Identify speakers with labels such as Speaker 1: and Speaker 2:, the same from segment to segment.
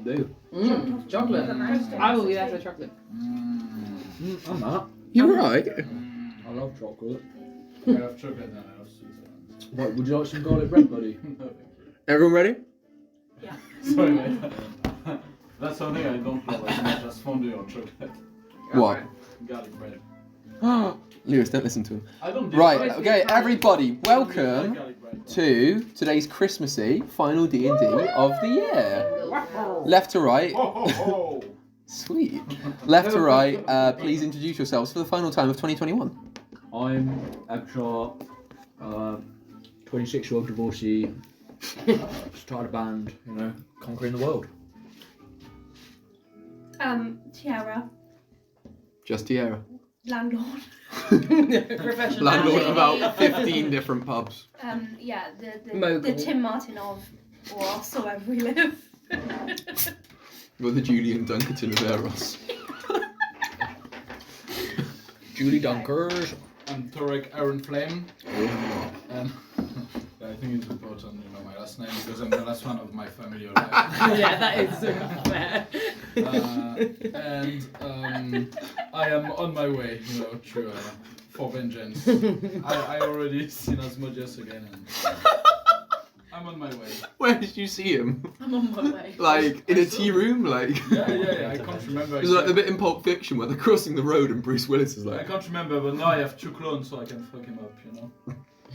Speaker 1: Do.
Speaker 2: Chocolate. I will be there for the chocolate.
Speaker 1: I'm not.
Speaker 3: You're right.
Speaker 1: I love chocolate.
Speaker 4: I have chocolate and I have sweets.
Speaker 1: What, would you like some garlic bread, buddy?
Speaker 4: No, thank you.
Speaker 3: Everyone ready?
Speaker 5: Yeah.
Speaker 4: Sorry, mate. That's something I don't love as much as fondue or chocolate.
Speaker 3: What?
Speaker 4: Garlic bread.
Speaker 3: Lewis, don't listen to him.
Speaker 4: I don't.
Speaker 3: Right, okay, everybody,
Speaker 4: I don't
Speaker 3: welcome
Speaker 4: like garlic bread.
Speaker 3: to today's Christmassy final D&D of the year. Left to right.
Speaker 4: Ho, ho, ho.
Speaker 3: Sweet. Left to right, please introduce yourselves for the final time of 2021.
Speaker 1: I'm Ebchar, 26-year-old divorcee, started a band, conquering the world.
Speaker 5: Tiara,
Speaker 3: Just Tierra.
Speaker 5: landlord.
Speaker 2: Professional.
Speaker 3: Landlord of about 15 different pubs.
Speaker 5: Yeah, the
Speaker 2: Mogul.
Speaker 5: Tim Martin of, or wherever we live.
Speaker 3: You're the Julian Dunkerton of Eros.
Speaker 1: Julie Dunkers.
Speaker 4: I'm Torek Aaron Flame. And I think it's important, my last name because I'm the last one of my family alive.
Speaker 2: Yeah, that is fair.
Speaker 4: And I am on my way, to for vengeance. I already seen Asmodeus again, and I'm on my way.
Speaker 3: Where did you see him?
Speaker 5: I'm on my way.
Speaker 3: Like, in a tea room? Like,
Speaker 4: Yeah. I can't remember.
Speaker 3: it was like the bit in Pulp Fiction where they're crossing the road and Bruce Willis is
Speaker 4: I
Speaker 3: like,
Speaker 4: can't remember, but now I have 2 clones, so I can fuck him up.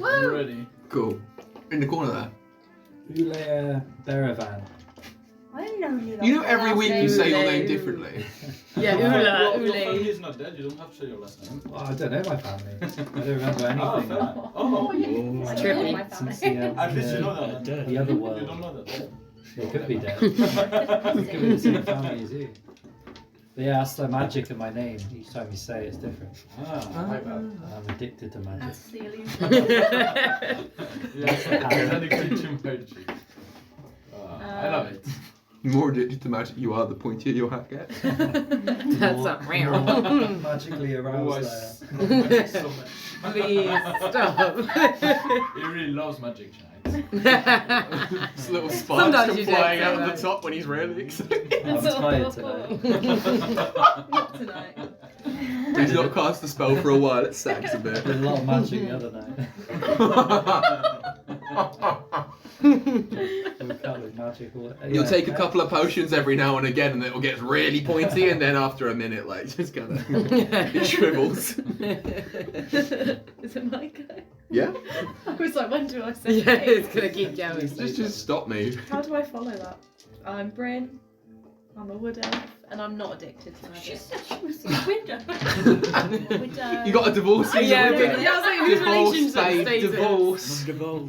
Speaker 4: I'm ready.
Speaker 3: cool. In the corner there.
Speaker 6: Ule Beravan.
Speaker 5: I don't know who that
Speaker 3: You know, every week you say your name
Speaker 2: Ule.
Speaker 3: differently.
Speaker 2: Yeah,
Speaker 4: Your
Speaker 2: Ule.
Speaker 4: family is not dead. You don't have to say your last name.
Speaker 6: Well, I don't know my family. I don't remember
Speaker 4: Oh,
Speaker 6: anything.
Speaker 4: fair. Oh,
Speaker 5: I
Speaker 2: It's
Speaker 5: don't know
Speaker 2: trippy.
Speaker 5: my family.
Speaker 6: Since the,
Speaker 4: At least you know that.
Speaker 6: the other
Speaker 4: You
Speaker 6: world.
Speaker 4: don't know that.
Speaker 6: It could be dead. It could be the same family as you. But yeah, that's the magic of my name. Each time you say it, it's different.
Speaker 4: My bad.
Speaker 6: I'm addicted to magic.
Speaker 5: That's the illusion.
Speaker 4: Yes, addicted to magic. I love it.
Speaker 3: The more addicted to magic you are, the pointier your hat gets.
Speaker 2: That's not real.
Speaker 6: Magically
Speaker 4: Oh, I
Speaker 6: aroused
Speaker 4: love magic so much.
Speaker 2: Please stop.
Speaker 4: He really loves magic, Giant.
Speaker 3: This little sparks
Speaker 2: Sometimes
Speaker 3: come
Speaker 2: you
Speaker 3: flying
Speaker 2: don't
Speaker 3: out
Speaker 2: say
Speaker 3: of
Speaker 2: that.
Speaker 3: the top when he's really excited.
Speaker 6: I'm tired today.
Speaker 5: Not tonight.
Speaker 3: He's not cast the spell for a while, it sags a bit.
Speaker 6: Did a lot of magic the other night. Woke up with magic.
Speaker 3: You'll take a couple of potions every now and again and it'll get really pointy and then after a minute, like, just kind of, it shrivels.
Speaker 5: Is it my go?
Speaker 3: Yeah?
Speaker 5: I was like, when do I say
Speaker 2: Yeah,
Speaker 5: it?
Speaker 2: it's gonna keep going.
Speaker 3: Just stop me.
Speaker 5: How do I follow that? I'm Bryn. I'm a wood elf, and I'm not addicted to magic. She said she was a widow.
Speaker 3: You got a divorcee?
Speaker 2: Yeah,
Speaker 3: you're
Speaker 2: but
Speaker 3: a
Speaker 2: yeah, I was like, whose
Speaker 3: divorce,
Speaker 2: relationship
Speaker 3: babe,
Speaker 2: status?
Speaker 3: divorce.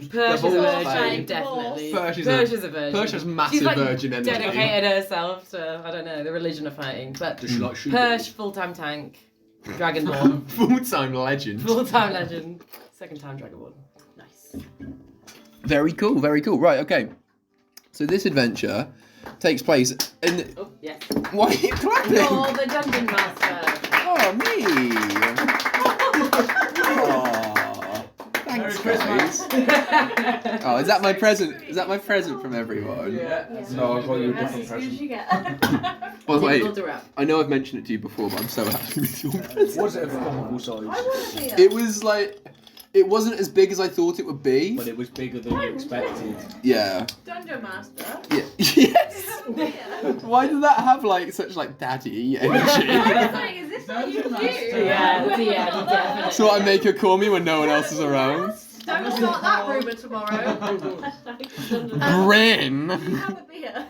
Speaker 2: Persia's a
Speaker 3: Divorce,
Speaker 2: virgin,
Speaker 3: babe.
Speaker 2: definitely.
Speaker 3: Persia's
Speaker 2: a virgin.
Speaker 3: Persia's massive
Speaker 2: She's like
Speaker 3: virgin energy.
Speaker 2: dedicated herself to, I don't know, the religion of fighting. But
Speaker 1: Does she like shooting?
Speaker 2: Persh, full-time tank, Dragonborn,
Speaker 3: Full-time legend.
Speaker 2: full-time legend, second-time Dragonborn.
Speaker 5: Nice.
Speaker 3: Very cool, very cool. Right, okay. So this adventure takes place in...
Speaker 2: Oh, yes.
Speaker 3: Why are you clapping?
Speaker 2: You're the dungeon master.
Speaker 3: Oh, me. Aw. Thanks, guys. Oh, is that my present? Is that my present from everyone?
Speaker 4: Yeah.
Speaker 1: No, I've got you a
Speaker 5: That's
Speaker 1: different
Speaker 5: as good as
Speaker 1: present.
Speaker 5: you get.
Speaker 3: Well, wait.
Speaker 2: Difficult to wrap.
Speaker 3: I know I've mentioned it to you before, but I'm so happy with your present.
Speaker 1: Was it of comical size?
Speaker 5: I want to be
Speaker 3: It was like... It wasn't as big as I thought it would be.
Speaker 1: But it was bigger than you expected.
Speaker 3: Yeah.
Speaker 5: Dungeon Master.
Speaker 3: Yeah. Yes.
Speaker 5: Yeah.
Speaker 3: Why did that have like such like daddy energy?
Speaker 5: I was like, is this what you do?
Speaker 2: Yeah, definitely.
Speaker 3: So I make her call me when no one else is around.
Speaker 5: Don't start that rumour tomorrow.
Speaker 3: Bryn.
Speaker 5: Do you have a beer?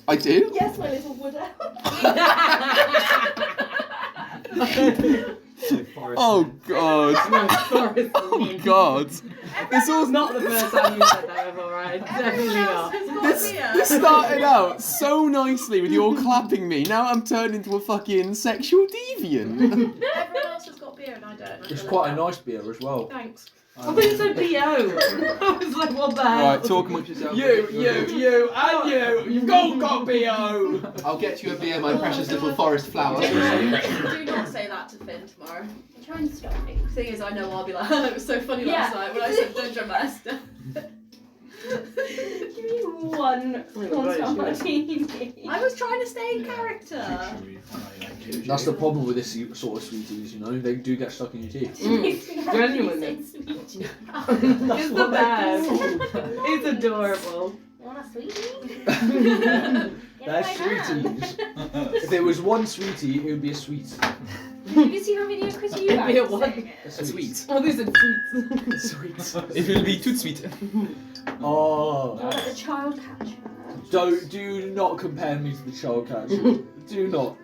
Speaker 3: I do?
Speaker 5: Yes, my little wood elf.
Speaker 3: Oh god. Oh god. This was
Speaker 2: Not the first time you said that before, right? Definitely not.
Speaker 3: This started out so nicely with your clapping me. Now I'm turned into a fucking sexual deviant.
Speaker 5: Everyone else has got beer and I don't.
Speaker 1: It's quite a nice beer as well.
Speaker 5: Thanks.
Speaker 2: I thought you said BO. I was like, what the hell?
Speaker 3: Right, talk amongst yourselves.
Speaker 1: You, and you. You've all got BO.
Speaker 3: I'll get you a beer, my precious little forest flower.
Speaker 5: Do not say that to Finn tomorrow. I'm trying to stop me. Thing is, I know I'll be like, it was so funny last night when I said Dungeon Master. Give me one cornstarch martini.
Speaker 7: I was trying to stay in character.
Speaker 1: That's the problem with this sort of sweeties, you know, they do get stuck in your teeth.
Speaker 2: Genuinely. It's the best. It's adorable.
Speaker 7: Want a sweetie?
Speaker 1: They're sweeties. If it was one sweetie, it would be a sweet.
Speaker 7: Have you seen our video, Chris? You
Speaker 2: It'd be a
Speaker 7: guys
Speaker 2: what?
Speaker 7: saying it?
Speaker 1: A
Speaker 3: Sweet.
Speaker 2: Oh, these are sweets.
Speaker 1: Sweet.
Speaker 3: It will be too sweet.
Speaker 1: Oh.
Speaker 7: Or like the child catcher.
Speaker 1: Do not compare me to the child catcher. do not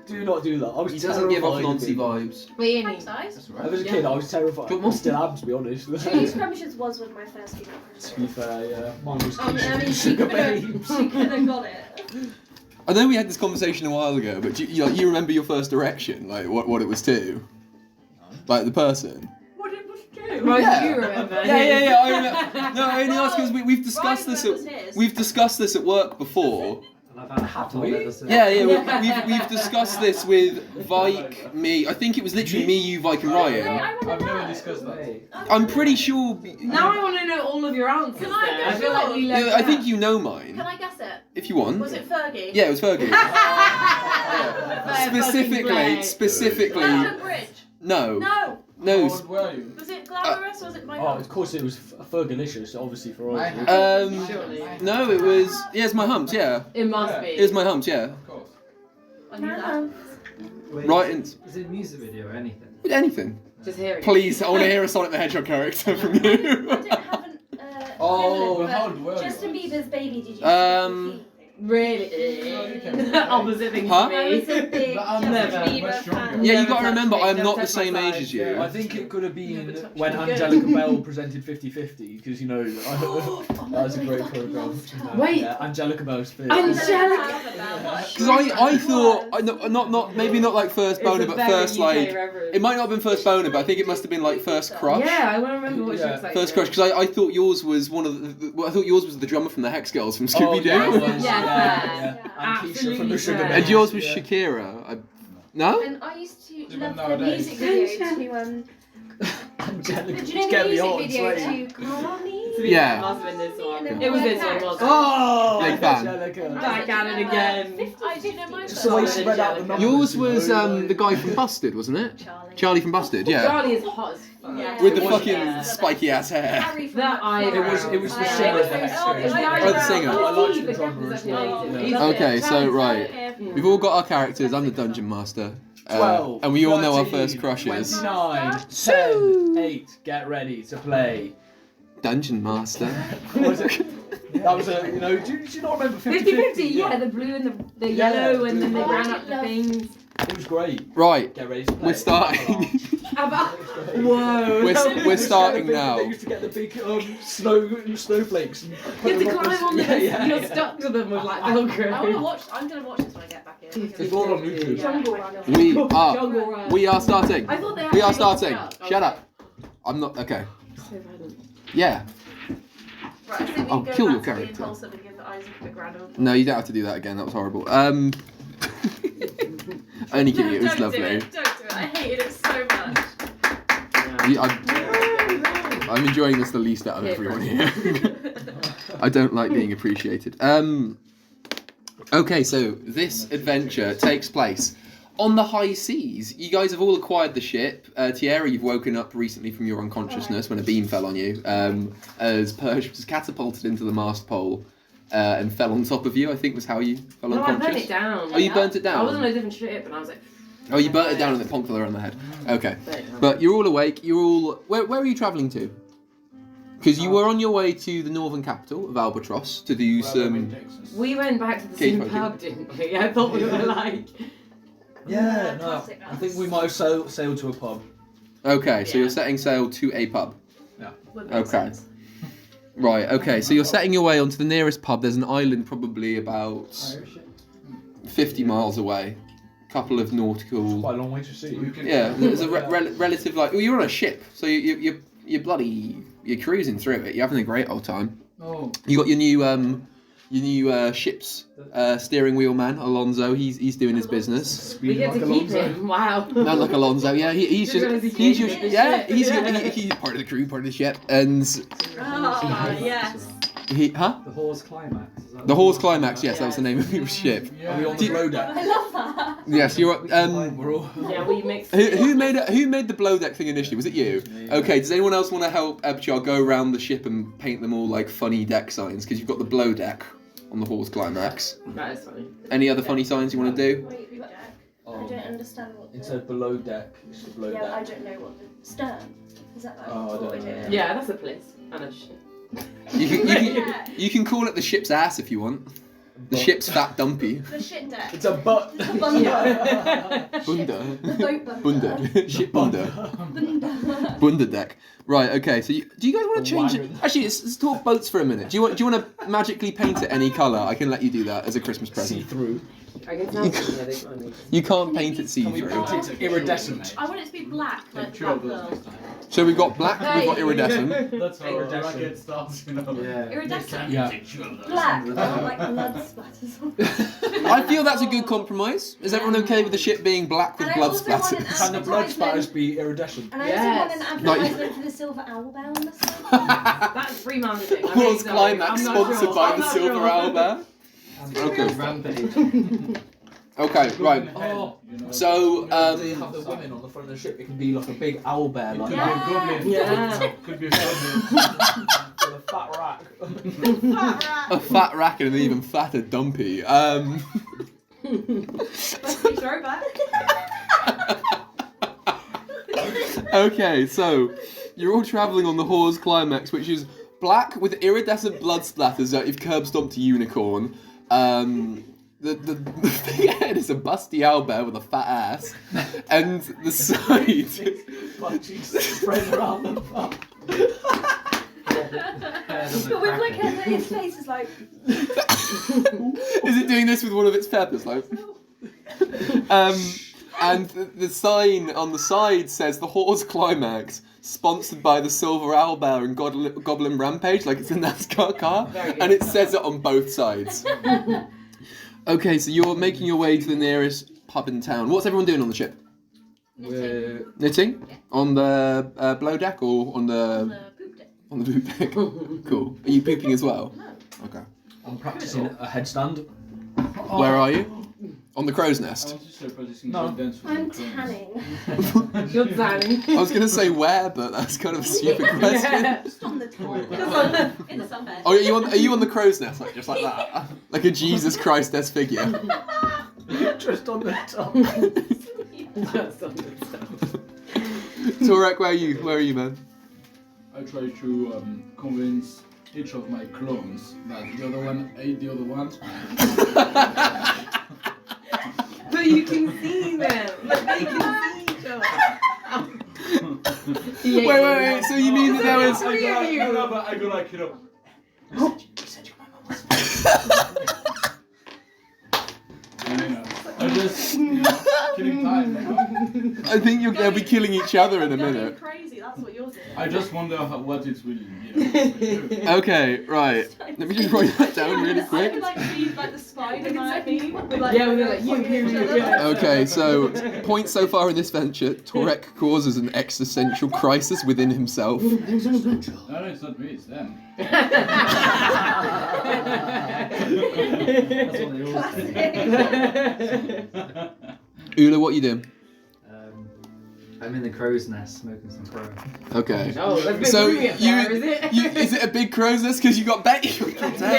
Speaker 1: do that. I was
Speaker 3: He doesn't give off
Speaker 1: terrified of
Speaker 3: Nancy
Speaker 1: him.
Speaker 3: vibes.
Speaker 2: Really?
Speaker 7: Thanks, guys.
Speaker 3: That's
Speaker 1: I
Speaker 3: right.
Speaker 1: was a kid, I was terrified.
Speaker 3: Do you want
Speaker 1: I still am, to be honest.
Speaker 7: Cheese Scrumptious was one of my first female
Speaker 1: To be fair, yeah. Mine was
Speaker 7: I mean, she
Speaker 1: sugar
Speaker 7: could have
Speaker 1: babes.
Speaker 7: got it.
Speaker 3: I know we had this conversation a while ago, but do you remember your first erection? Like what it was to? Like the person?
Speaker 7: What it was do?
Speaker 2: Right,
Speaker 3: Yeah.
Speaker 2: you remember.
Speaker 3: Yeah. I remember. No, I only ask because we've discussed
Speaker 7: Ryan
Speaker 3: this.
Speaker 7: remembers his.
Speaker 3: We've discussed this at work before.
Speaker 6: And I've had half of it.
Speaker 3: Yeah. We've discussed this with Vike, me. I think it was literally me, you, Vike, and
Speaker 7: Hey,
Speaker 3: Ryan.
Speaker 7: I want
Speaker 4: I've
Speaker 7: to
Speaker 4: never
Speaker 7: know.
Speaker 4: discussed that.
Speaker 3: I'm pretty sure.
Speaker 2: Now I want to know all of your answers.
Speaker 7: Can I
Speaker 2: there.
Speaker 7: go
Speaker 2: I feel like
Speaker 7: first?
Speaker 2: we
Speaker 3: Yeah,
Speaker 2: left
Speaker 3: I think
Speaker 2: out.
Speaker 3: you know mine.
Speaker 7: Can I guess it?
Speaker 3: If you want.
Speaker 7: Was it Fergie?
Speaker 3: Yeah, it was Fergie.
Speaker 2: Fucking
Speaker 3: Specifically.
Speaker 7: London Bridge?
Speaker 3: No.
Speaker 7: No.
Speaker 4: How
Speaker 3: No.
Speaker 4: old were you?
Speaker 7: Was it Glamorous or was it My
Speaker 1: Oh,
Speaker 7: Home?
Speaker 1: of course it was Fergalicious, obviously for all.
Speaker 2: Surely.
Speaker 3: No, it was. Yeah, it's my humps. Yeah,
Speaker 2: It must
Speaker 4: Yeah.
Speaker 2: be.
Speaker 3: it was my humps. Yeah.
Speaker 4: Of course.
Speaker 7: I knew that.
Speaker 6: Wait,
Speaker 3: Right,
Speaker 6: Is it a music video or anything?
Speaker 3: Anything.
Speaker 2: Just hear it.
Speaker 3: Please, I want to hear a Sonic the Hedgehog character from
Speaker 7: I
Speaker 3: you.
Speaker 7: don't have an
Speaker 1: Oh,
Speaker 7: equivalent,
Speaker 4: how
Speaker 7: but
Speaker 4: old were you?
Speaker 7: Justin Bieber's Baby, did you
Speaker 3: Um,
Speaker 2: Really?
Speaker 4: No, you can-
Speaker 2: Opposite thing
Speaker 3: Huh?
Speaker 2: to
Speaker 7: I was
Speaker 2: me.
Speaker 7: a big
Speaker 4: But I'm
Speaker 7: Justin
Speaker 2: never.
Speaker 7: Bieber
Speaker 4: Much
Speaker 7: fan.
Speaker 4: younger.
Speaker 3: Yeah, you
Speaker 2: Never
Speaker 3: got to
Speaker 2: touch
Speaker 3: remember,
Speaker 2: me,
Speaker 3: I'm
Speaker 2: never
Speaker 3: not the
Speaker 2: touch my
Speaker 3: same age
Speaker 2: sides.
Speaker 3: as you.
Speaker 1: I think it could have been
Speaker 7: Never touched
Speaker 1: when
Speaker 7: me again.
Speaker 1: Angelica Bell presented 50-50, because you know,
Speaker 7: Oh
Speaker 1: that
Speaker 7: my
Speaker 1: was a
Speaker 7: God,
Speaker 1: great
Speaker 7: I fucking
Speaker 1: program.
Speaker 7: loved her.
Speaker 2: Wait.
Speaker 1: Yeah, Angelica Bell's fit.
Speaker 2: Angelica.
Speaker 3: Because I thought, not maybe not like first
Speaker 2: It's a
Speaker 3: boner, but
Speaker 2: very
Speaker 3: first
Speaker 2: UK
Speaker 3: like,
Speaker 2: reference.
Speaker 3: it might not have been first boner, but I think it must have been like first crush.
Speaker 2: Yeah, I won't remember what she
Speaker 1: Yeah.
Speaker 2: looks like.
Speaker 3: First crush, because I thought yours was one of the. Well, I thought yours was the drummer from the Hex Girls from Scooby Doo.
Speaker 1: Oh, yeah, it was,
Speaker 2: Yeah.
Speaker 1: And Keisha from
Speaker 2: Absolutely
Speaker 1: the Sugar
Speaker 2: fair.
Speaker 1: Babes.
Speaker 3: And yours was
Speaker 1: Yeah.
Speaker 3: Shakira. No?
Speaker 7: And I used to
Speaker 4: Even
Speaker 7: love the
Speaker 4: nowadays.
Speaker 7: music video to
Speaker 1: Angelica,
Speaker 7: do you know
Speaker 1: get
Speaker 7: the
Speaker 1: me
Speaker 7: music
Speaker 1: on,
Speaker 7: video
Speaker 1: Slade.
Speaker 7: to Call Me?
Speaker 3: Yeah.
Speaker 2: It must have been this one.
Speaker 7: And then
Speaker 2: It was
Speaker 7: we
Speaker 2: this
Speaker 7: went
Speaker 2: one,
Speaker 7: back.
Speaker 2: wasn't it?
Speaker 1: Oh,
Speaker 3: Big fan.
Speaker 1: Angelica.
Speaker 2: Back at it again.
Speaker 7: Do you know my
Speaker 1: Just the way she read out the numbers.
Speaker 3: Yours was
Speaker 1: you know,
Speaker 3: the guy from Busted, wasn't it?
Speaker 7: Charlie.
Speaker 3: Charlie from Busted, yeah.
Speaker 2: Charlie is hot as fuck.
Speaker 7: Yeah.
Speaker 3: With the
Speaker 1: It was-
Speaker 3: fucking
Speaker 2: yeah.
Speaker 3: spiky ass hair.
Speaker 7: Harry from
Speaker 2: That eye.
Speaker 1: It was the
Speaker 7: Yeah.
Speaker 1: singer.
Speaker 7: It was
Speaker 1: that
Speaker 7: the-
Speaker 1: had
Speaker 7: oh,
Speaker 1: it.
Speaker 7: it was
Speaker 3: Oh, the singer.
Speaker 1: I liked the
Speaker 2: The
Speaker 1: drummer
Speaker 2: gap
Speaker 1: as
Speaker 2: is
Speaker 1: well.
Speaker 2: amazing.
Speaker 1: Yeah.
Speaker 3: Okay, so right.
Speaker 7: Yeah.
Speaker 3: We've all got our characters. I'm the dungeon master.
Speaker 1: 12,
Speaker 3: and we all know our
Speaker 1: 13,
Speaker 3: first crushes.
Speaker 1: 29, 10, 8, get ready to play.
Speaker 3: Dungeon master.
Speaker 1: What was it? That was a, you know, do you not remember
Speaker 2: 50-50,
Speaker 1: 50-50?
Speaker 2: yeah, the blue and the
Speaker 1: Yeah,
Speaker 2: yellow, and then they
Speaker 7: blue.
Speaker 2: ran up the things.
Speaker 1: It was great.
Speaker 3: Right,
Speaker 1: Get ready to play.
Speaker 3: we're starting.
Speaker 2: Whoa.
Speaker 3: We're starting
Speaker 1: They
Speaker 3: now.
Speaker 1: used to get the big snowflakes. And
Speaker 2: You have to climb on them.
Speaker 1: Yeah.
Speaker 2: You're stuck to them with like
Speaker 7: I want to
Speaker 2: Velcro.
Speaker 7: watch. I'm gonna watch this when I get back in.
Speaker 1: It's all on YouTube.
Speaker 2: Jungle Run.
Speaker 3: We are. We are starting.
Speaker 2: I thought they
Speaker 3: We are
Speaker 2: actually got
Speaker 3: starting.
Speaker 2: stuck.
Speaker 3: Shut up. I'm not. Okay.
Speaker 2: So violent.
Speaker 3: Yeah.
Speaker 7: Right, I think we
Speaker 3: I'll
Speaker 7: can go
Speaker 3: kill
Speaker 7: back
Speaker 3: your
Speaker 7: to being
Speaker 3: character.
Speaker 7: wholesome and give Isaac a big round of applause.
Speaker 3: No, you don't have to do that again. That was horrible. Only kidding. It was
Speaker 7: Don't
Speaker 3: lovely.
Speaker 7: do it. Don't do it. I hated it so much.
Speaker 3: I'm enjoying this the least out of everyone here. I don't like being appreciated. Okay, so this adventure takes place on the high seas. You guys have all acquired the ship. Tiara, you've woken up recently from your unconsciousness when a beam fell on you. As Persh was catapulted into the mast pole and fell on top of you, I think was how you fell
Speaker 2: No, I
Speaker 3: unconscious.
Speaker 2: burnt it down.
Speaker 3: Oh, you burnt it
Speaker 2: I was
Speaker 3: down?
Speaker 2: on a different ship and I was like...
Speaker 3: Oh, you burnt it down and it ponked her on the head. Okay.
Speaker 2: burnt it down.
Speaker 3: But you're all awake. You're all... Where are you travelling to? Because you were on your way to the northern capital of Albatross to do some...
Speaker 2: We went back to the
Speaker 3: Gay
Speaker 2: same
Speaker 3: folk.
Speaker 2: pub, didn't we? I thought we were like...
Speaker 1: Yeah, no.
Speaker 7: Classic
Speaker 1: I think we might have sailed to a pub.
Speaker 3: Okay, so
Speaker 2: Yeah.
Speaker 3: you're setting sail to a pub.
Speaker 7: Would make
Speaker 3: Okay.
Speaker 7: sense.
Speaker 3: Right, okay, so you're setting your way onto the nearest pub. There's an island probably about 50 miles away. Couple of nautical...
Speaker 1: Quite a long way to see.
Speaker 3: Yeah, there's a relative like... Well, you're on a ship, so you're bloody... You're cruising through it. You're having a great old time.
Speaker 4: Oh,
Speaker 3: You got your new ship's steering wheel man, Alonzo. He's doing his business.
Speaker 2: We get to keep him. Wow.
Speaker 3: Man like Alonzo, yeah, he's
Speaker 2: You're
Speaker 3: just
Speaker 2: gonna
Speaker 3: he's
Speaker 2: keep
Speaker 3: your
Speaker 2: him.
Speaker 3: he's part of the crew, part of the ship, and
Speaker 7: Ah, yes.
Speaker 3: Huh?
Speaker 6: The Horse Climax. Is that
Speaker 3: The Horse Climax, yes, that was the name of your ship.
Speaker 1: Are we on
Speaker 3: Do
Speaker 1: the
Speaker 3: you-
Speaker 1: blow deck?
Speaker 5: I love that.
Speaker 3: Yes, you're.
Speaker 1: We're all.
Speaker 2: Yeah, we mixed.
Speaker 3: Who made the blow deck thing initially? Was it you? Okay. Does anyone else want to help Ebchar go around the ship and paint them all like funny deck signs? Because you've got the blow deck on the Horse Climax.
Speaker 2: That is funny.
Speaker 3: Any other funny signs you want to do?
Speaker 5: Wait, I
Speaker 1: Oh,
Speaker 5: don't understand what.
Speaker 1: instead of below deck, it's the blow
Speaker 5: Yeah,
Speaker 1: deck.
Speaker 5: I don't know what the stern. Is that like
Speaker 1: Oh, I
Speaker 5: what
Speaker 1: don't
Speaker 5: we're
Speaker 1: know.
Speaker 5: doing?
Speaker 2: Yeah, that's a place. And a ship.
Speaker 3: You can call it the ship's ass if you want. The ship's fat dumpy.
Speaker 5: The shit deck.
Speaker 1: It's a butt.
Speaker 5: The bunda.
Speaker 3: Bunda.
Speaker 5: The boat bunda.
Speaker 3: Bunda. Ship bunda.
Speaker 5: Bunda.
Speaker 3: Bunda deck. Right. Okay. So do you guys want
Speaker 1: The
Speaker 3: to change it?
Speaker 1: wagon.
Speaker 3: Actually, let's talk boats for a minute. Do you want to magically paint it any colour? I can let you do that as a Christmas
Speaker 1: See
Speaker 3: present.
Speaker 1: through.
Speaker 2: I can tell them. Yeah, they can't make it.
Speaker 3: You can't paint it see
Speaker 1: Can we
Speaker 3: through.
Speaker 1: paint it iridescent?
Speaker 7: I want it to be black, like
Speaker 4: Take two of
Speaker 7: black
Speaker 4: those
Speaker 7: pearl.
Speaker 4: next time.
Speaker 3: So we've got black. We've got iridescent.
Speaker 4: That's how
Speaker 1: Iridescent.
Speaker 4: rocket starts, you know.
Speaker 6: Yeah.
Speaker 7: Iridescent.
Speaker 1: Yeah.
Speaker 5: Black. I don't like blood splatters.
Speaker 3: I feel that's a good compromise. Is everyone okay with the ship being black with
Speaker 5: And I
Speaker 3: blood
Speaker 5: also want an
Speaker 3: splatters?
Speaker 1: Can the blood
Speaker 5: Advertisement.
Speaker 1: spatters be iridescent?
Speaker 5: And I also want an
Speaker 2: Yes.
Speaker 3: Like-
Speaker 5: advertisement for the silver owl bear on the side.
Speaker 2: That's free marketing. I
Speaker 3: Horse
Speaker 2: don't know.
Speaker 3: Climax
Speaker 2: I'm not
Speaker 3: sponsored
Speaker 2: sure.
Speaker 3: by
Speaker 2: I'm
Speaker 3: the
Speaker 2: not
Speaker 3: Silver
Speaker 2: sure.
Speaker 3: Owl Bear. Okay.
Speaker 6: Rampage.
Speaker 3: Okay, right.
Speaker 1: Oh,
Speaker 3: So,
Speaker 1: they have the women on the front of the ship. It can be like a big owl bear, like
Speaker 7: Yeah.
Speaker 1: a goblin.
Speaker 2: Yeah.
Speaker 4: Could be a goblin.
Speaker 1: With a fat rack.
Speaker 3: a fat rack and an even fatter dumpy.
Speaker 7: Let's be throwback.
Speaker 3: Okay, so you're all travelling on the Horse Climax, which is black with iridescent blood splatters that you've curb stomped a unicorn. The thing ahead is a busty owlbear with a fat ass, and the side.
Speaker 1: But she's spread around the front.
Speaker 5: But with like his face is like.
Speaker 3: Is it doing this with one of its feathers, like? And the sign on the side says the Horse Climax, sponsored by the Silver Owlbear and Goblin Rampage, like it's a NASCAR car,
Speaker 2: Very good.
Speaker 3: and it says it on both sides. Okay, so you're making your way to the nearest pub in town. What's everyone doing on the ship?
Speaker 1: We're
Speaker 3: Knitting? On the blow deck or on
Speaker 5: On
Speaker 3: the
Speaker 5: the poop deck.
Speaker 3: on the poop deck? Cool. Are you pooping as well?
Speaker 5: No.
Speaker 3: Okay.
Speaker 1: I'm practicing a headstand.
Speaker 3: Where are you? On the crow's
Speaker 4: I
Speaker 3: nest.
Speaker 4: was just practicing
Speaker 1: No.
Speaker 4: dance with
Speaker 5: I'm
Speaker 4: the clones.
Speaker 5: tanning.
Speaker 2: You're tanning.
Speaker 3: I was gonna say where, but that's kind of a stupid question.
Speaker 5: Just on the top.
Speaker 7: In the sunbed.
Speaker 3: Oh, are you on the crow's nest, like just like that, like a Jesus Christ-esque figure?
Speaker 1: Just on the top.
Speaker 2: Just on the stuff.
Speaker 3: Torek, where are you, man?
Speaker 4: I try to convince each of my clones that the other one ate the other one.
Speaker 2: But you can see them. Like they can see each other.
Speaker 3: Wait. So you mean that there was?
Speaker 2: Three of you.
Speaker 4: No, but I go like, you know. I'm just killing time. You know?
Speaker 3: I think they'll be killing each other in a
Speaker 7: Going
Speaker 3: minute.
Speaker 7: crazy, that's what yours is.
Speaker 4: I just wonder what it will, do.
Speaker 3: Okay, right. Let me just write that down really
Speaker 7: I
Speaker 3: quick.
Speaker 7: could like be like the Spider-Man meme. With, like,
Speaker 2: Yeah, we're like, you, yeah.
Speaker 3: Okay, so point so far in this venture, Torek causes an existential crisis within himself.
Speaker 4: No, it's not me, it's them.
Speaker 6: That's what they all say.
Speaker 3: Ula, what you doing?
Speaker 6: I'm in the crow's nest smoking some crow.
Speaker 3: Okay.
Speaker 2: Oh, that's a bit
Speaker 3: So
Speaker 2: roomy up there, is it?
Speaker 3: is it a big crow's nest because you got Betty?
Speaker 2: Yeah,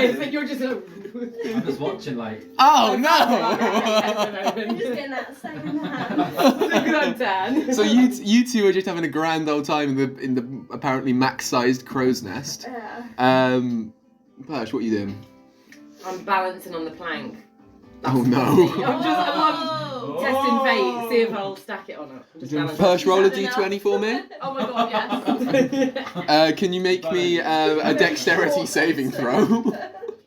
Speaker 2: it's like you're just a...
Speaker 6: I'm just watching like.
Speaker 3: Oh
Speaker 5: I'm
Speaker 3: no!
Speaker 5: just getting that second hand.
Speaker 2: Good Dan.
Speaker 3: So you two are just having a grand old time in the apparently max-sized crow's nest.
Speaker 5: Yeah.
Speaker 3: Perch, what are you doing?
Speaker 2: I'm balancing on the plank.
Speaker 3: Oh no!
Speaker 2: I'm testing fate, see if I'll stack it or not. I'm just balancing.
Speaker 3: Perch, roll a
Speaker 7: Is that
Speaker 3: d20 for me.
Speaker 7: Oh my god, yes.
Speaker 3: Can you make me a dexterity saving throw?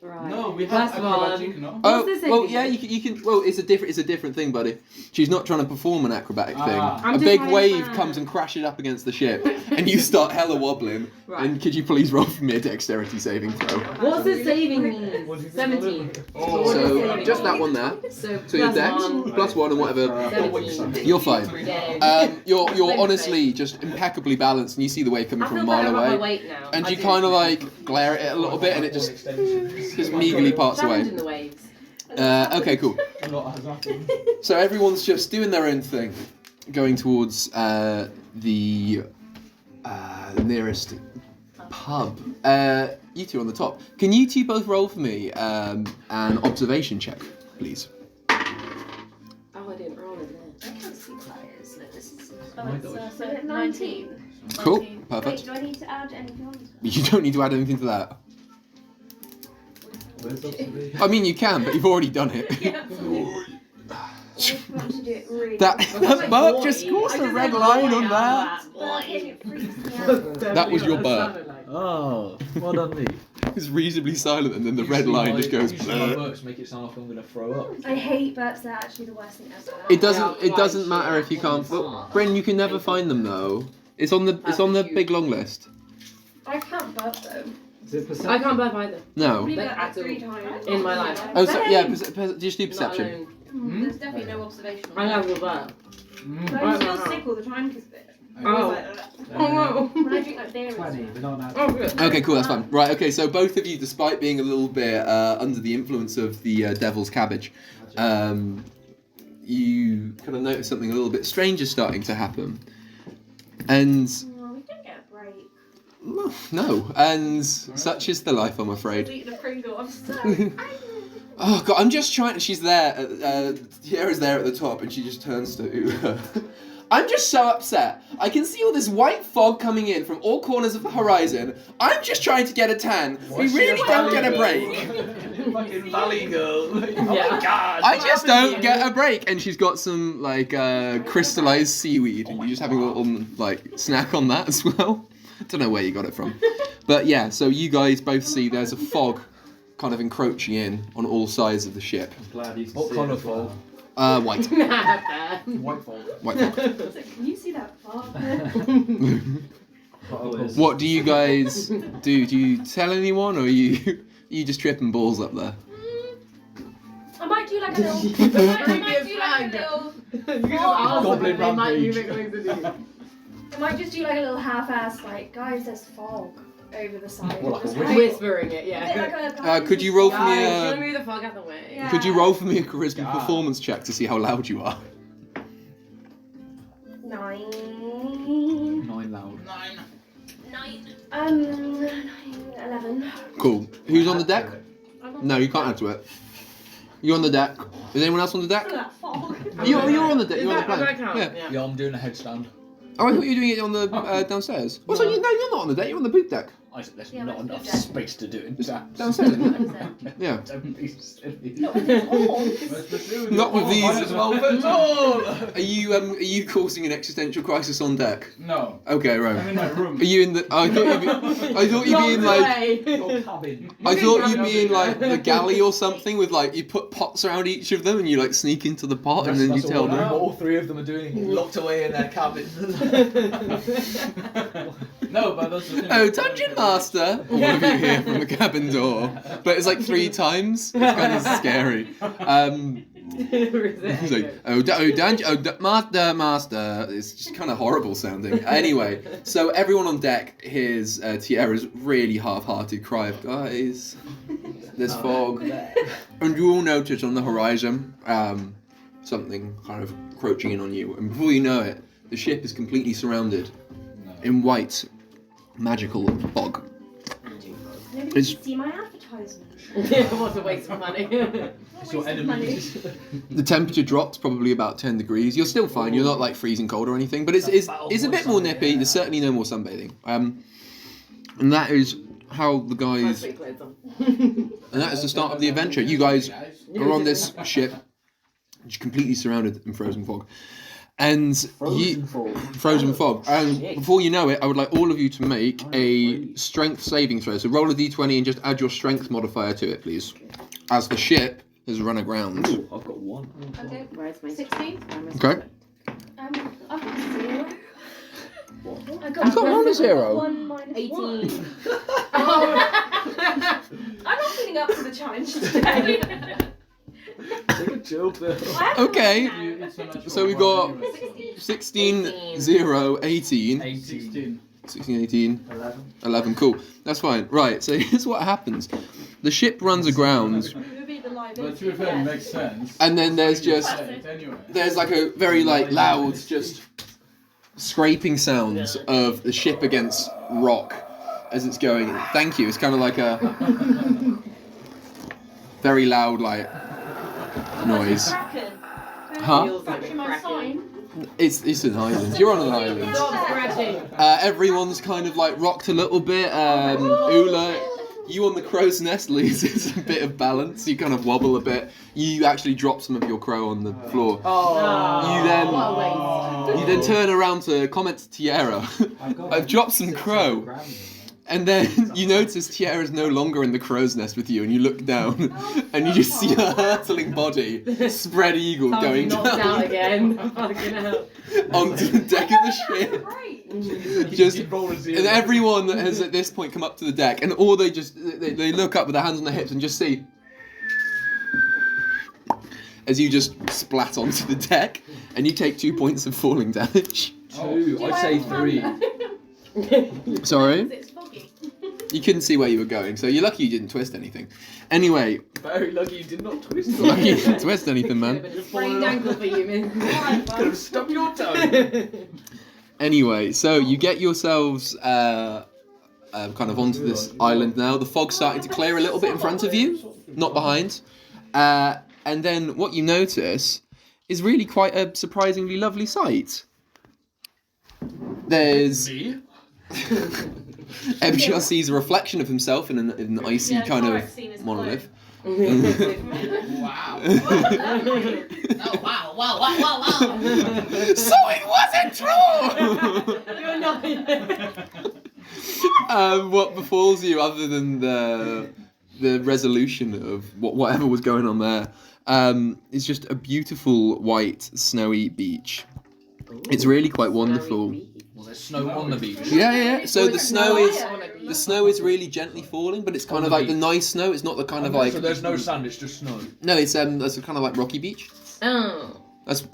Speaker 2: Right.
Speaker 4: No, we have
Speaker 2: First one.
Speaker 4: acrobatic, no?
Speaker 3: Oh,
Speaker 2: What's this
Speaker 3: well,
Speaker 2: thing?
Speaker 3: yeah, you can. Well, it's a different thing, buddy. She's not trying to perform an acrobatic thing.
Speaker 4: Ah.
Speaker 2: I'm
Speaker 3: A
Speaker 2: just
Speaker 3: big
Speaker 2: having
Speaker 3: wave
Speaker 2: fun.
Speaker 3: comes and crashes up against the ship, and you start hella wobbling.
Speaker 2: Right.
Speaker 3: And could you please roll for me a dexterity saving throw?
Speaker 2: What's the saving mean? 17.
Speaker 4: Oh.
Speaker 3: So just that one there.
Speaker 2: So
Speaker 3: So your
Speaker 2: plus
Speaker 3: dex,
Speaker 2: one.
Speaker 3: +1 and whatever.
Speaker 2: 17.
Speaker 3: You're fine.
Speaker 2: Yeah.
Speaker 3: You're honestly just impeccably balanced, and you see the wave coming
Speaker 2: I
Speaker 3: from a
Speaker 2: feel
Speaker 3: mile
Speaker 2: better about my
Speaker 3: away.
Speaker 2: weight now.
Speaker 3: And
Speaker 2: I
Speaker 3: you
Speaker 2: do.
Speaker 3: kind of like glare at it a little bit, and it just meagerly parts away.
Speaker 2: Challenge in the waves.
Speaker 3: Okay, cool. So everyone's just doing their own thing, going towards the nearest pub. You two on the top. Can you two both roll for me an observation check, please?
Speaker 2: Oh, I didn't roll in there.
Speaker 7: I can't see what that is. Look, this is.
Speaker 5: Oh, it's
Speaker 7: So 19.
Speaker 3: Cool,
Speaker 7: Wait,
Speaker 3: perfect.
Speaker 7: do I need to add anything on to that?
Speaker 3: You don't need to add anything to that.
Speaker 6: Where's observation?
Speaker 3: I mean, you can, but you've already done it.
Speaker 7: Yeah. I just want to do it really.
Speaker 3: That
Speaker 2: like
Speaker 3: burp
Speaker 2: boy.
Speaker 3: just crossed
Speaker 2: I
Speaker 3: a
Speaker 2: just
Speaker 3: red
Speaker 2: said
Speaker 3: line
Speaker 2: boy
Speaker 3: on
Speaker 2: out
Speaker 3: that.
Speaker 7: But it freaks me out.
Speaker 3: That was your burp.
Speaker 1: Oh, well done me.
Speaker 3: It's reasonably silent, and then the red line just goes.
Speaker 1: Usually my
Speaker 3: bleh.
Speaker 1: burps make it sound like I'm gonna throw up.
Speaker 7: I hate burps. They're actually the worst thing ever.
Speaker 3: It doesn't matter if you can't. Well, Bryn, you can never find them though. It's on the big long list.
Speaker 7: I can't burp though.
Speaker 6: Is it
Speaker 2: I
Speaker 6: perception?
Speaker 2: can't burp either.
Speaker 3: No.
Speaker 7: Probably
Speaker 2: Like,
Speaker 7: like
Speaker 2: at all.
Speaker 7: 3 times.
Speaker 2: In my life.
Speaker 3: Oh, so, yeah. Just do
Speaker 2: Not
Speaker 3: perception.
Speaker 2: alone.
Speaker 7: There's definitely no observation.
Speaker 2: I never will burp.
Speaker 7: But I feel sick all the time because
Speaker 2: Oh. Oh no.
Speaker 7: when I drink like beer.
Speaker 6: 20, but not natural.
Speaker 2: Oh good.
Speaker 3: Okay, cool. That's fine. Right. Okay. So both of you, despite being a little bit under the influence of the devil's cabbage, you kind of notice something a little bit strange is starting to happen, and.
Speaker 7: Oh, we don't get a break.
Speaker 3: No, and such is the life, I'm
Speaker 7: I was
Speaker 3: afraid.
Speaker 7: eating a Pringle. I'm so angry.
Speaker 3: Oh god, I'm just trying. She's there. Tiara's there at the top, and she just turns to. I'm just so upset. I can see all this white fog coming in from all corners of the horizon. I'm just trying to get a tan. We really don't get a break.
Speaker 1: Fucking valley girl. Oh
Speaker 2: Yeah.
Speaker 1: my god.
Speaker 3: I just don't get a break. And she's got some like crystallized seaweed, and you're just having a little like snack on that as well. Don't know where you got it from, but yeah. So you guys both see there's a fog, kind of encroaching in on all sides of the ship.
Speaker 6: I'm glad you can
Speaker 1: What
Speaker 6: see
Speaker 1: kind
Speaker 6: it
Speaker 1: of
Speaker 6: as well.
Speaker 3: White.
Speaker 2: Nah, fair.
Speaker 1: White fog.
Speaker 3: White fog.
Speaker 7: I was like, can you see that fog?
Speaker 3: What do you guys do? Do you tell anyone, or are you just tripping balls up there?
Speaker 7: I might do like a little. I might do like a little.
Speaker 1: Goblin rampage.
Speaker 7: I might just do like a little half-ass like, guys, there's fog over the side.
Speaker 1: Well, like a
Speaker 7: Just
Speaker 1: whistle.
Speaker 7: like-
Speaker 2: Whispering it,
Speaker 7: a bit
Speaker 2: yeah.
Speaker 7: like a-
Speaker 3: Could you roll for me
Speaker 2: Guys, show
Speaker 3: a?
Speaker 2: me the fog out the way.
Speaker 7: Yeah.
Speaker 3: Could you roll for me a charisma performance check to see how loud you are?
Speaker 7: 9.
Speaker 1: 9 loud.
Speaker 7: 11.
Speaker 3: Cool. Who's on the deck? No, you can't add to it. You're on the deck. Is anyone else on the deck?
Speaker 7: Look at that fog.
Speaker 3: You're on the deck.
Speaker 2: Is
Speaker 3: You're on the
Speaker 2: that,
Speaker 3: plane.
Speaker 2: count?
Speaker 3: Yeah.
Speaker 1: Yeah, I'm doing a headstand.
Speaker 3: Oh, I thought you were doing it on the downstairs. Also, you're not on the deck. You're on the boot deck.
Speaker 1: There's
Speaker 7: Yeah,
Speaker 1: not
Speaker 7: let's
Speaker 1: enough
Speaker 7: do that.
Speaker 1: space to do it.
Speaker 3: Downstairs. Isn't it? Yeah.
Speaker 1: Don't be silly.
Speaker 3: Not with these.
Speaker 1: Might as well fit all.
Speaker 3: Are you causing an existential crisis on deck?
Speaker 4: No.
Speaker 3: Okay, right.
Speaker 4: I'm in my room.
Speaker 3: Are you in the? I thought you'd be in like.
Speaker 1: Your cabin.
Speaker 3: I thought you'd be in like the galley or something with like you put pots around each of them and you like sneak into the pot and then you tell them.
Speaker 1: All 3 of them are doing it, locked away in their cabin.
Speaker 4: No, but that's the thing.
Speaker 3: Oh, Dungeon Master! All of you hear from the cabin door, but it's like 3 times. It's kind of scary. He's like, Master. It's just kind of horrible sounding. Anyway, so everyone on deck hears Tiara's really half-hearted cry of, guys, there's fog. And you all notice on the horizon something kind of encroaching in on you. And before you know it, the ship is completely surrounded in white, magical fog.
Speaker 7: Nobody
Speaker 3: It's-
Speaker 7: can see my advertisement.
Speaker 2: Yeah, what a waste of money.
Speaker 1: It's your enemies.
Speaker 3: The temperature drops probably about 10 degrees. You're still fine. You're not like freezing cold or anything, but it's a bit more nippy. There's certainly no more sunbathing. And that is how the guys. And that is the start of the adventure. You guys are on this ship, which is completely surrounded in frozen fog. And frozen fog. And before you know it, I would like all of you to make a strength saving throw. So roll a d20 and just add your strength modifier to it, please. as the ship has run aground.
Speaker 1: Ooh, I've got 1.
Speaker 7: Okay.
Speaker 2: Where's my
Speaker 7: 16.
Speaker 3: Okay.
Speaker 7: I've got 0.
Speaker 1: What?
Speaker 7: I
Speaker 3: You've got 1 0.
Speaker 7: 1 minus
Speaker 2: 18.
Speaker 7: 1. I'm not feeling up to the challenge today.
Speaker 1: Take a chill pill.
Speaker 3: Okay.
Speaker 4: It's a natural
Speaker 3: So we
Speaker 4: one
Speaker 3: got
Speaker 4: anyway.
Speaker 3: 16, 0, 18.
Speaker 4: 16.
Speaker 3: 16, 18,
Speaker 6: 11.
Speaker 3: 11. Cool. That's fine. Right, so here's what happens. The ship runs aground,
Speaker 5: Who would be the
Speaker 4: But
Speaker 5: liability?
Speaker 4: to be fair, it makes sense.
Speaker 3: and then there's
Speaker 4: You
Speaker 3: just
Speaker 4: say it anyway.
Speaker 3: there's like a very like loud just scraping sounds of the ship against rock as it's going. Thank you. It's kind of like a very loud like noise. Huh?
Speaker 2: Feels like a
Speaker 5: Scratching my
Speaker 2: cracking.
Speaker 5: sign.
Speaker 3: It's an island. You're on an island.
Speaker 2: Stop scratching.
Speaker 3: Everyone's kind of like rocked a little bit. Ula, you on the crow's nest loses a bit of balance. You kind of wobble a bit. You actually drop some of your crow on the floor.
Speaker 2: Oh.
Speaker 3: You then-
Speaker 2: What a waste.
Speaker 3: You then turn around to comment to Tiara. I've dropped some crow. And then you notice Tiara's no longer in the crow's nest with you, and you look down, and you just see a hurtling body, spread eagle, going
Speaker 2: knocked out
Speaker 3: down
Speaker 2: again. Fucking hell.
Speaker 3: onto the deck of the ship.
Speaker 7: Great.
Speaker 3: Just
Speaker 1: Keep rolling 0.
Speaker 3: And everyone has at this point come up to the deck, and all they look up with their hands on their hips and just see as you just splat onto the deck, and you take 2 points of falling damage.
Speaker 1: 2. I'd say 3.
Speaker 3: Sorry,
Speaker 7: It's foggy.
Speaker 3: you couldn't see where you were going, so you're lucky you didn't twist anything. Anyway,
Speaker 1: Very lucky you did not twist.
Speaker 3: lucky you didn't twist anything, man.
Speaker 2: Been a sprained ankle for you, man.
Speaker 1: Could have stubbed your toe.
Speaker 3: Anyway, so you get yourselves kind of onto this island now. The fog's starting to clear a little bit in front of you, not behind. And then what you notice is really quite a surprisingly lovely sight. There's
Speaker 1: Me?
Speaker 3: Ebchar sees a reflection of himself in an icy
Speaker 5: Yeah,
Speaker 3: kind
Speaker 5: Tarek
Speaker 3: of
Speaker 5: seen his
Speaker 3: monolith.
Speaker 1: Wow.
Speaker 3: So it wasn't true!
Speaker 2: You're not.
Speaker 3: What befalls you other than the resolution of whatever was going on there is just a beautiful white snowy beach. It's really quite wonderful.
Speaker 1: Well, there's snow on the beach.
Speaker 3: Yeah. So the snow is
Speaker 2: on a beach.
Speaker 3: the snow is really gently falling, but it's kind of
Speaker 1: the
Speaker 3: like the
Speaker 1: beach.
Speaker 3: nice snow. It's not the kind of like
Speaker 1: So there's no sand, it's just snow.
Speaker 3: no. It's that's a kind of like rocky beach.
Speaker 2: Oh.
Speaker 3: That's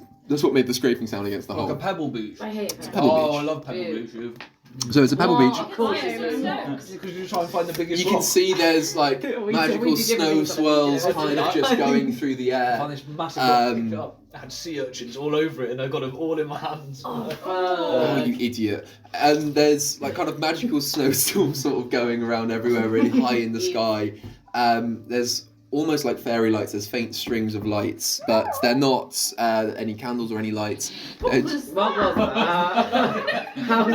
Speaker 3: what made the scraping sound against the
Speaker 1: Like a
Speaker 3: hole.
Speaker 1: pebble beach.
Speaker 2: I hate it.
Speaker 3: Pebble
Speaker 1: Oh,
Speaker 3: beach.
Speaker 1: I love pebble
Speaker 2: Ew.
Speaker 1: beach. Ew.
Speaker 3: So it's a pebble beach.
Speaker 2: Of course.
Speaker 1: Because you try and find the biggest
Speaker 3: You can
Speaker 1: rock.
Speaker 3: see there's like
Speaker 2: We
Speaker 3: magical
Speaker 2: did
Speaker 3: snow
Speaker 2: everything
Speaker 3: swirls
Speaker 2: for the
Speaker 3: kind of
Speaker 2: beach.
Speaker 3: just going through the
Speaker 1: I
Speaker 3: air.
Speaker 1: found this massive rock, picked it
Speaker 3: Um,
Speaker 1: up. I had sea urchins all over it, and I got them all in my hands.
Speaker 3: Oh, you idiot. And there's like kind of magical snowstorms sort of going around everywhere, really high in the sky. There's almost like fairy lights, there's faint strings of lights, but they're not any candles or any lights. It's-
Speaker 2: What was that? How did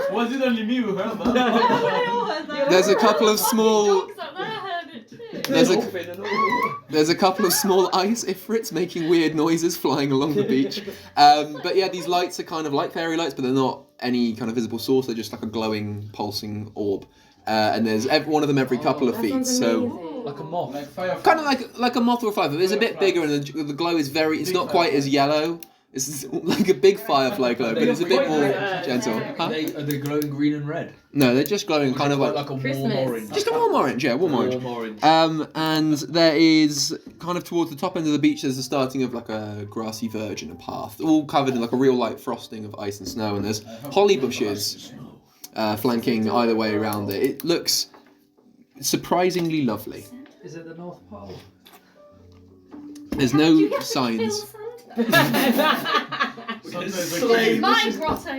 Speaker 2: you?
Speaker 4: Was it only me who heard that?
Speaker 3: there's a couple of small
Speaker 5: Dogs up there heard it too.
Speaker 3: there's a
Speaker 1: Dolphin and all.
Speaker 3: there's a couple of small ice ifrits making weird noises flying along the beach. But yeah, these lights are kind of like fairy lights, but they're not any kind of visible source, they're just like a glowing, pulsing orb. And there's one of them every couple of feet, so
Speaker 1: Like a moth.
Speaker 4: Like fire.
Speaker 3: kind of like a moth or a fly, but it's a bit bigger, and the glow is it's not quite as yellow. It's like a big firefly glow, but it's a bit more gentle. Huh?
Speaker 1: Are they glowing green and red?
Speaker 3: No, they're just glowing kind of like
Speaker 1: a warm
Speaker 2: Christmas.
Speaker 1: orange.
Speaker 3: just a warm orange, yeah, warm orange.
Speaker 1: Warm orange.
Speaker 3: And there is kind of towards the top end of the beach. There's the starting of like a grassy verge and a path, all covered in like a real light frosting of ice and snow. And there's holly bushes flanking either way around it. It looks surprisingly lovely.
Speaker 6: Is it the North Pole?
Speaker 3: There's no signs.
Speaker 7: It's my grotto.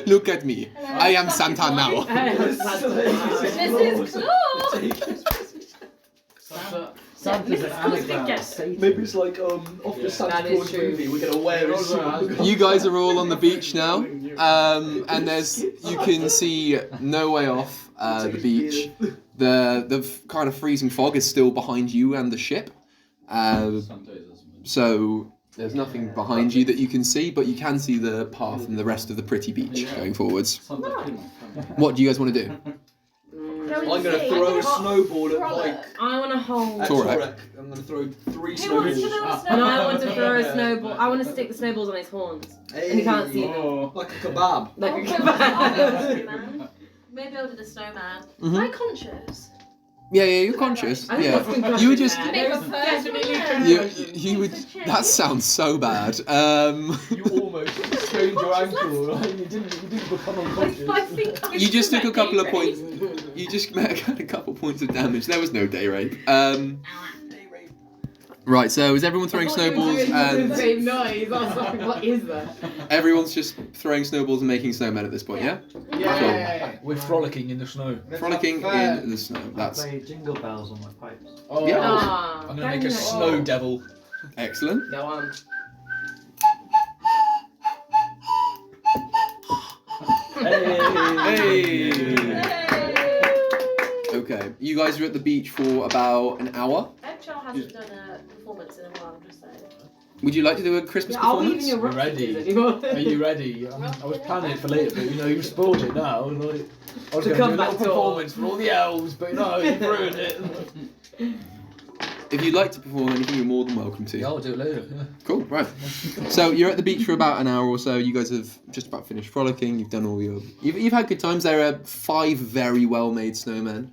Speaker 3: Look at me. I am Santa now.
Speaker 7: This is cool.
Speaker 6: Santa's an anagram. Satan.
Speaker 1: Maybe it's like off the Santa
Speaker 2: That is
Speaker 1: Claus
Speaker 2: true.
Speaker 1: movie. We're gonna wear a suit.
Speaker 3: You guys are all on the beach now, and you can see no way off the beach. The kind of freezing fog is still behind you and the ship, so there's nothing behind you that you can see, but you can see the path and the rest of the pretty beach going forwards. What do you guys want to do?
Speaker 7: know what
Speaker 1: I'm
Speaker 7: you
Speaker 1: going to
Speaker 7: say.
Speaker 1: throw a
Speaker 7: Hot
Speaker 1: snowball at
Speaker 7: frolic.
Speaker 1: Mike.
Speaker 2: I want to hold.
Speaker 1: At
Speaker 3: Torek.
Speaker 1: Torek. I'm going to throw 3
Speaker 7: Who wants to
Speaker 1: snowballs.
Speaker 7: do a
Speaker 2: And
Speaker 7: snowball?
Speaker 2: I want to throw a snowball. I want to stick the snowballs on his horns.
Speaker 1: Hey,
Speaker 2: And you can't see them.
Speaker 4: Oh.
Speaker 1: like a kebab.
Speaker 2: Like
Speaker 7: Oh,
Speaker 2: a
Speaker 7: good.
Speaker 2: kebab.
Speaker 5: Maybe I'll do the snowman.
Speaker 3: Mhm.
Speaker 5: Am I conscious?
Speaker 3: Yeah, you're conscious.
Speaker 2: I think
Speaker 3: Yeah.
Speaker 2: that's concussion
Speaker 3: You would just-
Speaker 2: there.
Speaker 5: Make a
Speaker 2: There's definitely
Speaker 5: person.
Speaker 3: You would. That sounds so bad.
Speaker 1: You almost sprained your ankle, right? You didn't become unconscious.
Speaker 5: I think I
Speaker 3: You just took a
Speaker 5: should
Speaker 3: couple of
Speaker 5: make
Speaker 3: points. You just had a couple points of damage. There was no day rape. Right. So is everyone throwing snowballs
Speaker 2: The
Speaker 3: and
Speaker 2: same noise. I was like, what is that?
Speaker 3: everyone's just throwing snowballs and making snowmen at this point? Yeah.
Speaker 1: Yeah. We're frolicking in the snow.
Speaker 3: Frolicking in the snow.
Speaker 6: I
Speaker 3: That's
Speaker 6: play jingle bells on my pipes.
Speaker 1: Oh,
Speaker 3: Yeah.
Speaker 2: Ah,
Speaker 1: I'm going to make a
Speaker 2: dang it.
Speaker 1: snow devil.
Speaker 3: excellent.
Speaker 2: Go on.
Speaker 3: Hey.
Speaker 5: Yay!
Speaker 3: Okay. You guys are at the beach for about an hour.
Speaker 5: Ebchar hasn't done a performance in a while, just saying.
Speaker 3: Would you like to do a Christmas
Speaker 2: Are we even
Speaker 3: performance?
Speaker 2: your
Speaker 1: We're
Speaker 2: Rockseekers
Speaker 1: ready.
Speaker 2: anymore?
Speaker 1: Are you ready? I was planning it for later, but you've spoiled it now. Like, I was
Speaker 2: To
Speaker 1: going to
Speaker 2: come
Speaker 1: do a
Speaker 2: back
Speaker 1: little
Speaker 2: to all.
Speaker 1: performance for all the elves, but no, you've ruined it.
Speaker 3: If you'd like to perform anything, you're more than welcome to.
Speaker 1: Yeah, I'll do it later. Yeah.
Speaker 3: Cool, right. So you're at the beach for about an hour or so. You guys have just about finished frolicking. You've done all your... You've had good times. There are 5 very well-made snowmen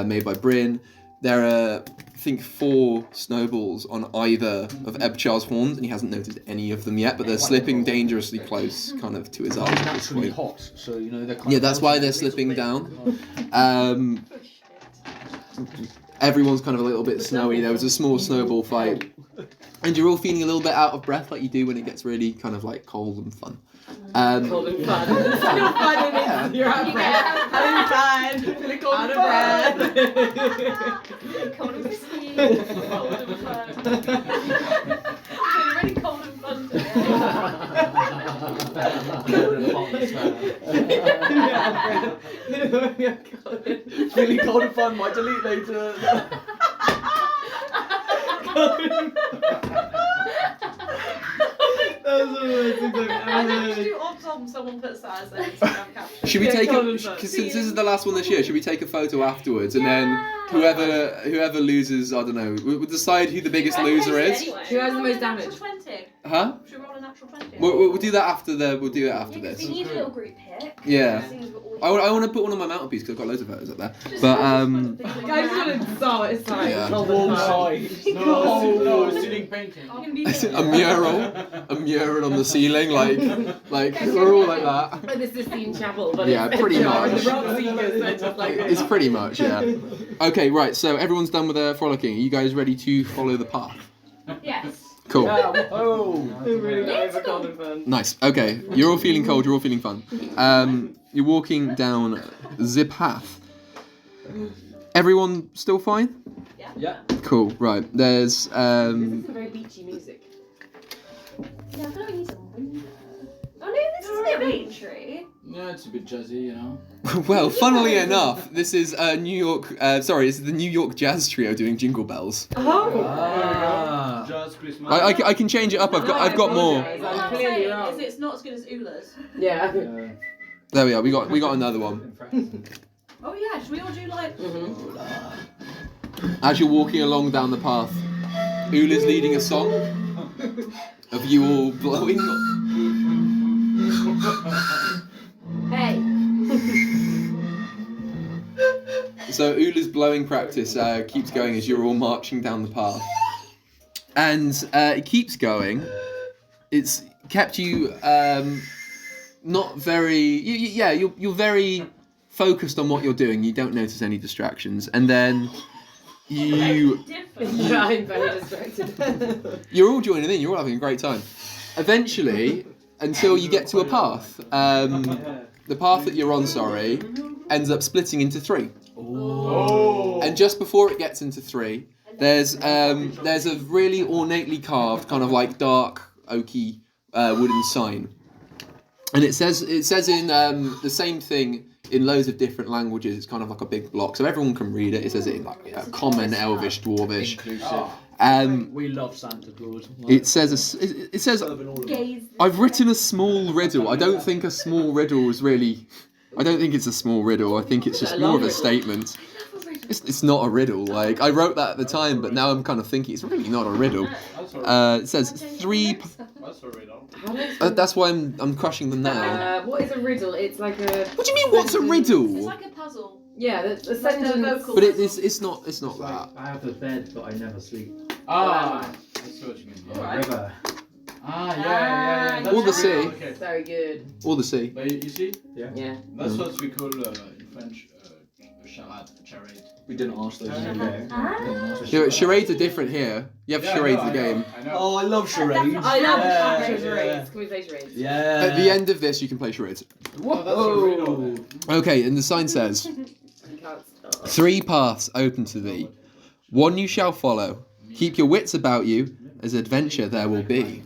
Speaker 3: made by Bryn. There are, I think, 4 snowballs on either of Ebchar's horns, and he hasn't noticed any of them yet, but they're slipping dangerously close kind of to his eyes
Speaker 1: It's
Speaker 3: at this
Speaker 1: naturally
Speaker 3: point.
Speaker 1: hot, so they're kind
Speaker 3: Yeah,
Speaker 1: of
Speaker 3: that's why
Speaker 1: melting
Speaker 3: they're
Speaker 1: a little
Speaker 3: slipping
Speaker 1: bit.
Speaker 3: down. Everyone's kind of a little bit snowy. There was a small snowball fight. And you're all feeling a little bit out of breath like you do when it gets really kind of like cold and fun.
Speaker 2: Cold and fun. You're fun and
Speaker 3: Yeah.
Speaker 2: you're out of breath. Having fun. Feeling cold out of breath.
Speaker 5: Cold and frisky. Cold and fun. Feeling really cold and fun today.
Speaker 1: Feeling cold and fun, might delete later.
Speaker 2: That was the worst thing I've
Speaker 5: I
Speaker 2: ever
Speaker 5: think we should
Speaker 2: heard.
Speaker 5: do odds on someone puts that as an Instagram caption.
Speaker 3: Should we
Speaker 2: Yeah,
Speaker 3: take
Speaker 2: cold
Speaker 3: a...
Speaker 2: and fun.
Speaker 3: Because since this is the last one this year, should we take a photo afterwards? And then whoever loses, I don't know, we'll decide who the biggest loser is.
Speaker 2: Who has the most damage?
Speaker 5: Natural 20.
Speaker 3: Huh?
Speaker 5: Should we roll a natural 20?
Speaker 3: We'll do that after the... We'll do it after
Speaker 7: Yeah, 'cause
Speaker 3: this.
Speaker 7: we need a little group pic.
Speaker 3: Yeah.
Speaker 7: Seems we're all-
Speaker 3: I want to put one on my mantelpiece because I've got loads of photos up there.
Speaker 5: Just
Speaker 3: But,
Speaker 2: Guys, just want to saw it. Sorry.
Speaker 3: Yeah.
Speaker 2: Cold
Speaker 1: Warm
Speaker 2: and fun.
Speaker 1: side.
Speaker 4: No, ceiling painting.
Speaker 3: a mural on the ceiling, like we're all like that.
Speaker 2: Like the Sistine Chapel, but
Speaker 3: Yeah,
Speaker 2: it's
Speaker 3: pretty
Speaker 2: Ebchar and
Speaker 3: much.
Speaker 2: the Rockseekers, they're just like
Speaker 3: It's pretty much, yeah. Okay, right, so everyone's done with their frolicking. Are you guys ready to follow the path?
Speaker 7: Yes.
Speaker 3: Cool.
Speaker 1: Oh.
Speaker 2: They're really not over cold and fun.
Speaker 3: Nice. Okay, you're all feeling cold, you're all feeling fun. You're walking down the path. Everyone still fine?
Speaker 1: Yeah.
Speaker 3: Cool, right. There's,
Speaker 2: This is very beachy music.
Speaker 7: Yeah, I feel like we need some window. Oh no, this is a bit wintry.
Speaker 4: Yeah, it's a bit jazzy, you know.
Speaker 3: well, funnily enough, this is this is the New York Jazz Trio doing Jingle Bells.
Speaker 2: Oh!
Speaker 1: Ah.
Speaker 4: Jazz Christmas.
Speaker 3: I can change it up, I've got more.
Speaker 2: apologise.
Speaker 5: All
Speaker 2: I'm
Speaker 5: I'm
Speaker 2: clearly
Speaker 5: saying
Speaker 2: wrong.
Speaker 5: is it's not as good as Ula's.
Speaker 2: Yeah.
Speaker 3: There we are, we got another one.
Speaker 5: Oh yeah, should we all do like...
Speaker 3: As you're walking along down the path, Ula's leading a song of you all blowing.
Speaker 2: Hey.
Speaker 3: So Ula's blowing practice keeps going as you're all marching down the path. And it keeps going. It's kept you not very... You're very focused on what you're doing. You don't notice any distractions. And then you...
Speaker 2: Yeah, I'm very distracted.
Speaker 3: You're all joining in. You're all having a great time. Eventually, until you get to a path, the path that you're on, ends up splitting into 3.
Speaker 4: Oh.
Speaker 3: And just before it gets into 3, there's a really ornately carved, kind of like dark oaky wooden sign, and it says in the same thing in loads of different languages. It's kind of like a big block, so everyone can read it. It says it in like common, Elvish, Dwarvish.
Speaker 4: Inclusive.
Speaker 1: We love Santa Claus.
Speaker 3: It says
Speaker 1: Better than all of them.
Speaker 7: Gaze.
Speaker 3: I've written a small riddle. I don't think a small riddle is really I don't think it's a small riddle. I think it's just
Speaker 2: A
Speaker 3: more
Speaker 2: long
Speaker 3: of a
Speaker 2: riddle.
Speaker 3: statement. It's not a riddle. Like I wrote that at the time, but now I'm kind of thinking it's really not a riddle.
Speaker 4: That's alright.
Speaker 3: It says three.
Speaker 4: That's a riddle.
Speaker 2: How do I explain
Speaker 3: That's why I'm crushing them now.
Speaker 2: What is a riddle? It's like a.
Speaker 3: What do you mean? What's a
Speaker 5: It's
Speaker 3: riddle?
Speaker 5: like a puzzle.
Speaker 2: Yeah, the
Speaker 5: Like a
Speaker 2: sentence.
Speaker 5: vocal.
Speaker 3: But it's not that.
Speaker 6: I have a bed, but I never sleep.
Speaker 4: Ah, that's what you mean.
Speaker 6: A
Speaker 5: Alright.
Speaker 6: river.
Speaker 4: Ah, yeah. That's
Speaker 3: Or the
Speaker 4: a
Speaker 3: sea.
Speaker 4: riddle, okay.
Speaker 2: Very good.
Speaker 3: Or the sea.
Speaker 4: But you see,
Speaker 2: Yeah.
Speaker 4: that's what we call in French charade.
Speaker 1: We didn't ask those.
Speaker 6: Okay.
Speaker 3: Yeah, charades are different here. You have charades the game.
Speaker 4: I know.
Speaker 1: Oh, I love charades.
Speaker 2: I love
Speaker 1: yeah,
Speaker 2: charades.
Speaker 1: yeah.
Speaker 2: Can we play charades?
Speaker 1: Yeah.
Speaker 3: At the end of this, you can play charades.
Speaker 4: Oh, that's a riddle then.
Speaker 3: Okay, and the sign says,
Speaker 2: You can't stop.
Speaker 3: 3 paths open to thee. 1 you shall follow. Keep your wits about you, as adventure there will be.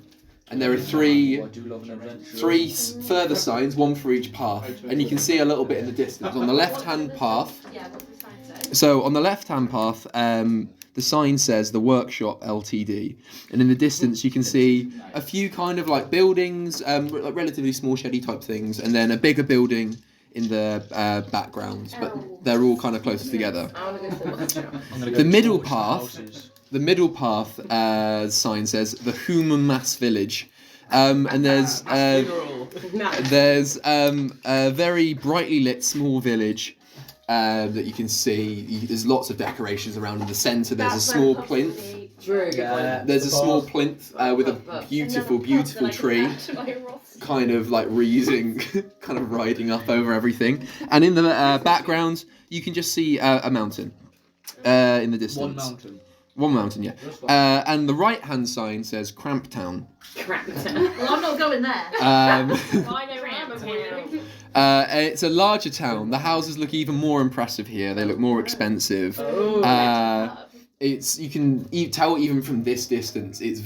Speaker 3: And there are three
Speaker 1: Oh, I do love an adventure.
Speaker 3: further signs, 1 for each path. And you can see a little bit in the distance. On the left-hand path,
Speaker 5: Yeah, what the sign says.
Speaker 3: so on the left-hand path, the sign says the Workshop Ltd. And in the distance, you can see a few kind of like buildings, like relatively small sheddy type things, and then a bigger building in the background. But they're all kind of close together.
Speaker 2: I want to go to the workshop.
Speaker 1: I'm gonna go
Speaker 3: The middle
Speaker 1: towards
Speaker 3: path-
Speaker 1: houses.
Speaker 3: The middle path sign says the Human Mass Village. And there's a very brightly lit small village that you can see. There's lots of decorations around in the centre. There's a small plinth.
Speaker 2: True.
Speaker 1: Yeah.
Speaker 3: There's a small plinth with a beautiful tree, kind of like reading, kind of riding up over everything. And in the background, you can just see a mountain in the distance.
Speaker 1: One mountain.
Speaker 3: One mountain, yeah.
Speaker 4: Just one.
Speaker 3: And the right-hand sign says Cramptown.
Speaker 2: Crap.
Speaker 5: Well, I'm not going there.
Speaker 3: Um,
Speaker 5: I know where I'm going.
Speaker 3: it's a larger town. The houses look even more impressive here. They look more expensive. You can tell even from this distance. It's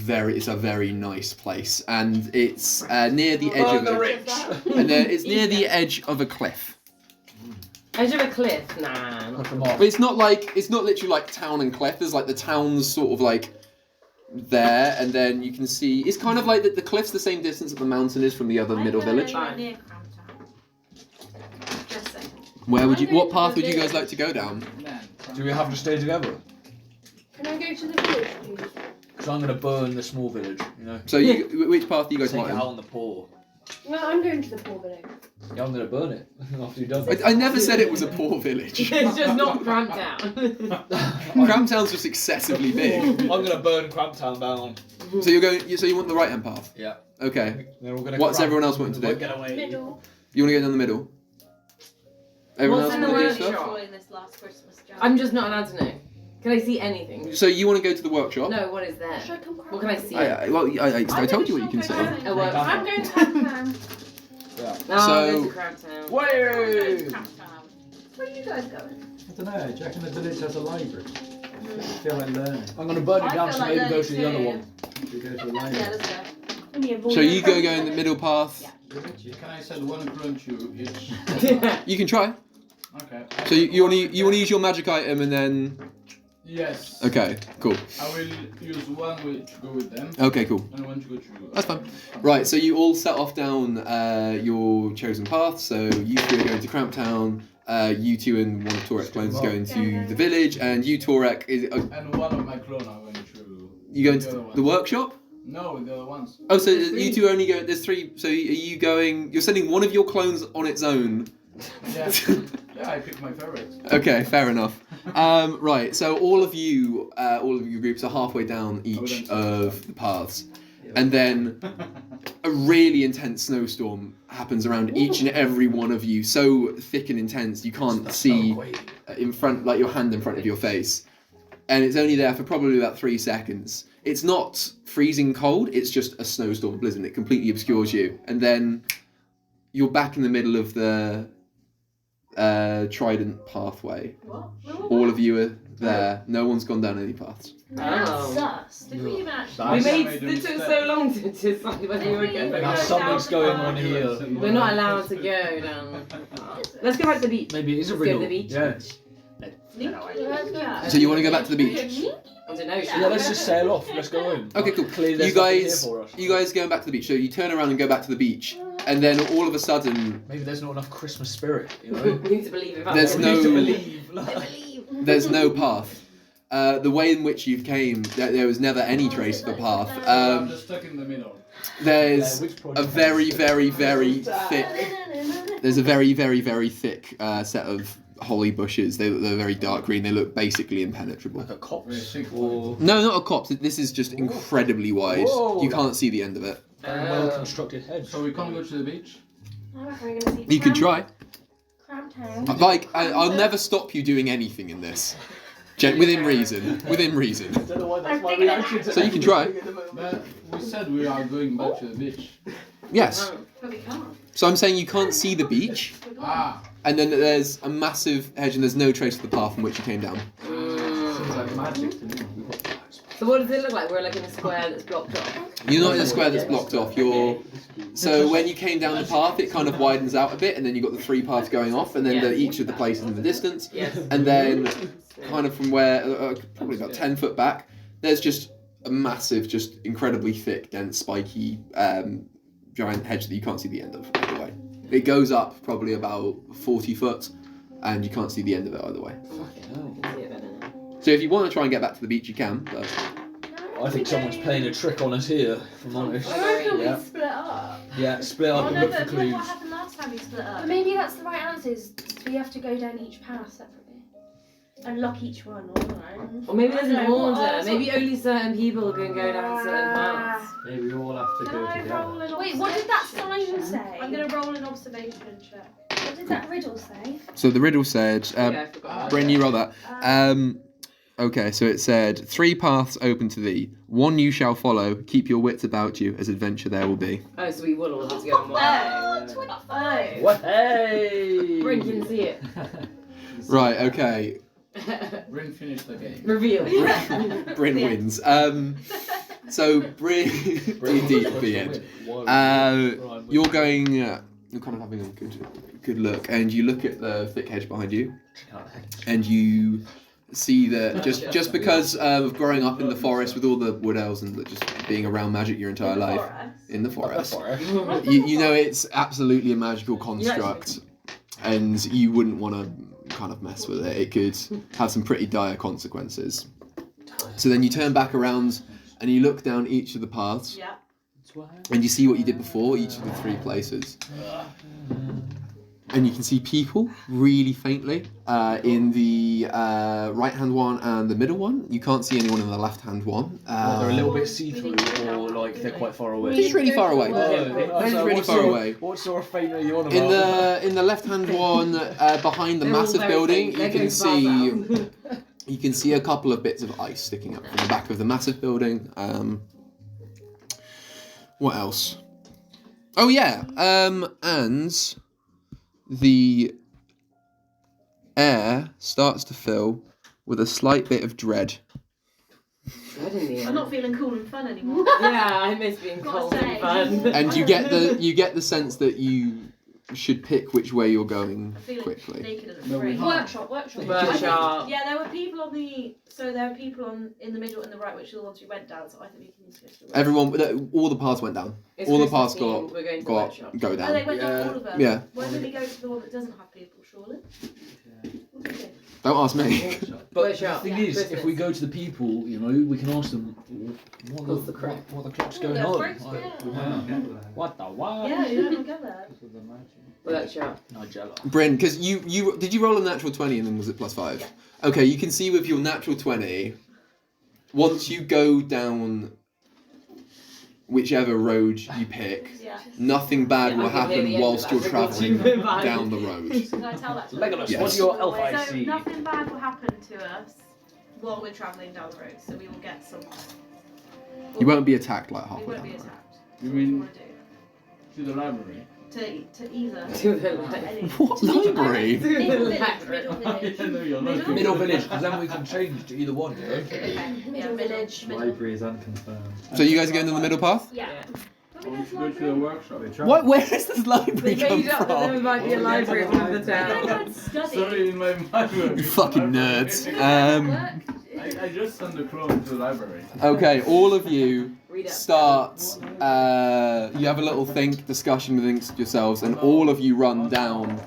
Speaker 3: a very nice place, and it's near the edge of it's near the edge of a cliff.
Speaker 2: Edge of a cliff? Nah. Not
Speaker 1: Come on.
Speaker 3: But it's not literally like town and cliff. There's like the town's sort of like there, and then you can see it's kind of like the cliff's the same distance that the mountain is from the other middle village.
Speaker 5: Near Cramptown. Just saying.
Speaker 3: Where would you? What path would you guys like to go down?
Speaker 1: Do we have to stay together?
Speaker 7: Can I go to the village, please?
Speaker 1: Because I'm gonna burn the small village. You know.
Speaker 3: So which path do you guys
Speaker 1: Take
Speaker 3: want?
Speaker 1: it out on the poor.
Speaker 7: No, I'm going to the poor village.
Speaker 1: Yeah, I'm gonna burn it after you've done it.
Speaker 3: I never said it was a poor village.
Speaker 2: It's just not cramped down.
Speaker 3: Cramptown's just excessively big.
Speaker 1: I'm gonna burn Cramptown down.
Speaker 3: So you're going. So you want the right hand path?
Speaker 1: Yeah.
Speaker 3: Okay.
Speaker 1: Then we're gonna
Speaker 3: What's
Speaker 1: cramp.
Speaker 3: everyone else wanting to
Speaker 1: We won't
Speaker 3: do?
Speaker 1: Get away.
Speaker 7: Middle.
Speaker 3: You want to go down the middle? Everyone
Speaker 2: What's
Speaker 3: else
Speaker 2: in the
Speaker 3: want to do
Speaker 2: workshop?
Speaker 3: stuff?
Speaker 5: Enjoying this last Christmas jam.
Speaker 2: I'm just not allowed to know. Can I see anything?
Speaker 3: So you want to go to the workshop?
Speaker 2: No, what is there?
Speaker 7: Should I come
Speaker 2: What can I see?
Speaker 3: I told you what you can say.
Speaker 2: Oh, well,
Speaker 7: I'm going to Cramptown.
Speaker 2: no,
Speaker 3: So-
Speaker 2: go to Cramptown.
Speaker 1: Way!
Speaker 7: Where are you guys going?
Speaker 6: I don't know. Do you reckon the village has a library? I feel like learning.
Speaker 1: I'm gonna burn it
Speaker 5: I
Speaker 1: down,
Speaker 5: feel
Speaker 1: so
Speaker 5: like
Speaker 1: maybe go
Speaker 5: learning
Speaker 1: to the other
Speaker 5: too.
Speaker 1: one.
Speaker 6: Do you go to the
Speaker 5: Yeah,
Speaker 6: library?
Speaker 5: let's go.
Speaker 7: Can you avoid
Speaker 3: So you go
Speaker 7: Cramptown?
Speaker 3: in the middle path.
Speaker 4: Can I sell one crunch you each?
Speaker 3: You can try.
Speaker 4: Okay.
Speaker 3: So you want to use your magic item and then.
Speaker 4: Yes.
Speaker 3: Okay, cool.
Speaker 4: I will use one to go with them,
Speaker 3: Okay, cool.
Speaker 4: and one to go to.
Speaker 3: That's fine. Right, so you all set off down your chosen path. So you three are going to Cramptown. You two and one of Torek's clones is going to the village, and you, Torek, is
Speaker 4: And one of my clone are going to.
Speaker 3: you going
Speaker 4: the other
Speaker 3: to
Speaker 4: ones.
Speaker 3: the workshop?
Speaker 4: No, with the other ones.
Speaker 3: Oh, so you two only go. There's 3. So are you going? You're sending one of your clones on its own.
Speaker 4: Yeah. Yeah, I picked my favorite.
Speaker 3: Okay, fair enough. Right, so all of your groups are halfway down each of the paths, and then a really intense snowstorm happens around each and every one of you, so thick and intense you can't see in front, like your hand in front of your face, and it's only there for probably about 3 seconds. It's not freezing cold; it's just a snowstorm blizzard. It completely obscures you, and then you're back in the middle of the Trident pathway.
Speaker 5: What?
Speaker 3: All of you are there. No one's gone down any paths.
Speaker 5: That's
Speaker 2: Oh.
Speaker 5: sus. Did we even actually?
Speaker 2: We
Speaker 1: Nice.
Speaker 2: made it took so long to decide whether we were going.
Speaker 1: Now something's going on here.
Speaker 2: We're not allowed to go down. Let's go back to the beach.
Speaker 1: Maybe it is a
Speaker 2: Let's go to
Speaker 1: riddle.
Speaker 2: the beach.
Speaker 1: Yeah.
Speaker 3: So you want to go back to the beach?
Speaker 2: I don't know.
Speaker 1: Yeah, let's just sail off. Let's go in.
Speaker 3: Okay, cool.
Speaker 1: Clearly
Speaker 3: You
Speaker 1: there's nothing here
Speaker 3: guys,
Speaker 1: for us.
Speaker 3: you guys going back to the beach. So you turn around and go back to the beach. and then all of a sudden,
Speaker 1: Maybe there's not enough Christmas spirit, you know?
Speaker 2: We need to believe it.
Speaker 3: There's
Speaker 1: We need to
Speaker 3: no-
Speaker 1: believe.
Speaker 3: there's no path. The way in which you came, there was never any trace of a path.
Speaker 4: I'm just stuck in the middle.
Speaker 3: There's
Speaker 1: which
Speaker 3: a
Speaker 1: project?
Speaker 3: very, very, very thick. There's a very, very, very thick set of holly bushes. They're very dark green. They look basically impenetrable.
Speaker 1: Like a copse.
Speaker 4: Very thick.
Speaker 1: Or
Speaker 3: No, not a copse. This is just incredibly wide.
Speaker 1: Whoa.
Speaker 3: You can't see the end of it.
Speaker 1: very well constructed hedge.
Speaker 4: So we can't go to the beach?
Speaker 7: I reckon we're gonna see
Speaker 3: You could try.
Speaker 7: Cramptown.
Speaker 3: Like, I'll never stop you doing anything in this. Within reason. Within reason.
Speaker 1: I don't know why that's
Speaker 7: I'm
Speaker 1: my
Speaker 7: thinking of
Speaker 1: reaction to
Speaker 3: So you can try.
Speaker 4: But we said we are going back to the beach.
Speaker 3: Yes.
Speaker 7: But we can't.
Speaker 3: So I'm saying you can't see the beach,
Speaker 4: Ah,
Speaker 3: and then there's a massive hedge, and there's no trace of the path from which you came down.
Speaker 6: Seems like magic to me.
Speaker 2: So what does it look like? We're like in a square that's blocked off.
Speaker 3: You're not in a square that's blocked off. So when you came down the path, it kind of widens out a bit, and then you've got the three paths going off, and then each of the places in the distance,
Speaker 2: Yes.
Speaker 3: and then kind of from where, probably about 10 foot back, there's just a massive, just incredibly thick, dense, spiky, giant hedge that you can't see the end of either way. It goes up probably about 40 foot, and you can't see the end of it either way. So if you want to try and get back to the beach, you can, but
Speaker 1: I think someone's playing a trick on us here, if I'm honest.
Speaker 7: I reckon
Speaker 1: Yeah.
Speaker 7: we split up.
Speaker 1: Yeah, split up and
Speaker 5: no,
Speaker 1: look for
Speaker 5: but look
Speaker 1: clues.
Speaker 5: what happened last time we split up.
Speaker 7: But maybe that's the right answer. Is we have to go down each path separately.
Speaker 5: And lock each one, alright.
Speaker 2: Or maybe there's an
Speaker 5: I don't know,
Speaker 2: order.
Speaker 5: what-
Speaker 2: Maybe only certain people can go down certain paths.
Speaker 6: Maybe we all have to
Speaker 5: Can
Speaker 6: go
Speaker 5: I roll
Speaker 6: together.
Speaker 5: an
Speaker 7: Wait, what did that sign
Speaker 5: observation?
Speaker 7: say?
Speaker 5: I'm gonna roll an observation check.
Speaker 7: What did that riddle say?
Speaker 3: so the riddle said,
Speaker 2: Yeah, I forgot.
Speaker 3: Bryn, you roll that. Okay, so it said, 3 paths open to thee, 1 you shall follow, keep your wits about you, as adventure there will be.
Speaker 2: Oh, so we will all have to go on one.
Speaker 5: Oh,
Speaker 7: 25.
Speaker 1: What? Hey!
Speaker 2: Bryn can see it.
Speaker 3: Right, okay,
Speaker 4: Bryn finished the game.
Speaker 2: Reveal.
Speaker 3: Bryn wins. So Bryn, D&D at the end. You're going, you're kind of having a good look, and you look at the thick hedge behind you, and you see that just because of growing up in the forest with all the wood elves and just being around magic your entire life in the forest, you know it's absolutely a magical construct, and you wouldn't want to kind of mess with it. It could have some pretty dire consequences. So then you turn back around and you look down each of the paths,
Speaker 5: Yeah.
Speaker 3: and you see what you did before, each of the 3 places. And you can see people really faintly in the right-hand one and the middle one. You can't see anyone in the left-hand one.
Speaker 1: They're a little bit see-through, or like they're quite far away.
Speaker 3: He's really far away.
Speaker 1: Oh,
Speaker 3: He's
Speaker 1: so
Speaker 3: really
Speaker 1: what
Speaker 3: far
Speaker 1: sort of-
Speaker 3: away.
Speaker 1: What sort of faint are you on about?
Speaker 3: In the left-hand one, behind the
Speaker 2: They're all
Speaker 3: massive
Speaker 2: very
Speaker 3: building,
Speaker 2: faint.
Speaker 3: you
Speaker 2: They're
Speaker 3: can
Speaker 2: going
Speaker 3: see you can see a couple of bits of ice sticking up from the back of the massive building. What else? Oh yeah, and the air starts to fill with a slight bit of dread.
Speaker 5: I'm not feeling cool and fun anymore.
Speaker 2: Yeah, I miss being
Speaker 5: Gotta
Speaker 2: cold
Speaker 5: say.
Speaker 2: and fun.
Speaker 3: And you get the sense that you should pick which way you're going
Speaker 5: I feel
Speaker 3: quickly.
Speaker 5: naked and
Speaker 4: No, we
Speaker 5: afraid.
Speaker 4: can't.
Speaker 7: Workshop.
Speaker 2: Workshop.
Speaker 5: Yeah, there were people on the. So there were people in the middle and the right, which are the ones who went down. So I think we can use this.
Speaker 3: Everyone, all the paths went down.
Speaker 2: It's
Speaker 3: All the
Speaker 2: Christmas
Speaker 3: paths
Speaker 2: themed, we're going to the
Speaker 3: got
Speaker 2: workshop.
Speaker 3: go
Speaker 5: Oh, they
Speaker 3: down.
Speaker 5: went down all of them.
Speaker 3: Yeah.
Speaker 5: Why don't we go to the one that doesn't have people? Surely. What do you think?
Speaker 3: Don't ask me.
Speaker 1: But
Speaker 2: Workshop.
Speaker 1: the thing
Speaker 2: Yeah.
Speaker 1: is, if we go to the people, you know, we can ask them
Speaker 2: What's the crack?
Speaker 1: what the clock's
Speaker 5: Oh,
Speaker 1: going
Speaker 5: they're
Speaker 1: on.
Speaker 5: freaks,
Speaker 1: Like,
Speaker 5: yeah.
Speaker 1: what the what?
Speaker 5: Yeah, you don't go there.
Speaker 2: Workshop.
Speaker 1: Nigella.
Speaker 3: Bryn, because you did you roll a natural 20 and then was it +5?
Speaker 5: Yeah.
Speaker 3: Okay, you can see with your natural 20, once you go down whichever road you pick,
Speaker 5: Yeah.
Speaker 3: nothing bad
Speaker 2: Yeah,
Speaker 3: will
Speaker 2: I can hear
Speaker 3: happen
Speaker 2: the end
Speaker 3: whilst
Speaker 2: of
Speaker 3: you're
Speaker 2: that. I've got
Speaker 3: travelling
Speaker 2: too bad.
Speaker 3: down the road.
Speaker 5: Can I tell that to
Speaker 1: Legolas,
Speaker 3: Yes.
Speaker 1: what's your elf I
Speaker 5: So
Speaker 1: see?
Speaker 5: nothing bad will happen to us while we're travelling down the road. So we will get some.
Speaker 3: You won't be attacked like
Speaker 5: We
Speaker 3: halfway
Speaker 5: won't
Speaker 3: down
Speaker 5: be
Speaker 3: the road.
Speaker 5: attacked.
Speaker 4: You
Speaker 5: What do you
Speaker 4: mean
Speaker 5: want to do?
Speaker 4: to the library?
Speaker 5: To either.
Speaker 2: To the left.
Speaker 5: Any-
Speaker 3: What library?
Speaker 2: To the
Speaker 5: Middle
Speaker 2: left.
Speaker 5: village. Middle village.
Speaker 4: I know you're not.
Speaker 5: Middle?
Speaker 1: Middle village, because then we can change to either one. You know?
Speaker 5: Okay. Yeah, village. Middle.
Speaker 6: Library is unconfirmed.
Speaker 3: So you guys are going down the middle path?
Speaker 7: Yeah.
Speaker 4: Or we should go to the workshop.
Speaker 3: What? Where does this library
Speaker 2: They
Speaker 3: come
Speaker 2: made up that there
Speaker 3: from?
Speaker 2: might be a library in the town.
Speaker 4: Sorry, in my mind.
Speaker 3: You fucking nerds.
Speaker 4: I just sent the clone to the library.
Speaker 3: Okay, all of you
Speaker 2: Read it.
Speaker 3: start. You have a little discussion amongst yourselves, and all of you run down.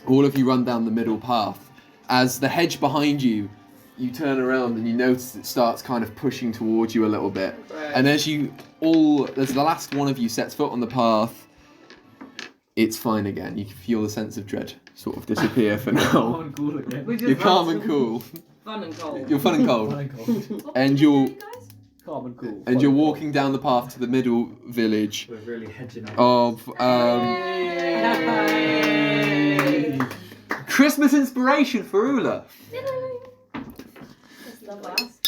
Speaker 3: All of you run down the middle path. As the hedge behind you, you turn around and you notice it starts kind of pushing towards you a little bit.
Speaker 2: Right.
Speaker 3: And as the last one of you sets foot on the path, it's fine again. You can feel the sense of dread sort of disappear for now.
Speaker 1: Cool again.
Speaker 2: We just
Speaker 3: You're calm
Speaker 2: had
Speaker 3: and
Speaker 2: some
Speaker 3: cool.
Speaker 2: Fun and cold.
Speaker 3: You're fun and cold. And
Speaker 1: Calm and cool.
Speaker 3: and you're walking down the path to the middle village
Speaker 6: We're really hedging up.
Speaker 3: of Christmas inspiration for Ula.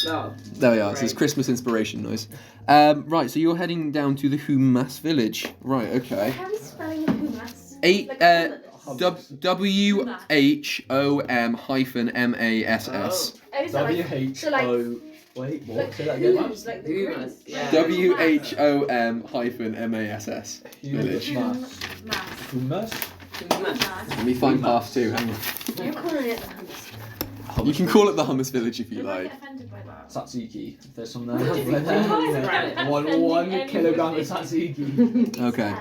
Speaker 2: No.
Speaker 3: There we are. So it's
Speaker 2: Great.
Speaker 3: Christmas inspiration noise. Right. So you're heading down to the Humas village. Right. Okay.
Speaker 7: How are we spelling hummus?
Speaker 3: Eight.
Speaker 7: Like hummus.
Speaker 3: WHOM-MASS.
Speaker 7: Oh, is that like, so like,
Speaker 1: W-H-O... Wait, what?
Speaker 7: like
Speaker 1: Say that again.
Speaker 7: hummus, like the
Speaker 2: Hummus,
Speaker 7: Greeks.
Speaker 2: yeah.
Speaker 3: WHOM-MASS village.
Speaker 1: Hummus.
Speaker 7: Hummus.
Speaker 1: Hummus?
Speaker 3: Let me find path 2. Hang on.
Speaker 7: You're calling it the hummus.
Speaker 3: You can call it the hummus village if you
Speaker 7: You might
Speaker 3: like.
Speaker 7: get offended by that.
Speaker 1: Tzatziki. If there's some there.
Speaker 2: Right.
Speaker 1: One kilogram of tzatziki.
Speaker 3: Okay.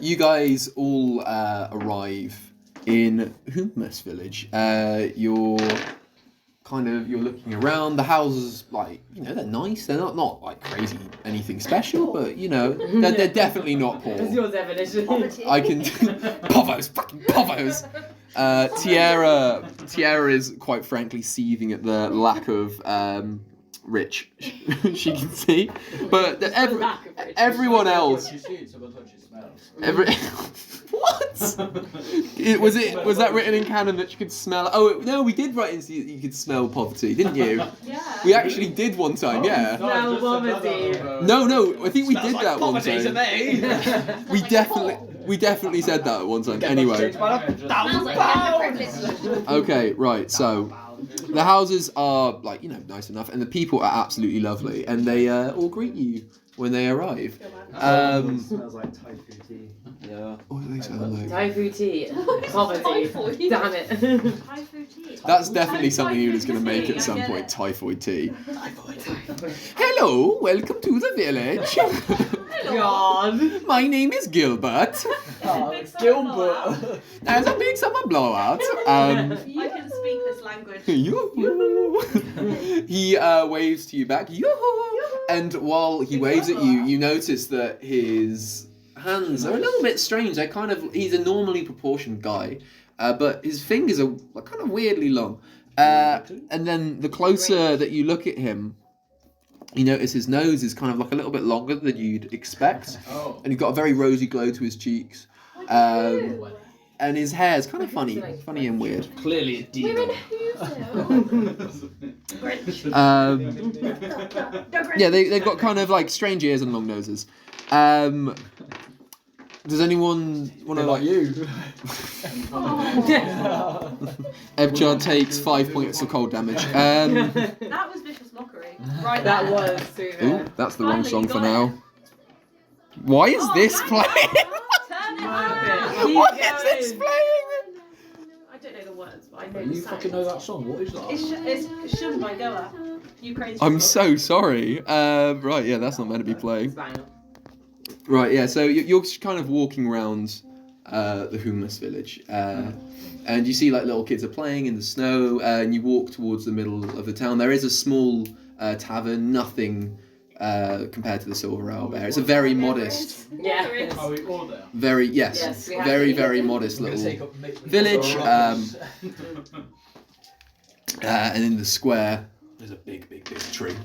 Speaker 3: You guys all arrive in Humas village. You're looking around. The houses, like, they're nice. They're not like crazy anything special, but they're definitely not
Speaker 2: What's
Speaker 3: poor.
Speaker 2: your definition?
Speaker 3: I can povos, fucking povos. Tiara is quite frankly seething at the lack of rich she can see, but everyone else.
Speaker 4: You see, it's about what you smell.
Speaker 3: What? Was that written in canon that you could smell? Oh no, we did write in that you could smell poverty, didn't you?
Speaker 7: Yeah.
Speaker 3: We actually did one time, yeah.
Speaker 2: No, poverty.
Speaker 3: No, I think we did that one
Speaker 1: Poverty to
Speaker 3: time.
Speaker 1: me.
Speaker 3: We definitely said that at one time. Anyway,
Speaker 7: Smells like underprivileged.
Speaker 3: okay, right. So the houses are nice enough, and the people are absolutely lovely, and they all greet you when they arrive.
Speaker 6: Smells like Thai food tea.
Speaker 1: Yeah.
Speaker 3: What do they sound like?
Speaker 2: Thai food tea. Poverty. Damn it.
Speaker 7: Thai food tea.
Speaker 3: That's definitely something Ula's going to make at some point. Typhoid tea. Hello, welcome to the village.
Speaker 2: God.
Speaker 3: My name is Gilbert.
Speaker 1: Gilbert.
Speaker 3: There's a big summer blowout.
Speaker 5: I can speak this language.
Speaker 3: Yoo-hoo. He waves to you back. Yoo-hoo. And while he waves at you, you notice that his hands are a little bit strange. He's a normally proportioned guy, but his fingers are kind of weirdly long. And then the closer that you look at him, you notice his nose is kind of like a little bit longer than you'd expect.
Speaker 4: Oh.
Speaker 3: And he's got a very rosy glow to his cheeks. And his hair is kind of funny and weird.
Speaker 1: Clearly a
Speaker 7: We're
Speaker 1: demon.
Speaker 7: in Whoville.
Speaker 3: Yeah, they've got kind of like strange ears and long noses. Does anyone want to
Speaker 1: Like you.
Speaker 3: Ebchar takes 5 points of cold damage.
Speaker 5: That was vicious mockery. Right
Speaker 2: That
Speaker 5: there.
Speaker 2: was too
Speaker 3: Ooh,
Speaker 2: bad.
Speaker 3: that's the wrong
Speaker 5: Finally,
Speaker 3: song
Speaker 5: you
Speaker 3: for
Speaker 5: got
Speaker 3: now. Why is this
Speaker 5: damn
Speaker 3: playing?
Speaker 5: Turn it
Speaker 2: Keep
Speaker 5: up.
Speaker 3: What is this
Speaker 2: going.
Speaker 3: playing?
Speaker 5: I don't know the words, but I know the
Speaker 1: You
Speaker 5: sound.
Speaker 1: fucking know that song. What is that?
Speaker 5: It's Shun by Goa. You crazy.
Speaker 3: I'm
Speaker 5: people.
Speaker 3: so sorry. Right, yeah, that's not meant to be playing.
Speaker 2: Bang.
Speaker 3: Right, yeah, so you're kind of walking around the Humas village, and you see like little kids are playing in the snow, and you walk towards the middle of the town. There is a small tavern, nothing compared to the Silver Owlbear. It's a very modest,
Speaker 2: Yeah.
Speaker 4: Are we all there?
Speaker 2: Yes, we have
Speaker 3: very,
Speaker 2: to.
Speaker 3: very modest
Speaker 1: I'm gonna
Speaker 3: little
Speaker 1: take up
Speaker 3: village.
Speaker 1: Rocks.
Speaker 3: And in the square, there's a big tree.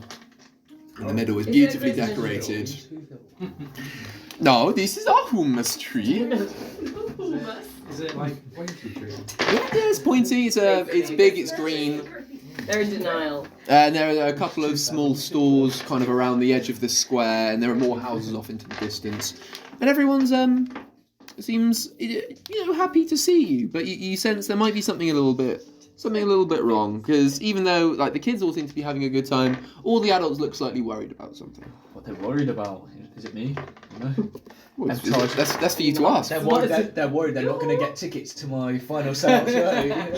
Speaker 3: In the middle is
Speaker 2: Is it a
Speaker 3: beautifully
Speaker 2: Christmas
Speaker 3: decorated. No, this is our hummus tree.
Speaker 6: Is it like pointy tree?
Speaker 3: Yeah, it's pointy. It's big. It's green.
Speaker 2: They're in denial.
Speaker 3: And there are a couple of small stores kind of around the edge of the square, and there are more houses off into the distance. And everyone's seems happy to see you, but you sense there might be something a little bit wrong, because even though like the kids all seem to be having a good time, all the adults look slightly worried about something.
Speaker 1: What they're worried about. Is it me? No.
Speaker 3: Well,
Speaker 1: Ebchar.
Speaker 3: that's for you to ask.
Speaker 1: They're worried they're not going to get tickets to my final sale show.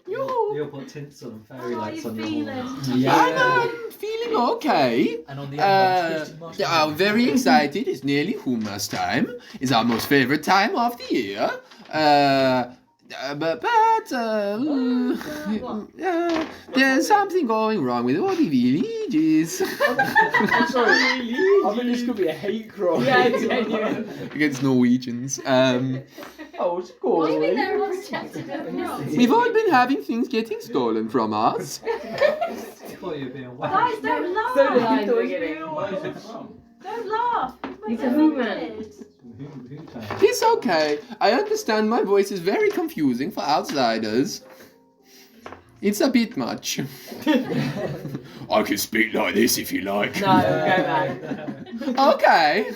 Speaker 6: You'll put tinsel and fairy lights on your wall.
Speaker 3: And I'm feeling okay.
Speaker 1: And on the end, twisted marshmallow.
Speaker 3: I'm very excited. It's nearly hummus time. It's our most favourite time of the year. There's something going wrong with all the villages.
Speaker 1: I'm sorry. I think this could be a hate crime.
Speaker 2: Yeah, genuine.
Speaker 3: Against Norwegians.
Speaker 1: Oh, it's cool.
Speaker 7: What do you mean they're all rejected and wrong?
Speaker 3: We've all been having things getting stolen from us.
Speaker 6: I thought you were being
Speaker 7: Guys,
Speaker 6: whacked.
Speaker 7: don't laugh.
Speaker 2: So did I in the
Speaker 7: Don't
Speaker 2: beginning.
Speaker 4: Where is it from?
Speaker 7: laugh.
Speaker 2: He's a human.
Speaker 6: Who turned?
Speaker 3: It's okay. I understand my voice is very confusing for outsiders. It's a bit much. I can speak like this if you like.
Speaker 2: No, go back.
Speaker 3: Okay.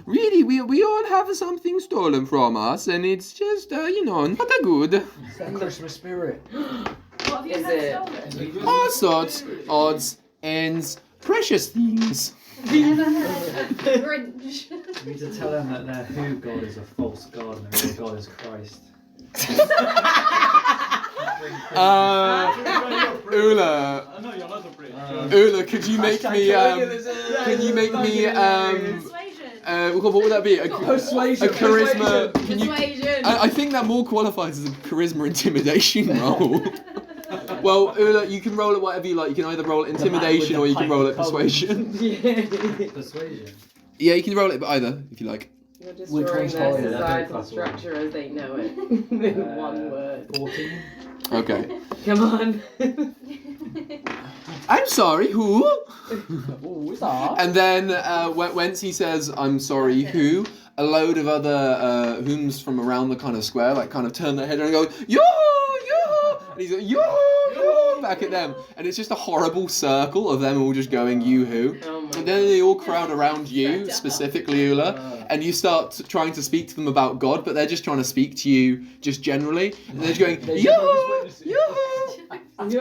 Speaker 3: Really, we all have something stolen from us, and it's just, not a good.
Speaker 1: It's that Christmas spirit.
Speaker 7: What have you
Speaker 2: Is
Speaker 7: had
Speaker 2: it?
Speaker 7: stolen?
Speaker 3: All sorts, odds, ends, precious things.
Speaker 7: Never heard of Grinch.
Speaker 6: You need to tell them that their who god is a false god and the real god is Christ.
Speaker 3: Ula,
Speaker 4: I know you're not a priest.
Speaker 3: Ula, could you make me, can you make me,
Speaker 7: Persuasion.
Speaker 3: what would that be? A
Speaker 1: Persuasion.
Speaker 3: charisma, can you,
Speaker 2: Persuasion.
Speaker 3: I think that more qualifies as a charisma intimidation roll. Well, Ula, you can roll it whatever you like. You can either roll it intimidation or you can roll it persuasion.
Speaker 6: Persuasion.
Speaker 3: Yeah, you can roll it either if you like.
Speaker 2: You're
Speaker 1: Which
Speaker 2: destroying
Speaker 1: one's
Speaker 2: their
Speaker 1: harder?
Speaker 2: societal structure as they know it. In one word.
Speaker 6: 14.
Speaker 3: Okay.
Speaker 2: Come on.
Speaker 3: I'm sorry, who?
Speaker 1: Oh, what's that?
Speaker 3: And then whence he says, I'm sorry, who? A load of other whom's from around the kind of square, like kind of turn their head and go, yoo-hoo, yoo-hoo! And he's like, yoo-hoo, yoo-hoo, back at them. And it's just a horrible circle of them all just going, yoo-hoo.
Speaker 2: Oh my
Speaker 3: And then they all crowd around you, specifically Ula, and you start trying to speak to them about God, but they're just trying to speak to you just generally. And they're just going, yoo-hoo, yoo-hoo!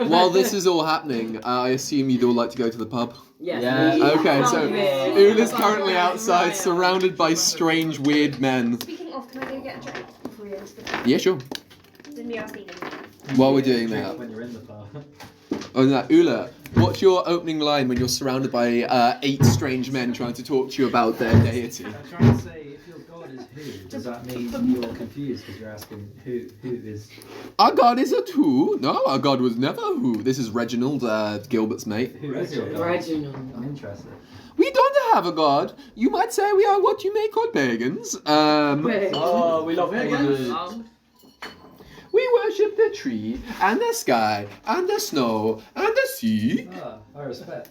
Speaker 3: While this is all happening, I assume you'd all like to go to the pub.
Speaker 2: Yes.
Speaker 1: Yeah.
Speaker 3: Okay, so
Speaker 2: Yeah.
Speaker 3: Ula's currently outside, surrounded by strange, weird men.
Speaker 7: Speaking of, can I go get a drink before you go to the pub?
Speaker 3: Yeah, sure.
Speaker 7: Didn't you ask me?
Speaker 3: While we're doing that,
Speaker 6: When you're in the bar.
Speaker 3: Ula, what's your opening line when you're surrounded by 8 strange men trying to talk to you about their deity?
Speaker 6: I'm trying to say, if your god is who, does that mean you're confused because you're asking who is...
Speaker 3: Our god is a who? No, our god was never who. This is Reginald, Gilbert's mate.
Speaker 6: Who is your god?
Speaker 2: Reginald.
Speaker 6: I'm interested.
Speaker 3: We don't have a god. You might say we are what you may call pagans.
Speaker 1: Oh, we love pagans.
Speaker 3: We worship the tree, and the sky, and the snow, and the sea.
Speaker 6: Ah, I respect.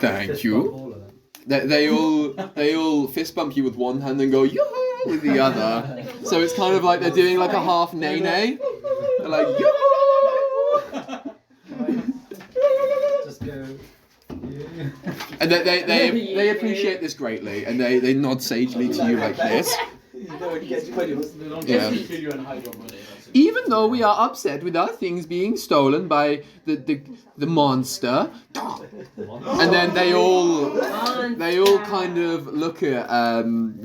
Speaker 3: Thank
Speaker 6: Fist
Speaker 3: you.
Speaker 6: bump all of them.
Speaker 3: They all fist bump you with one hand and go yoo-hoo with the other. So it's kind of like they're doing like a half nay-nay. They're like yoo-hoo.
Speaker 6: Just go... Yeah.
Speaker 3: And they appreciate this greatly, and they nod sagely to you like this.
Speaker 1: You know when you get to weddings.
Speaker 4: They don't
Speaker 3: Yeah.
Speaker 4: just kill you and hide your money. That's it.
Speaker 3: Even though we are upset with our things being stolen by the monster, and then they all kind of look at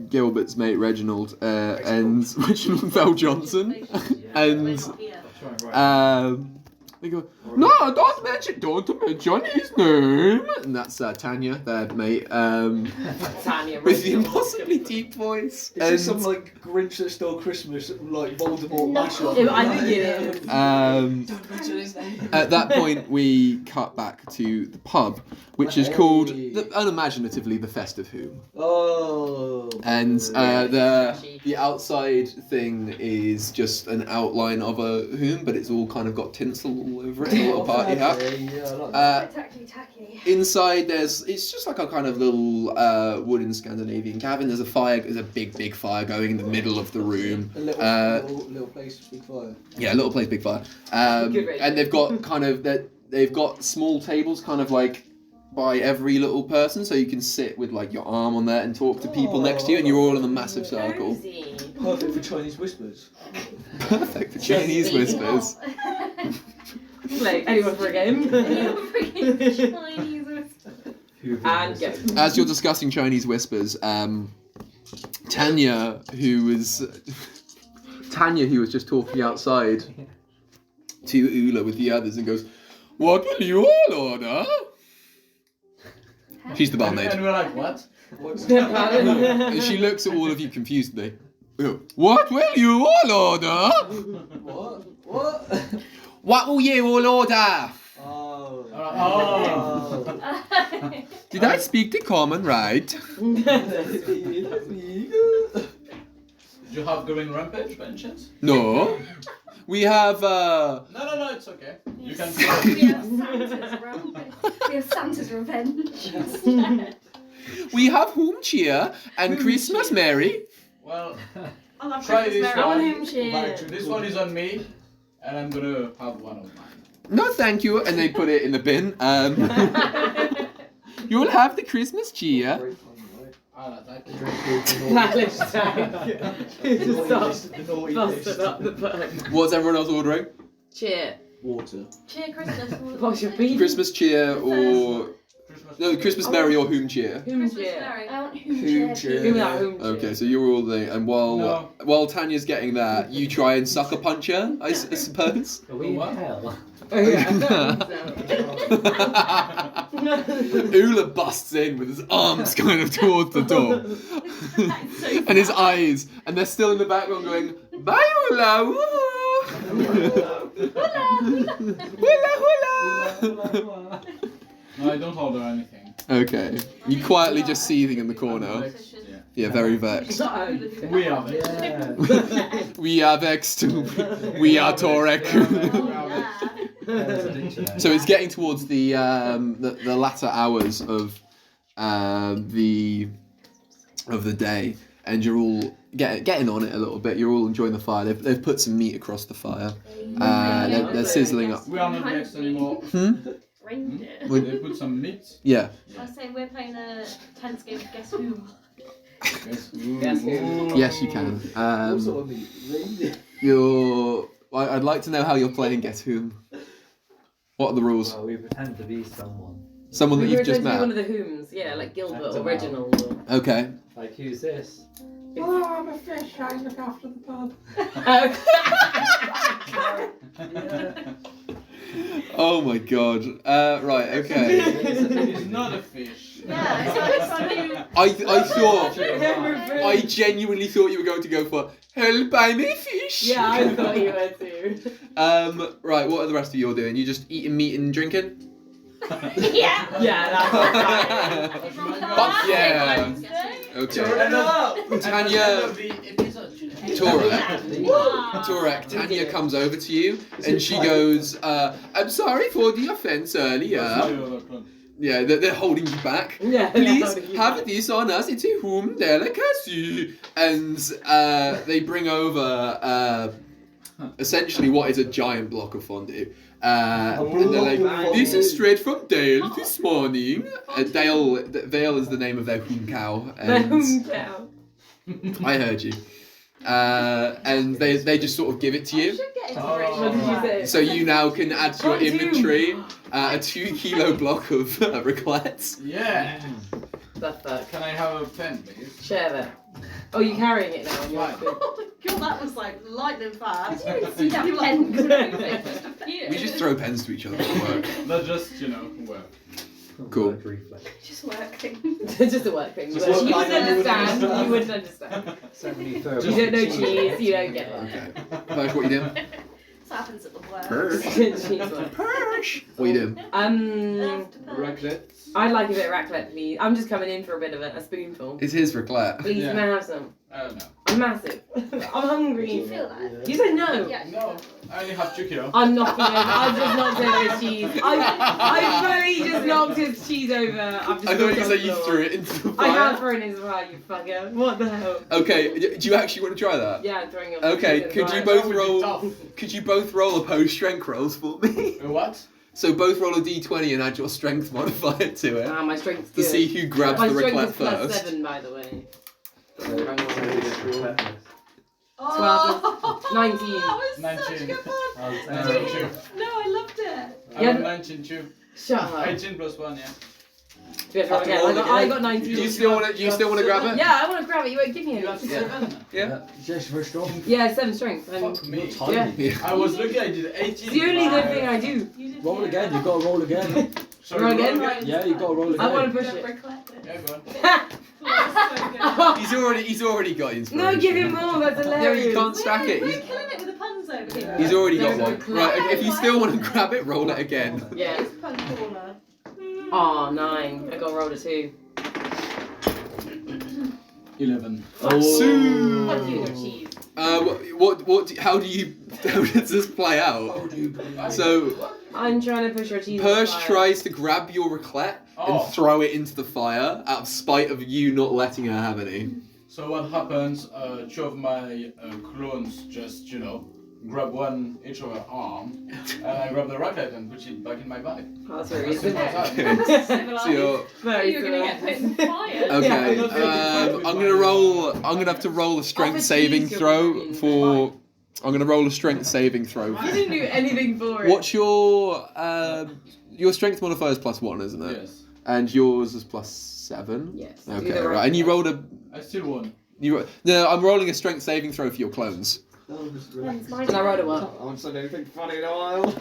Speaker 3: Gilbert's mate Reginald and Reginald Bell Johnson, and they go, no, don't mention his name. And that's Tanya, their mate,
Speaker 2: Tanya.
Speaker 3: with the impossibly deep voice.
Speaker 1: Is this some like Grinch that stole Christmas, like Voldemort mashup?
Speaker 2: I think it is.
Speaker 1: Don't mention his name.
Speaker 3: At that point, we cut back to the pub, which is called, unimaginatively, the Festive Who.
Speaker 1: Oh.
Speaker 3: And the outside thing is just an outline of a whom, but it's all kind of got tinsel all over it, a little party hat.
Speaker 1: Yeah, I like that.
Speaker 7: Tacky.
Speaker 3: Inside, it's just like a kind of little wooden Scandinavian cabin. There's a big fire going in the middle of the room.
Speaker 1: A little place, big fire.
Speaker 3: Yeah, a little place, big fire. And they've got they've got small tables kind of like by every little person, so you can sit with like your arm on there and talk to people next to you, and you're all in a massive circle.
Speaker 2: Cozy.
Speaker 1: Perfect for Chinese whispers.
Speaker 3: Perfect for Chinese whispers.
Speaker 2: Like, anyone for a game?
Speaker 7: Freaking Chinese whisper.
Speaker 2: And go.
Speaker 3: As you're discussing Chinese whispers, Tanya, who was just talking outside to Ula with the others, and goes, "What will you all order?" She's the barmaid.
Speaker 4: And we're like, what?
Speaker 3: And she looks at all of you confusedly. What will you all order?
Speaker 1: What? What?
Speaker 3: What will you all order?
Speaker 1: Oh.
Speaker 4: Oh.
Speaker 3: Did I speak the common right?
Speaker 1: That's me.
Speaker 4: Do you have Green Rampage by any chance?
Speaker 3: No. We have
Speaker 4: No, it's okay. You can
Speaker 7: We have Santa's revenge.
Speaker 3: we have Whom Cheer and Christmas Merry.
Speaker 4: Well,
Speaker 5: I love
Speaker 4: try
Speaker 5: Christmas
Speaker 4: this
Speaker 5: Merry.
Speaker 4: one.
Speaker 2: him shit.
Speaker 4: This one is on me, and I'm gonna have one of mine.
Speaker 3: No, thank you. And they put it in the bin. You'll have the Christmas cheer.
Speaker 4: Ah, that's
Speaker 2: Busted up the bun.
Speaker 3: What's everyone else ordering?
Speaker 2: Cheer.
Speaker 1: Water.
Speaker 5: Cheer Christmas.
Speaker 2: What's your beef?
Speaker 3: Christmas cheer or no Christmas Merry or Whom Cheer.
Speaker 2: Whom
Speaker 5: Christmas
Speaker 2: cheer?
Speaker 5: Merry.
Speaker 7: I want
Speaker 1: Whom
Speaker 7: whom
Speaker 1: cheer?
Speaker 2: Give me that whom cheer.
Speaker 3: Okay, so you're all there, and while Tanya's getting that, you try and sucker punch her, I suppose.
Speaker 6: Are we in
Speaker 4: What?
Speaker 6: hell?
Speaker 2: Oh, yeah.
Speaker 3: Ula busts in with his arms kind of towards the door, and his eyes, and they're still in the background going, "Bye, Ula, woo! Hula, hula."
Speaker 4: No, I don't order anything.
Speaker 3: Okay, you quietly just seething in the corner. Yeah, very vexed.
Speaker 4: We have it.
Speaker 6: Yeah.
Speaker 3: We are vexed. We are Torek.
Speaker 6: There's a dictionary.
Speaker 3: So it's getting towards the latter hours of the day, and you're all getting on it a little bit. You're all enjoying the fire. They've put some meat across the fire. They're sizzling up.
Speaker 4: We are not next anymore.
Speaker 5: Reindeer.
Speaker 4: They put some meat.
Speaker 3: Yeah.
Speaker 5: I was saying we're playing a tense game of Guess Who.
Speaker 4: Yes.
Speaker 2: Guess who?
Speaker 3: Yes, you can.
Speaker 1: What sort of meat? Reindeer.
Speaker 3: I'd like to know how you're playing Guess Whom. What are the rules?
Speaker 6: Well, we pretend to be someone.
Speaker 3: Someone that
Speaker 2: We
Speaker 3: you've
Speaker 2: were
Speaker 3: just
Speaker 2: going to be one
Speaker 3: met.
Speaker 2: of the whom's, yeah, like Gilbert
Speaker 6: Act
Speaker 2: or
Speaker 6: them
Speaker 2: Reginald. Or...
Speaker 3: Okay.
Speaker 6: Like, who's this?
Speaker 2: Oh,
Speaker 4: I'm a fish. I look after the pub.
Speaker 3: Oh my god. Right. Okay.
Speaker 4: It's not a fish.
Speaker 5: Yeah, it's like something.
Speaker 3: I genuinely thought you were going to go for help, I'm a fish.
Speaker 2: Yeah, I thought you were too.
Speaker 3: Right, what are the rest of you all doing? You just eating meat and drinking?
Speaker 5: Yeah.
Speaker 2: Yeah, that's
Speaker 3: Fuck yeah. Okay. Tanya, Torek, Tanya comes over to you and she goes, I'm sorry for the offense earlier. Yeah, they're holding you back.
Speaker 2: Yeah,
Speaker 3: Please have this on us. It's a home delicacy. And they bring over essentially what is a giant block of fondue. And they're like, this is straight from Dale this morning. Dale is the name of their home cow. And I heard you. And they just sort of give it to you.
Speaker 2: What did you say?
Speaker 3: So you now can add to your
Speaker 2: What do you-
Speaker 3: inventory a 2 kilo block of raclettes.
Speaker 4: Yeah.
Speaker 2: The fuck?
Speaker 4: Can I have a pen, please?
Speaker 2: Share that. Oh, you're carrying it now.
Speaker 4: Why?
Speaker 5: Oh my god, that was like lightning fast.
Speaker 7: See that pen
Speaker 3: We just throw pens to each other at work.
Speaker 4: Not just, work.
Speaker 3: Cool.
Speaker 6: Work reflex.
Speaker 7: Just working.
Speaker 2: Just a work thing.
Speaker 1: Just
Speaker 2: You
Speaker 1: work
Speaker 2: wouldn't
Speaker 1: like you would
Speaker 2: understand.
Speaker 1: understand.
Speaker 2: You wouldn't understand.
Speaker 6: So many
Speaker 2: You don't know cheese. You don't get it.
Speaker 3: Okay. Persh, what you doing?
Speaker 5: This happens at the work.
Speaker 3: Persh.
Speaker 2: Cheese one.
Speaker 3: Persh. What you doing?
Speaker 2: I'd like a bit of raclette, please. I'm just coming in for a bit of it, a spoonful.
Speaker 3: It's his raclette.
Speaker 2: Please,
Speaker 4: Yeah.
Speaker 2: can I have some?
Speaker 4: No.
Speaker 2: I'm massive. I'm hungry.
Speaker 7: You feel that?
Speaker 2: You said no.
Speaker 7: Yeah.
Speaker 4: No. I only have 2 kilo.
Speaker 2: I'm knocking over. I've just knocked over his cheese. I fully just knocked his cheese over. I've just
Speaker 3: I thought you
Speaker 2: knocked
Speaker 3: said
Speaker 2: it
Speaker 3: you
Speaker 2: on the
Speaker 3: threw
Speaker 2: floor.
Speaker 3: it into the
Speaker 2: I have
Speaker 3: fire.
Speaker 2: thrown it as well, you fucker. What the hell?
Speaker 3: Okay, do you actually want to try that?
Speaker 2: Yeah, I'm throwing it.
Speaker 3: Okay,
Speaker 2: cheese in
Speaker 3: could
Speaker 2: the
Speaker 3: you
Speaker 2: fire.
Speaker 3: both roll? Could you both roll opposed strength rolls for me?
Speaker 4: What?
Speaker 3: So both roll a d20 and add your strength modifier to it
Speaker 2: Ah, my strength's
Speaker 3: to
Speaker 2: good.
Speaker 3: see who grabs
Speaker 2: My
Speaker 3: the
Speaker 2: strength
Speaker 3: raclette
Speaker 2: is plus
Speaker 3: first.
Speaker 2: 7, by the way.
Speaker 5: Oh,
Speaker 2: 19.
Speaker 5: That was such
Speaker 4: 19.
Speaker 5: good fun.
Speaker 6: I'll say
Speaker 4: 19 too.
Speaker 5: No, I loved it.
Speaker 4: I'm
Speaker 2: Yeah.
Speaker 4: 19 too.
Speaker 2: Shut up.
Speaker 4: 18 plus 1, yeah.
Speaker 2: Do you have to roll again? I got 19.
Speaker 3: Do you still want to grab it?
Speaker 2: Yeah, I want to grab it. You won't give me
Speaker 4: You
Speaker 2: any.
Speaker 4: have
Speaker 3: Yeah.
Speaker 4: 7.
Speaker 3: Yeah.
Speaker 1: Yes, very strong.
Speaker 2: Yeah, 7 strength.
Speaker 4: Fuck me.
Speaker 1: You're tiny.
Speaker 3: Yeah.
Speaker 4: I was lucky I did
Speaker 2: It's
Speaker 4: 18.
Speaker 2: the only good thing I do.
Speaker 1: Roll again. You gotta roll again.
Speaker 4: Sorry,
Speaker 2: Roll again?
Speaker 1: Yeah, you gotta roll again.
Speaker 2: I want to push it.
Speaker 4: Yeah, go on.
Speaker 3: He's already got inspiration.
Speaker 2: No, give him more. That's
Speaker 3: No,
Speaker 2: hilarious.
Speaker 3: you can't stack it.
Speaker 5: We're killing it with the puns over here.
Speaker 3: He's already got
Speaker 2: There's
Speaker 3: one.
Speaker 2: a
Speaker 3: Right, if you still want to grab it, roll it again.
Speaker 2: Yeah.
Speaker 5: It's pun corner.
Speaker 2: Oh, 9. I got rolled a 2.
Speaker 4: 11.
Speaker 2: Fuck you
Speaker 3: Sue.
Speaker 2: and your cheese.
Speaker 3: How does this play out? So,
Speaker 2: I'm trying to push your cheese.
Speaker 3: Persh
Speaker 2: on fire.
Speaker 3: tries to grab your raclette
Speaker 4: Oh.
Speaker 3: and throw it into the fire out of spite of you not letting her have any.
Speaker 4: So what happens, 2 of my clones just, grab one each of her arm, and I grab the racket and put it back in my bag.
Speaker 2: Oh, that's very
Speaker 4: As simple as
Speaker 2: easy.
Speaker 4: that.
Speaker 3: So you're,
Speaker 2: Very
Speaker 5: You're gonna get put in fire.
Speaker 3: okay,
Speaker 2: Yeah.
Speaker 3: I'm gonna have to roll a strength saving throw for. I'm gonna roll a strength saving throw.
Speaker 2: You didn't do anything for it.
Speaker 3: What's your strength modifier is +1, isn't it?
Speaker 4: Yes.
Speaker 3: And yours is +7.
Speaker 2: Yes. do
Speaker 3: Okay,
Speaker 2: the
Speaker 3: right. And you rolled a.
Speaker 4: I still won.
Speaker 3: No, I'm rolling a strength saving throw for your clones.
Speaker 2: And I rolled a what?
Speaker 1: I haven't said anything funny in a while.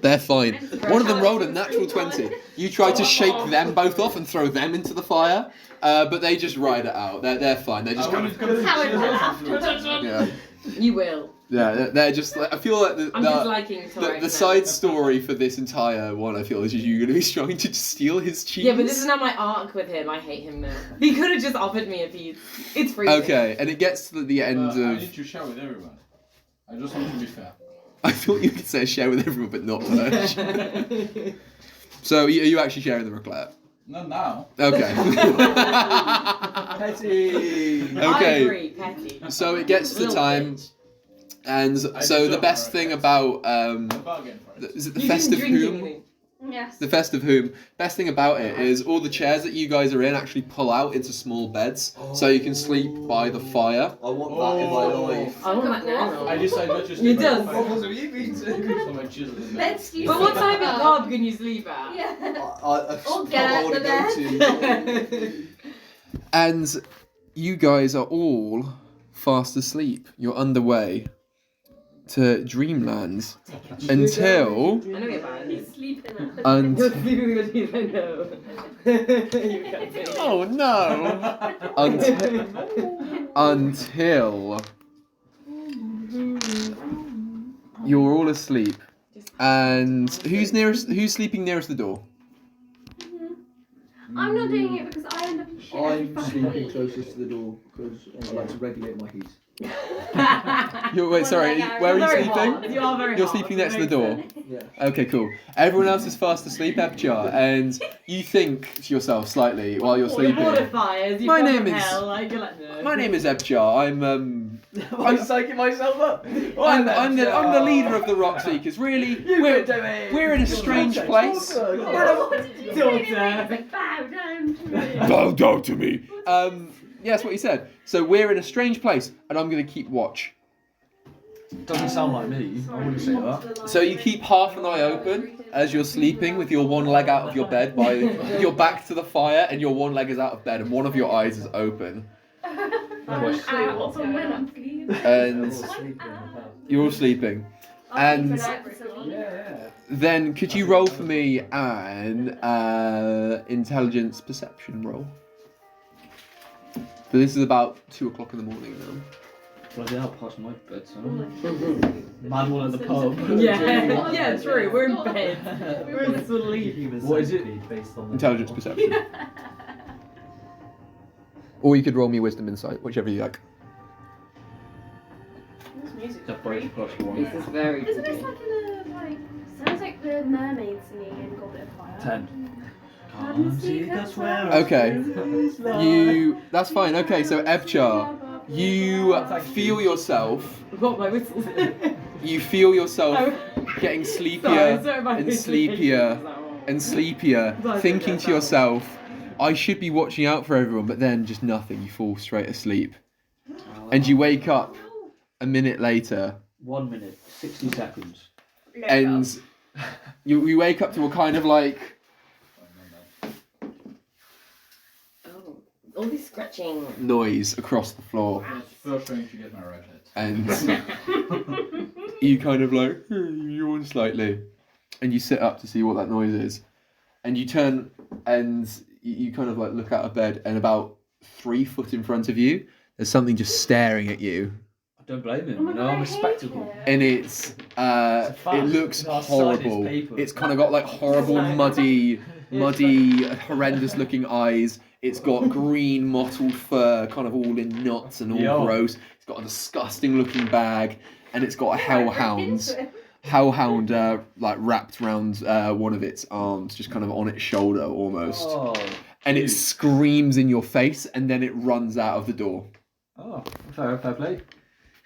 Speaker 3: They're fine. One of them rolled a natural 20. You tried to shake them both off and throw them into the fire, but they just ride it out. They're fine. They're just kind of yeah.
Speaker 2: You will.
Speaker 3: Yeah, they're just. I feel like
Speaker 2: I'm disliking
Speaker 3: the side story for this entire one, I feel, is you going to be trying to just steal his cheese.
Speaker 2: Yeah, but this is not my arc with him. I hate him now. He could have just offered me a piece. It's free.
Speaker 3: Okay, and it gets to the end
Speaker 4: I
Speaker 3: of.
Speaker 4: need to share with everyone. I just want to be fair.
Speaker 3: I thought you could say share with everyone, but not Perch. So, are you actually sharing the raclette?
Speaker 4: Not now.
Speaker 3: Okay.
Speaker 1: Petty.
Speaker 2: I
Speaker 3: Okay.
Speaker 2: agree, petty.
Speaker 3: So it gets to
Speaker 2: Little
Speaker 3: time,
Speaker 2: bitch.
Speaker 3: and so the best thing about
Speaker 4: A bargain for it.
Speaker 3: is it the
Speaker 2: You didn't
Speaker 3: festive
Speaker 2: drink
Speaker 3: whom?
Speaker 2: anything.
Speaker 5: Yes.
Speaker 3: The festive whom. Best thing about it is all the chairs that you guys are in actually pull out into small beds, so you can sleep by the fire.
Speaker 1: I want that in my life.
Speaker 2: I want that now.
Speaker 4: I decide not to
Speaker 2: It
Speaker 4: sleep.
Speaker 2: does.
Speaker 1: have you been
Speaker 4: So my cheese is in there.
Speaker 5: Beds do you
Speaker 2: But what
Speaker 5: sleep
Speaker 2: type of
Speaker 5: at?
Speaker 2: pub can you sleep at?
Speaker 5: Yeah.
Speaker 1: Or
Speaker 5: get out the bed.
Speaker 3: And you guys are all fast asleep. You're underway to Dreamland until
Speaker 2: I know you're bad.
Speaker 5: He's sleeping at the
Speaker 2: You're
Speaker 3: until.
Speaker 2: sleeping with your I know. You can't say it.
Speaker 3: Oh no! Until you're all asleep, and who's sleeping nearest the door?
Speaker 5: I'm not doing it because I end up in shit every
Speaker 1: I'm
Speaker 5: fucking
Speaker 1: sleeping
Speaker 5: week.
Speaker 1: closest to the door because I like to regulate my heat.
Speaker 3: Wait, sorry. Where are you
Speaker 2: Very
Speaker 3: sleeping?
Speaker 2: hot. You are very
Speaker 3: You're
Speaker 2: hot.
Speaker 3: sleeping next to the door.
Speaker 1: Yeah.
Speaker 3: Okay, cool. Everyone else is fast asleep, Ebchar, and you think to yourself slightly while you're
Speaker 2: You're
Speaker 3: sleeping.
Speaker 2: modifiers.
Speaker 3: My
Speaker 2: My
Speaker 3: name
Speaker 2: name
Speaker 3: is-
Speaker 2: hell. Like, you're like, no.
Speaker 3: My name is Ebchar. I'm
Speaker 1: psyching myself up.
Speaker 3: I'm the leader of the Rockseekers. Really, we're in a strange place.
Speaker 5: What did you say? Like, bow down to me.
Speaker 3: Bow down to me. Yeah, that's what he said. So we're in a strange place, and I'm gonna keep watch.
Speaker 1: Doesn't sound like me. I wouldn't say that.
Speaker 3: So you keep half an eye open as you're sleeping with your one leg out of your bed, with your back to the fire, and your one leg is out of bed, and one of your eyes is open,
Speaker 5: Out from when I'm sleeping.
Speaker 3: and you're all sleeping. And
Speaker 6: Yeah.
Speaker 3: then could you roll for me an intelligence perception roll? But this is about 2 o'clock in the morning now.
Speaker 1: Bloody hell, past my bedtime. Mad one at the pub.
Speaker 2: Yeah, yeah, true. We're in bed. We're asleep.
Speaker 1: What is it?
Speaker 6: Based on the
Speaker 3: Intelligence perception. Or you could roll me wisdom insight, whichever you like.
Speaker 5: This music's
Speaker 1: That's
Speaker 5: creepy.
Speaker 1: both plus
Speaker 2: This
Speaker 1: one.
Speaker 2: is very
Speaker 5: Isn't this
Speaker 2: creepy.
Speaker 5: like in a, like, sounds like the mermaid singing in Goblet of Fire?
Speaker 1: 10.
Speaker 3: Okay. That's fine. Okay, so Ebchar, you feel yourself.
Speaker 2: What, my whistles?
Speaker 3: You feel yourself
Speaker 2: Oh.
Speaker 3: getting sleepier
Speaker 2: Sorry, my
Speaker 3: and
Speaker 2: whistles.
Speaker 3: sleepier and sleepier,
Speaker 2: Sorry,
Speaker 3: thinking
Speaker 2: that's
Speaker 3: to yourself, I should be watching out for everyone, but then just nothing. You fall straight asleep. And you wake up a minute later,
Speaker 1: 1 minute, 60 seconds.
Speaker 3: and you wake up to a kind of like
Speaker 2: All this scratching.
Speaker 3: noise across the floor,
Speaker 4: I was first trying to get my raclette.
Speaker 3: and you kind of like yawn slightly, and you sit up to see what that noise is, and you turn and you kind of like look out of bed, and about 3 foot in front of you, there's something just staring at you.
Speaker 1: I don't blame him.
Speaker 5: Oh my
Speaker 1: You
Speaker 5: God,
Speaker 1: know, I'm
Speaker 5: I
Speaker 1: a
Speaker 5: hate
Speaker 1: spectacle.
Speaker 5: it.
Speaker 3: And it's
Speaker 1: fact.
Speaker 3: it looks
Speaker 1: It's our
Speaker 3: horrible.
Speaker 1: side is paper.
Speaker 3: It's kind of got like horrible muddy, horrendous looking eyes. It's got green mottled fur, kind of all in knots and all
Speaker 1: Yo.
Speaker 3: gross. It's got a disgusting looking bag, and it's got a hellhound, like wrapped around one of its arms, just kind of on its shoulder almost.
Speaker 1: Oh,
Speaker 3: And it
Speaker 1: cute.
Speaker 3: screams in your face, and then it runs out of the door.
Speaker 1: Oh, fair play.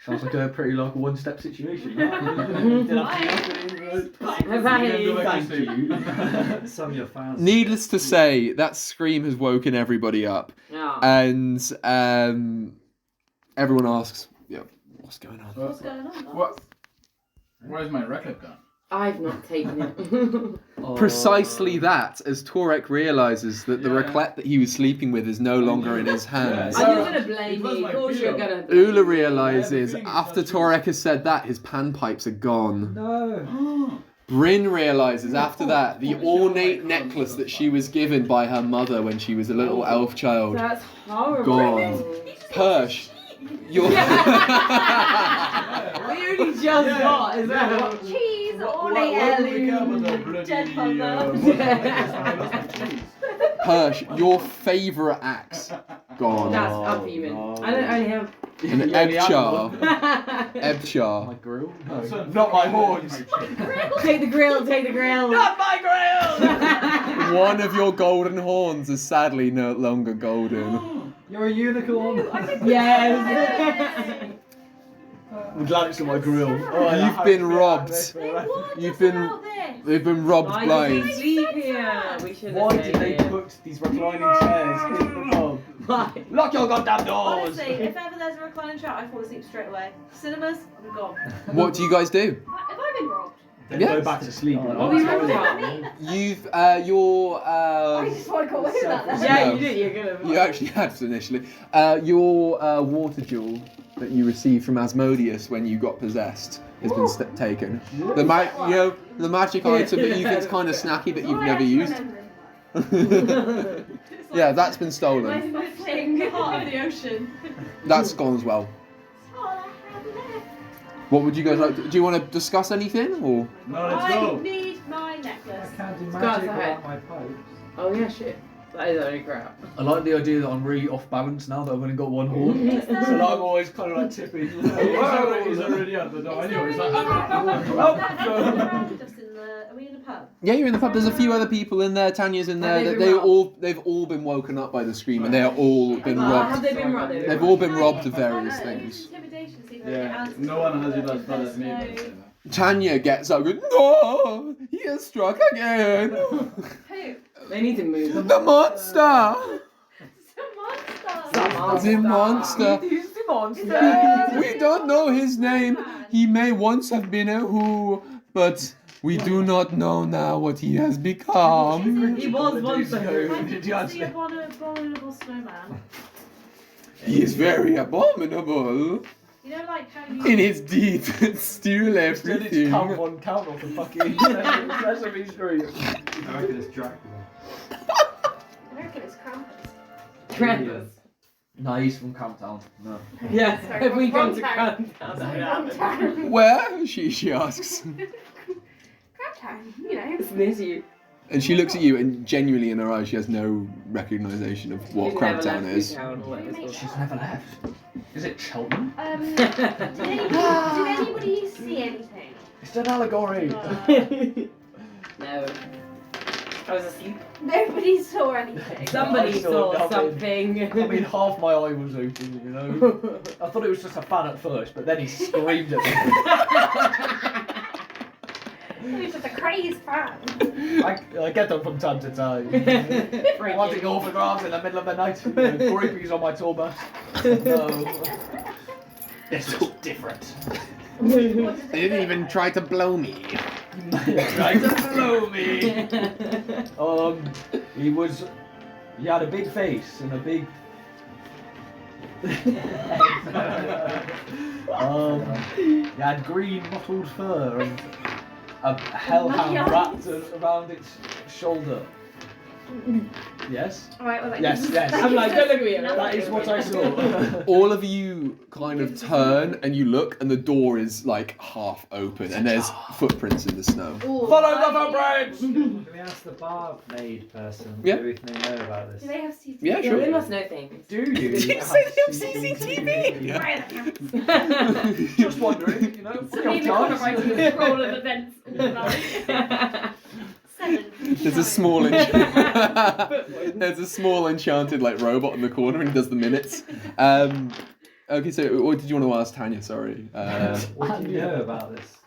Speaker 1: Sounds like a pretty like one-step situation. Thank you.
Speaker 6: Some of your fans.
Speaker 3: Needless to say, that scream has woken everybody up,
Speaker 2: Yeah.
Speaker 3: and everyone asks, "Yeah, what's going on?"
Speaker 5: What's going on?
Speaker 4: What? Where's my raclette gone?
Speaker 2: I've not taken it.
Speaker 3: Precisely that, as Torek realizes that the
Speaker 4: Yeah.
Speaker 3: raclette that he was sleeping with is no longer in his hands.
Speaker 2: I'm just gonna
Speaker 4: It
Speaker 2: blame
Speaker 4: was
Speaker 2: you.
Speaker 4: my
Speaker 2: Of course you're
Speaker 4: pillow.
Speaker 2: gonna blame
Speaker 3: Ula
Speaker 2: me.
Speaker 3: realizes
Speaker 4: Yeah, the thing is
Speaker 3: after
Speaker 4: not true.
Speaker 3: Torek has said that, his panpipes are gone.
Speaker 6: No.
Speaker 3: Bryn realizes after that the ornate necklace that she was given by her mother when she was a little elf child.
Speaker 2: That's horrible.
Speaker 3: Gone. Persh, you're...
Speaker 2: We only just got as well.
Speaker 5: Cheese, all
Speaker 4: Why do we care about the
Speaker 5: heirloom,
Speaker 4: bloody,
Speaker 5: dead mother.
Speaker 3: Persh, your favourite axe, gone.
Speaker 2: That's up even.
Speaker 1: no.
Speaker 2: I don't only have.
Speaker 3: An
Speaker 1: You only had
Speaker 3: Ebchar.
Speaker 1: one. My
Speaker 3: Ebchar.
Speaker 1: grill?
Speaker 4: That's
Speaker 1: No,
Speaker 4: unfair.
Speaker 1: not my horns.
Speaker 2: Take the grill, take the grill.
Speaker 1: Not my grill!
Speaker 3: One of your golden horns is sadly no longer golden.
Speaker 6: You're a unicorn.
Speaker 2: Yes.
Speaker 1: I'm glad it's not my grill. Oh,
Speaker 3: You've been robbed.
Speaker 5: What
Speaker 3: You've
Speaker 5: is
Speaker 3: been-
Speaker 5: about this?
Speaker 3: They've been robbed
Speaker 2: Why
Speaker 3: blind.
Speaker 2: did we sleep here? We should have
Speaker 1: Why
Speaker 2: stayed
Speaker 1: did they
Speaker 2: here.
Speaker 1: put these reclining chairs in the pub?
Speaker 2: Why?
Speaker 1: Lock your goddamn doors!
Speaker 5: Honestly, if ever there's a reclining chair, I fall asleep straight away. Cinemas, I'm gone.
Speaker 3: What do you guys do?
Speaker 5: Have I been robbed?
Speaker 1: Then
Speaker 3: Yes.
Speaker 1: go back to sleep.
Speaker 6: Oh,
Speaker 2: we
Speaker 6: sorry.
Speaker 2: were
Speaker 3: You've your
Speaker 5: I just want to go away with that then.
Speaker 2: Yeah,
Speaker 3: No.
Speaker 2: you did. You're gonna.
Speaker 3: you actually had initially your water jewel that you received from Asmodeus when you got possessed has been taken. The the magic item that you think's kind of snacky that you've
Speaker 5: Why
Speaker 3: never
Speaker 5: extra
Speaker 3: used.
Speaker 5: memory? It's
Speaker 3: Yeah,
Speaker 5: like
Speaker 3: that's been
Speaker 5: my
Speaker 3: stolen.
Speaker 5: thing, heart of the ocean.
Speaker 3: That's gone as well.
Speaker 5: Oh, I have left.
Speaker 3: What would you guys like to, do you want to discuss anything or?
Speaker 4: No, let's
Speaker 5: I
Speaker 4: go.
Speaker 5: need my necklace.
Speaker 6: I can't do
Speaker 2: Go
Speaker 6: magic
Speaker 2: outside.
Speaker 6: without my pipes.
Speaker 2: Oh yeah, shit. That is only crap.
Speaker 1: I like the idea that I'm really off balance now that I've only got one horn.
Speaker 5: Is there-
Speaker 1: So now I'm always kind of like tipping.
Speaker 4: He's already at the door
Speaker 5: Is
Speaker 4: anyway.
Speaker 5: there
Speaker 4: He's
Speaker 5: any
Speaker 4: like,
Speaker 5: randoms in the? Are we in the pub?
Speaker 3: Yeah, you're in the pub. There's a few other people in there. Tanya's in there.
Speaker 2: Have they been
Speaker 3: They've all been woken up by the scream, and they are all been
Speaker 2: Have
Speaker 3: robbed.
Speaker 2: they been robbed?
Speaker 3: They've all been robbed of
Speaker 5: Can I
Speaker 3: various
Speaker 5: use
Speaker 3: things.
Speaker 5: Intimidation, see if I can
Speaker 4: yeah,
Speaker 5: get answers
Speaker 4: no one has
Speaker 5: from
Speaker 4: it as bad as me.
Speaker 5: there's
Speaker 3: Tanya gets up and goes, "No, he has struck again.
Speaker 5: Who?
Speaker 2: They need to move.
Speaker 3: The monster!
Speaker 5: Some monster.
Speaker 3: The monster.
Speaker 2: He's the monster.
Speaker 3: We don't know his name. He may once have been a who, but we do not know now what he has become.
Speaker 2: He was once a who.
Speaker 5: How
Speaker 1: Did
Speaker 5: did
Speaker 1: you
Speaker 5: you
Speaker 1: answer?
Speaker 5: see abominable snowman?
Speaker 3: He is very abominable.
Speaker 5: You know, like how you.
Speaker 3: In his deeds that steal
Speaker 1: Then it's
Speaker 3: everything.
Speaker 1: count one count off the fucking Sesame Street.
Speaker 6: I reckon it's Dracula.
Speaker 5: I reckon it's Krampus.
Speaker 2: Krampus.
Speaker 1: No, he's from Countdown. No.
Speaker 2: Yeah,
Speaker 5: Sorry,
Speaker 2: have we
Speaker 5: wrong
Speaker 2: gone to
Speaker 5: town.
Speaker 2: Krampus?
Speaker 3: Where? She asks.
Speaker 5: Crabtown, you know.
Speaker 2: It's near to you.
Speaker 3: And she looks at you and genuinely in her eyes she has no recognition of what
Speaker 2: You've never
Speaker 3: Crabtown
Speaker 2: left
Speaker 3: is.
Speaker 2: Town or whatever it's called.
Speaker 1: She's never left. Is it Cheltenham?
Speaker 5: Did anybody see anything?
Speaker 1: It's an allegory.
Speaker 2: No. I was asleep.
Speaker 5: Nobody saw anything.
Speaker 2: Somebody
Speaker 1: I saw
Speaker 2: saw
Speaker 1: nothing.
Speaker 2: something.
Speaker 1: I mean, half my eye was open, you know. I thought it was just a fan at first, but then he screamed at me.
Speaker 5: He was just a crazed fan.
Speaker 1: I get them from time to time. Wanting autographs in the middle of the night. Groupies on my tour bus. No. This is different.
Speaker 3: They didn't even try to blow me.
Speaker 1: Trying to blow me. He had a big face and a big You had green mottled fur and a hellhound wrapped around its shoulder. Yes?
Speaker 7: Alright, well,
Speaker 1: Yes, yes.
Speaker 2: I'm like, don't look at me.
Speaker 1: That is what I saw.
Speaker 3: All of you kind of turn and you look, and the door is like half open, and there's footprints in the snow.
Speaker 1: Follow the footprints!
Speaker 6: Can we ask the barmaid person
Speaker 3: Yeah.
Speaker 6: if they know about this?
Speaker 7: Do they have CCTV?
Speaker 3: Yeah,
Speaker 2: Yeah,
Speaker 3: sure.
Speaker 2: they must know things.
Speaker 1: Do you?
Speaker 3: Did you say they have CCTV? Yeah.
Speaker 7: Right,
Speaker 1: Just wondering, you know,
Speaker 7: so
Speaker 1: free
Speaker 7: me
Speaker 1: of
Speaker 7: in the corner
Speaker 1: charge.
Speaker 7: writing a scroll of events all the night. 7.
Speaker 3: There's a small there's a small enchanted like robot in the corner, and he does the minutes. Okay, so what did you want to ask Tanya? Sorry.
Speaker 6: What do you know about this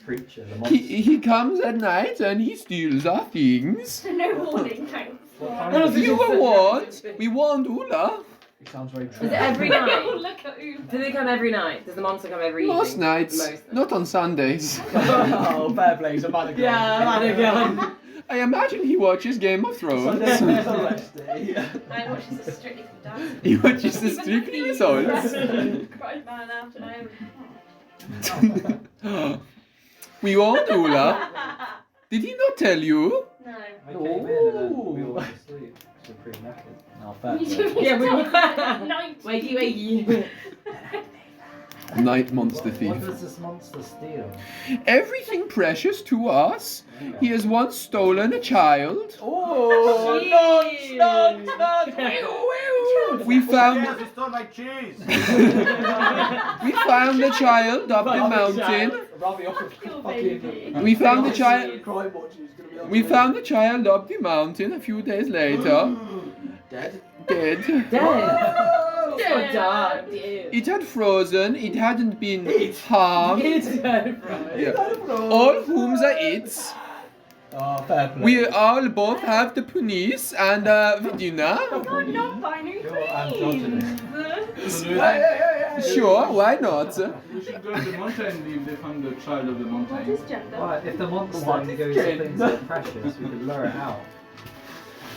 Speaker 6: creature, the monster?
Speaker 3: He comes at night and he steals our things.
Speaker 7: No warning, thanks.
Speaker 6: What kind of
Speaker 3: You were warned. We warned Ula.
Speaker 1: It sounds very
Speaker 2: Is
Speaker 1: true.
Speaker 2: it every
Speaker 7: Oh,
Speaker 2: night?
Speaker 7: look at Uber.
Speaker 2: Do they come every night? Does the monster come every
Speaker 3: Most
Speaker 2: evening?
Speaker 3: nights,
Speaker 2: Most.
Speaker 3: not on Sundays.
Speaker 1: Oh, fair play, so man
Speaker 2: Yeah,
Speaker 3: I imagine he watches Game of Thrones.
Speaker 1: Sunday is a rest day.
Speaker 7: I watch this strictly from dancing.
Speaker 3: He watches the Strictly Results.
Speaker 7: Cried man after I
Speaker 3: We warned Ula. Did he not tell you?
Speaker 7: No.
Speaker 6: I came in and then we all went to sleep. So we're pretty knackered.
Speaker 1: Oh, fair
Speaker 7: You
Speaker 1: play.
Speaker 7: do
Speaker 2: Yeah, we
Speaker 7: Night.
Speaker 2: wakey wakey.
Speaker 3: Night monster
Speaker 6: What
Speaker 3: thief.
Speaker 6: does this monster steal?
Speaker 3: Everything precious to us. He has once stolen a child.
Speaker 1: Oh,
Speaker 2: Jeez.
Speaker 1: nuts!
Speaker 3: We found
Speaker 8: it's not like cheese.
Speaker 3: we found the child up the mountain.
Speaker 1: Rami off
Speaker 7: Fuck your
Speaker 1: of fucking...
Speaker 7: baby.
Speaker 3: We found the child.
Speaker 1: Crime watching is gonna be on
Speaker 3: We
Speaker 1: the-
Speaker 3: found the child up the mountain a few days later.
Speaker 1: Dead?
Speaker 3: Dead.
Speaker 2: Dead.
Speaker 1: Oh,
Speaker 2: So dark, dude.
Speaker 3: It had frozen. It hadn't been harmed.
Speaker 2: It's dead, bro.
Speaker 3: Yeah. All whom are its.
Speaker 1: Oh, fair play.
Speaker 3: We all both have the punis and Viduna.
Speaker 7: God, not binary
Speaker 6: You're androgynous.
Speaker 3: Sure, why not?
Speaker 4: We should go to the mountain and leave. They found the child of the
Speaker 7: What
Speaker 4: mountain.
Speaker 7: is gender?
Speaker 6: Right, if the monster
Speaker 1: What?
Speaker 6: only goes for things that are precious, we could lure it out.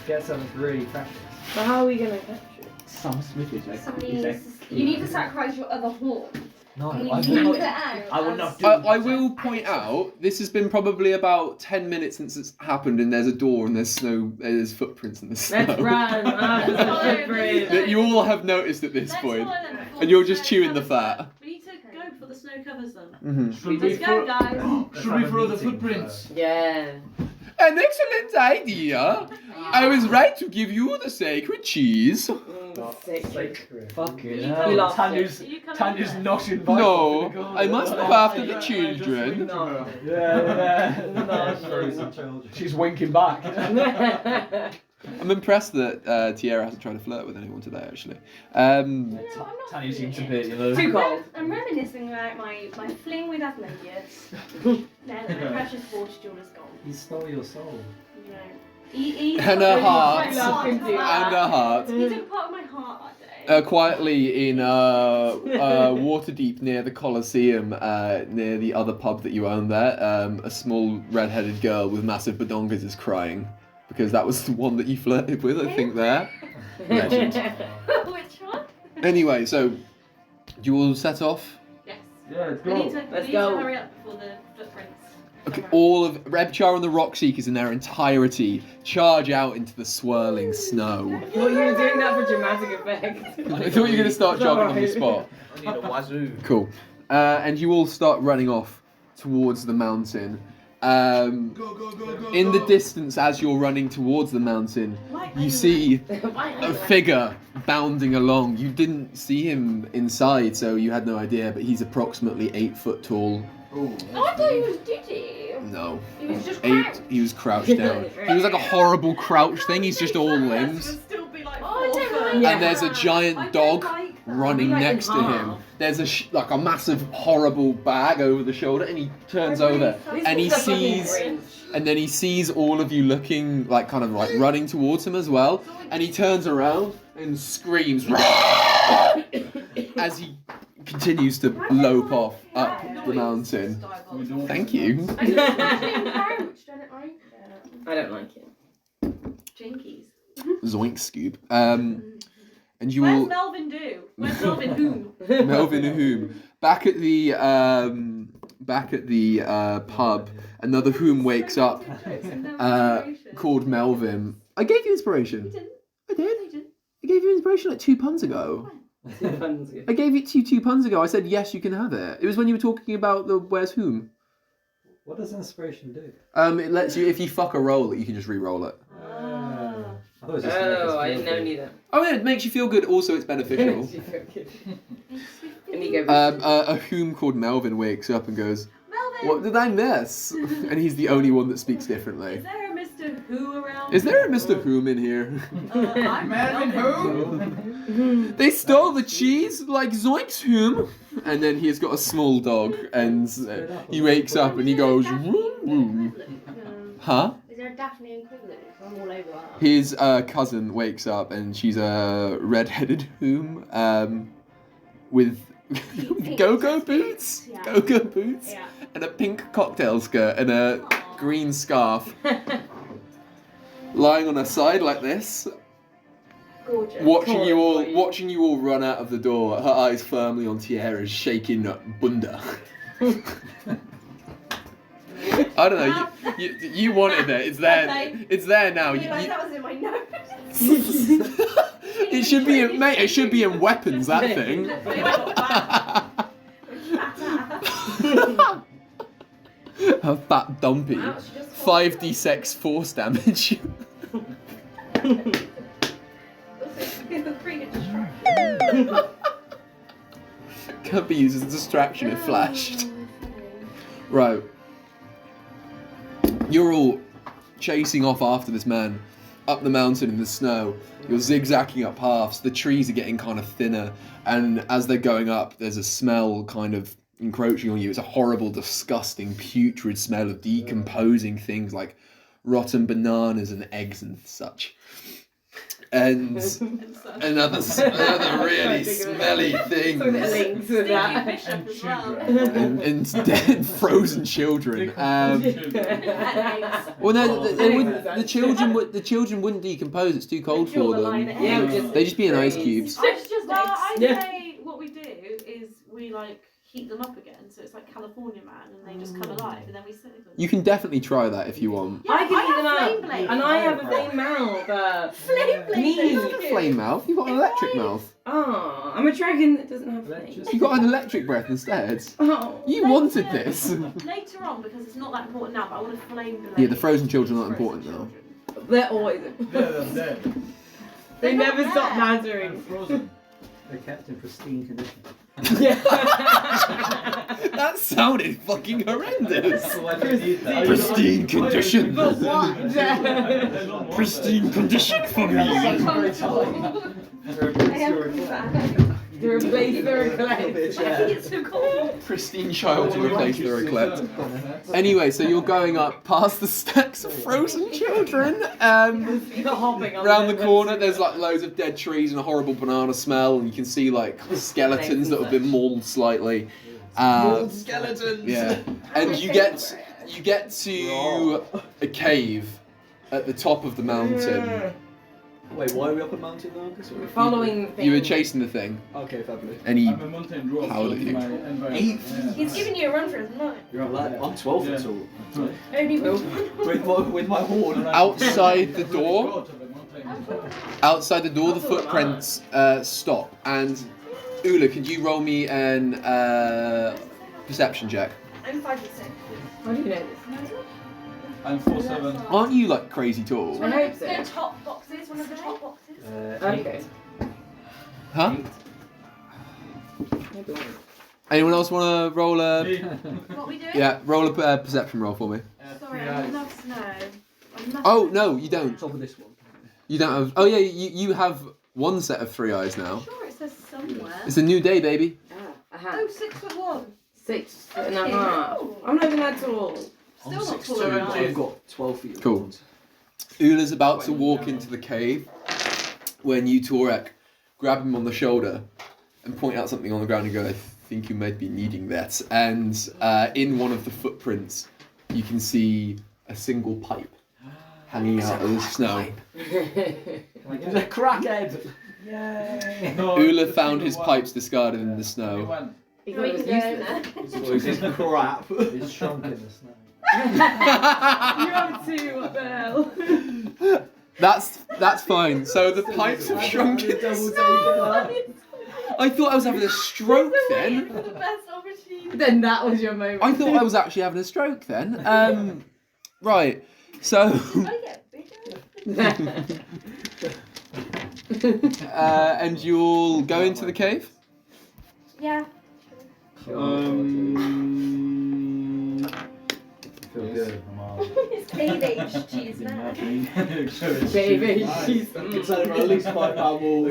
Speaker 6: Get something really precious.
Speaker 2: So how are we gonna catch it?
Speaker 1: Some smithy,
Speaker 7: Somebody needs to, you need to sacrifice your other horn.
Speaker 6: No,
Speaker 7: And you
Speaker 1: I
Speaker 7: need
Speaker 1: will
Speaker 7: to
Speaker 1: not-
Speaker 7: out.
Speaker 1: I will not do
Speaker 3: I will point out, this has been probably about 10 minutes since it's happened, and there's a door and there's snow, there's footprints in the snow.
Speaker 2: Let's run.
Speaker 3: That you all have noticed at this
Speaker 5: Let's
Speaker 3: point.
Speaker 5: follow them before
Speaker 3: And you're
Speaker 5: the
Speaker 3: just
Speaker 5: snow
Speaker 3: chewing the
Speaker 5: covers them.
Speaker 3: fat.
Speaker 5: We need to go before the snow covers them.
Speaker 3: Mm-hmm.
Speaker 4: Should we
Speaker 5: Let's go, guys.
Speaker 4: Should we follow the footprints?
Speaker 2: Yeah.
Speaker 3: An excellent idea. I was right to give you the sacred cheese.
Speaker 2: Sacred.
Speaker 1: Fucking
Speaker 2: You
Speaker 1: hell.
Speaker 2: lost
Speaker 1: Tanya's,
Speaker 5: it. You come
Speaker 1: Tanya's
Speaker 5: in
Speaker 1: not invited.
Speaker 3: No, I must look after the children.
Speaker 2: No.
Speaker 1: Yeah.
Speaker 6: Frozen children.
Speaker 1: She's winking back.
Speaker 3: I'm impressed that Tierra hasn't tried to flirt with anyone today, actually.
Speaker 7: No, I'm not
Speaker 1: Tanya seems a
Speaker 7: feeling
Speaker 1: bit, you know.
Speaker 2: Too cold.
Speaker 7: I'm reminiscing about my fling with Asmodeus. Then my precious water jewel is gone.
Speaker 6: He stole your soul.
Speaker 7: You know. He
Speaker 3: And her heart.
Speaker 7: He took
Speaker 3: And her heart.
Speaker 7: He took part of my heart that day.
Speaker 3: Quietly in Waterdeep near the Colosseum, near the other pub that you own there, a small red-headed girl with massive badongas is crying. Because that was the one that you flirted with, I think, there. Legend.
Speaker 7: Which one?
Speaker 3: Anyway, so, do you all set off?
Speaker 5: Yes.
Speaker 4: Yeah, let's
Speaker 5: We need
Speaker 4: go.
Speaker 5: to,
Speaker 2: Let's
Speaker 5: we need
Speaker 2: go.
Speaker 5: to hurry up before the footprints.
Speaker 3: Okay, all of Ebchar and the Rockseekers in their entirety charge out into the swirling snow.
Speaker 2: I thought you were doing that for dramatic effect.
Speaker 3: I thought you were going to start jogging on the spot.
Speaker 8: I need a wazoo.
Speaker 3: Cool. And you all start running off towards the mountain. In the distance, as you're running towards the mountain, you see a figure bounding along. You didn't see him inside, so you had no idea, but he's approximately 8 foot tall.
Speaker 7: Oh, I thought he was Diddy.
Speaker 3: No.
Speaker 7: He was just
Speaker 3: 8,
Speaker 7: crouched.
Speaker 3: he was crouched down. He was like a horrible crouch thing, he's just all limbs.
Speaker 5: Still be like
Speaker 7: Oh, I don't like
Speaker 2: Yeah.
Speaker 3: And there's a
Speaker 7: I
Speaker 3: giant
Speaker 7: don't
Speaker 3: dog
Speaker 7: like that.
Speaker 3: running
Speaker 2: Like in
Speaker 3: next to him.
Speaker 2: half.
Speaker 3: There's like a massive, horrible bag over the shoulder, and he turns over, and he sees, and then he sees all of you looking like kind of like running towards him as well, and he turns around and screams as he continues to lope off up the mountain. Thank you.
Speaker 7: I don't like crouched. I don't like that.
Speaker 2: I don't like it.
Speaker 5: Jinkies.
Speaker 3: Zoink scoop. and you
Speaker 5: Where's
Speaker 3: all
Speaker 5: Melvin do? Where's Melvin who?
Speaker 3: Melvin Whom back at the pub. Another Whom wakes up, called Melvin. I gave you inspiration.
Speaker 5: You didn't.
Speaker 3: I did.
Speaker 5: You didn't.
Speaker 3: I gave you inspiration like 2 puns ago. I gave it to you 2 puns ago. I said yes, you can have it. It was when you were talking about the Where's Whom.
Speaker 6: What does inspiration do?
Speaker 3: It lets you, if you fuck a roll, you can just re-roll it.
Speaker 6: I thought it was just to make us
Speaker 2: I
Speaker 6: feel
Speaker 2: didn't know
Speaker 6: good.
Speaker 2: neither.
Speaker 3: Oh yeah, it makes you feel good. Also, it's beneficial.
Speaker 2: And you go.
Speaker 3: A Whom called Melvin wakes up and goes,
Speaker 5: Melvin!
Speaker 3: "What did I miss?" And he's the only one that speaks differently.
Speaker 5: Is there a Mr. Who around?
Speaker 3: Is there a Mr. Whom in here?
Speaker 5: I'm
Speaker 1: Melvin who?
Speaker 3: They stole the cheese like Zoinks Whom. And then he's got a small dog, and he wakes up and he goes, "Woo woo." Huh?
Speaker 7: Is there a Daphne and Quigley? I'm all over that.
Speaker 3: His cousin wakes up and she's a red-headed Whom with go-go boots,
Speaker 7: Yeah.
Speaker 3: go-go boots,
Speaker 5: Yeah.
Speaker 3: and a pink cocktail skirt and a green scarf, lying on her side like this,
Speaker 7: Gorgeous.
Speaker 3: watching you all run out of the door. Her eyes firmly on Tierra's shaking bunda. I don't know. You wanted it. It's there.
Speaker 5: Okay.
Speaker 3: It's there now.
Speaker 7: I realised that was in my notes.
Speaker 3: It should be in, mate. It should be in weapons. That thing. Her fat dumpy.
Speaker 7: Wow, she just
Speaker 3: 5d6 force damage.
Speaker 7: It's a pretty good distraction.
Speaker 3: Can be used as a distraction if flashed. Right. You're all chasing off after this man up the mountain in the snow. You're zigzagging up paths. The trees are getting kind of thinner, and as they're going up, there's a smell kind of encroaching on you. It's a horrible, disgusting, putrid smell of decomposing things like rotten bananas and eggs and such. And another really smelly thing.
Speaker 2: Links with that.
Speaker 5: Bishop as well.
Speaker 3: And dead frozen children. Well, no, the children wouldn't decompose. It's too cold for them.
Speaker 2: Yeah, we just
Speaker 3: They just be in ice cubes.
Speaker 5: Well, I
Speaker 2: Yeah.
Speaker 5: say what we do is we like heat them up again, so it's like California Man, and they just come alive, and then we save them.
Speaker 3: You can definitely try that if you want.
Speaker 5: Yeah,
Speaker 2: I can eat them
Speaker 5: have
Speaker 2: out.
Speaker 5: flame blades.
Speaker 2: And I have a flame mouth.
Speaker 5: Flame blades.
Speaker 2: Me.
Speaker 5: They're
Speaker 3: You have a flame mouth. You've got an electric mouth.
Speaker 2: Oh, I'm a dragon that doesn't have flame.
Speaker 3: You got an electric breath instead.
Speaker 2: Oh.
Speaker 3: You wanted this.
Speaker 5: Later on, because it's not that important now, but I want a flame blade.
Speaker 3: Yeah, the frozen children aren't
Speaker 5: Frozen
Speaker 3: important now.
Speaker 5: children.
Speaker 2: They're always.
Speaker 4: They're
Speaker 2: They
Speaker 5: They're
Speaker 2: never
Speaker 5: not
Speaker 2: stop
Speaker 5: there.
Speaker 2: mattering.
Speaker 4: frozen.
Speaker 6: They're kept in pristine condition.
Speaker 3: That sounded fucking horrendous.
Speaker 6: Why do you need that?
Speaker 3: Pristine condition.
Speaker 2: But what?
Speaker 3: Pristine condition for me.
Speaker 2: To replace the reclaimed.
Speaker 5: It's so cold.
Speaker 3: Pristine child to replace the reclaimed. Anyway, so you're going up past the stacks of frozen children.
Speaker 2: Hopping on
Speaker 3: Around the
Speaker 2: them.
Speaker 3: corner, there's like loads of dead trees and a horrible banana smell, and you can see like skeletons that have been mauled slightly.
Speaker 1: Skeletons.
Speaker 3: Yeah, and you get to a cave at the top of the mountain.
Speaker 1: Wait, why are we up a mountain now?
Speaker 2: We're following the
Speaker 3: You were
Speaker 2: thing.
Speaker 3: chasing the thing,
Speaker 1: Okay, fabulous.
Speaker 3: and he
Speaker 4: I'm a mountain dwarf.
Speaker 3: How
Speaker 4: so
Speaker 3: old are you?
Speaker 4: my environment-
Speaker 1: Eight.
Speaker 4: yeah.
Speaker 7: He's giving you a run for his money.
Speaker 1: You're I'm 12 foot tall.
Speaker 7: Only
Speaker 1: With my horn.
Speaker 3: outside the door.
Speaker 4: Goat of a mountain.
Speaker 3: Outside the door, the footprints stop. And Ula, can you roll me an perception check?
Speaker 7: I'm 5'6".
Speaker 2: How do you know this?
Speaker 4: I'm 4'7".
Speaker 3: Aren't you like crazy tall?
Speaker 2: I hope so.
Speaker 5: The top boxes, one of the top boxes.
Speaker 2: Okay.
Speaker 3: Huh? Anyone else want to roll a?
Speaker 5: What we doing?
Speaker 3: Yeah, roll a perception roll for me.
Speaker 5: Sorry, I love snow.
Speaker 3: Oh no, you don't.
Speaker 1: Top of this one.
Speaker 3: You don't have. Oh yeah, you have one set of 3 eyes now.
Speaker 5: Sure, it says somewhere.
Speaker 3: It's a new day, baby.
Speaker 5: Oh, 6'1".
Speaker 2: 6.5. I'm not even that tall.
Speaker 5: Still not
Speaker 1: 6'2",
Speaker 5: taller than I
Speaker 1: I've
Speaker 5: am.
Speaker 1: got 12 feet. of
Speaker 3: Cool.
Speaker 1: horns.
Speaker 3: Ula's about to walk into the cave when you, Torek, grab him on the shoulder and point out something on the ground and go, "I think you might be needing that." And in one of the footprints, you can see a single pipe hanging out of the snow.
Speaker 1: He's a crackhead.
Speaker 6: Yay!
Speaker 4: No,
Speaker 3: Ula
Speaker 4: the
Speaker 3: found
Speaker 4: thing
Speaker 3: his
Speaker 4: was-
Speaker 3: pipes discarded in the
Speaker 4: He
Speaker 3: snow.
Speaker 4: went.
Speaker 2: He thought it was useless.
Speaker 8: So it's just crap.
Speaker 6: It's shrunk in the snow.
Speaker 2: You have two, what the hell?
Speaker 3: That's fine. So the pipes have shrunk in the snow. I thought I was having a stroke then.
Speaker 5: For the best opportunity.
Speaker 2: Then that was your moment.
Speaker 3: I thought I was actually having a stroke then. Right. So.
Speaker 5: I get bigger.
Speaker 3: And you'll go into the cave?
Speaker 5: Yeah.
Speaker 6: Feel good. I'm all.
Speaker 5: It's cave age cheese now.
Speaker 2: Baby, she's
Speaker 1: You can sell it for at least £5 more.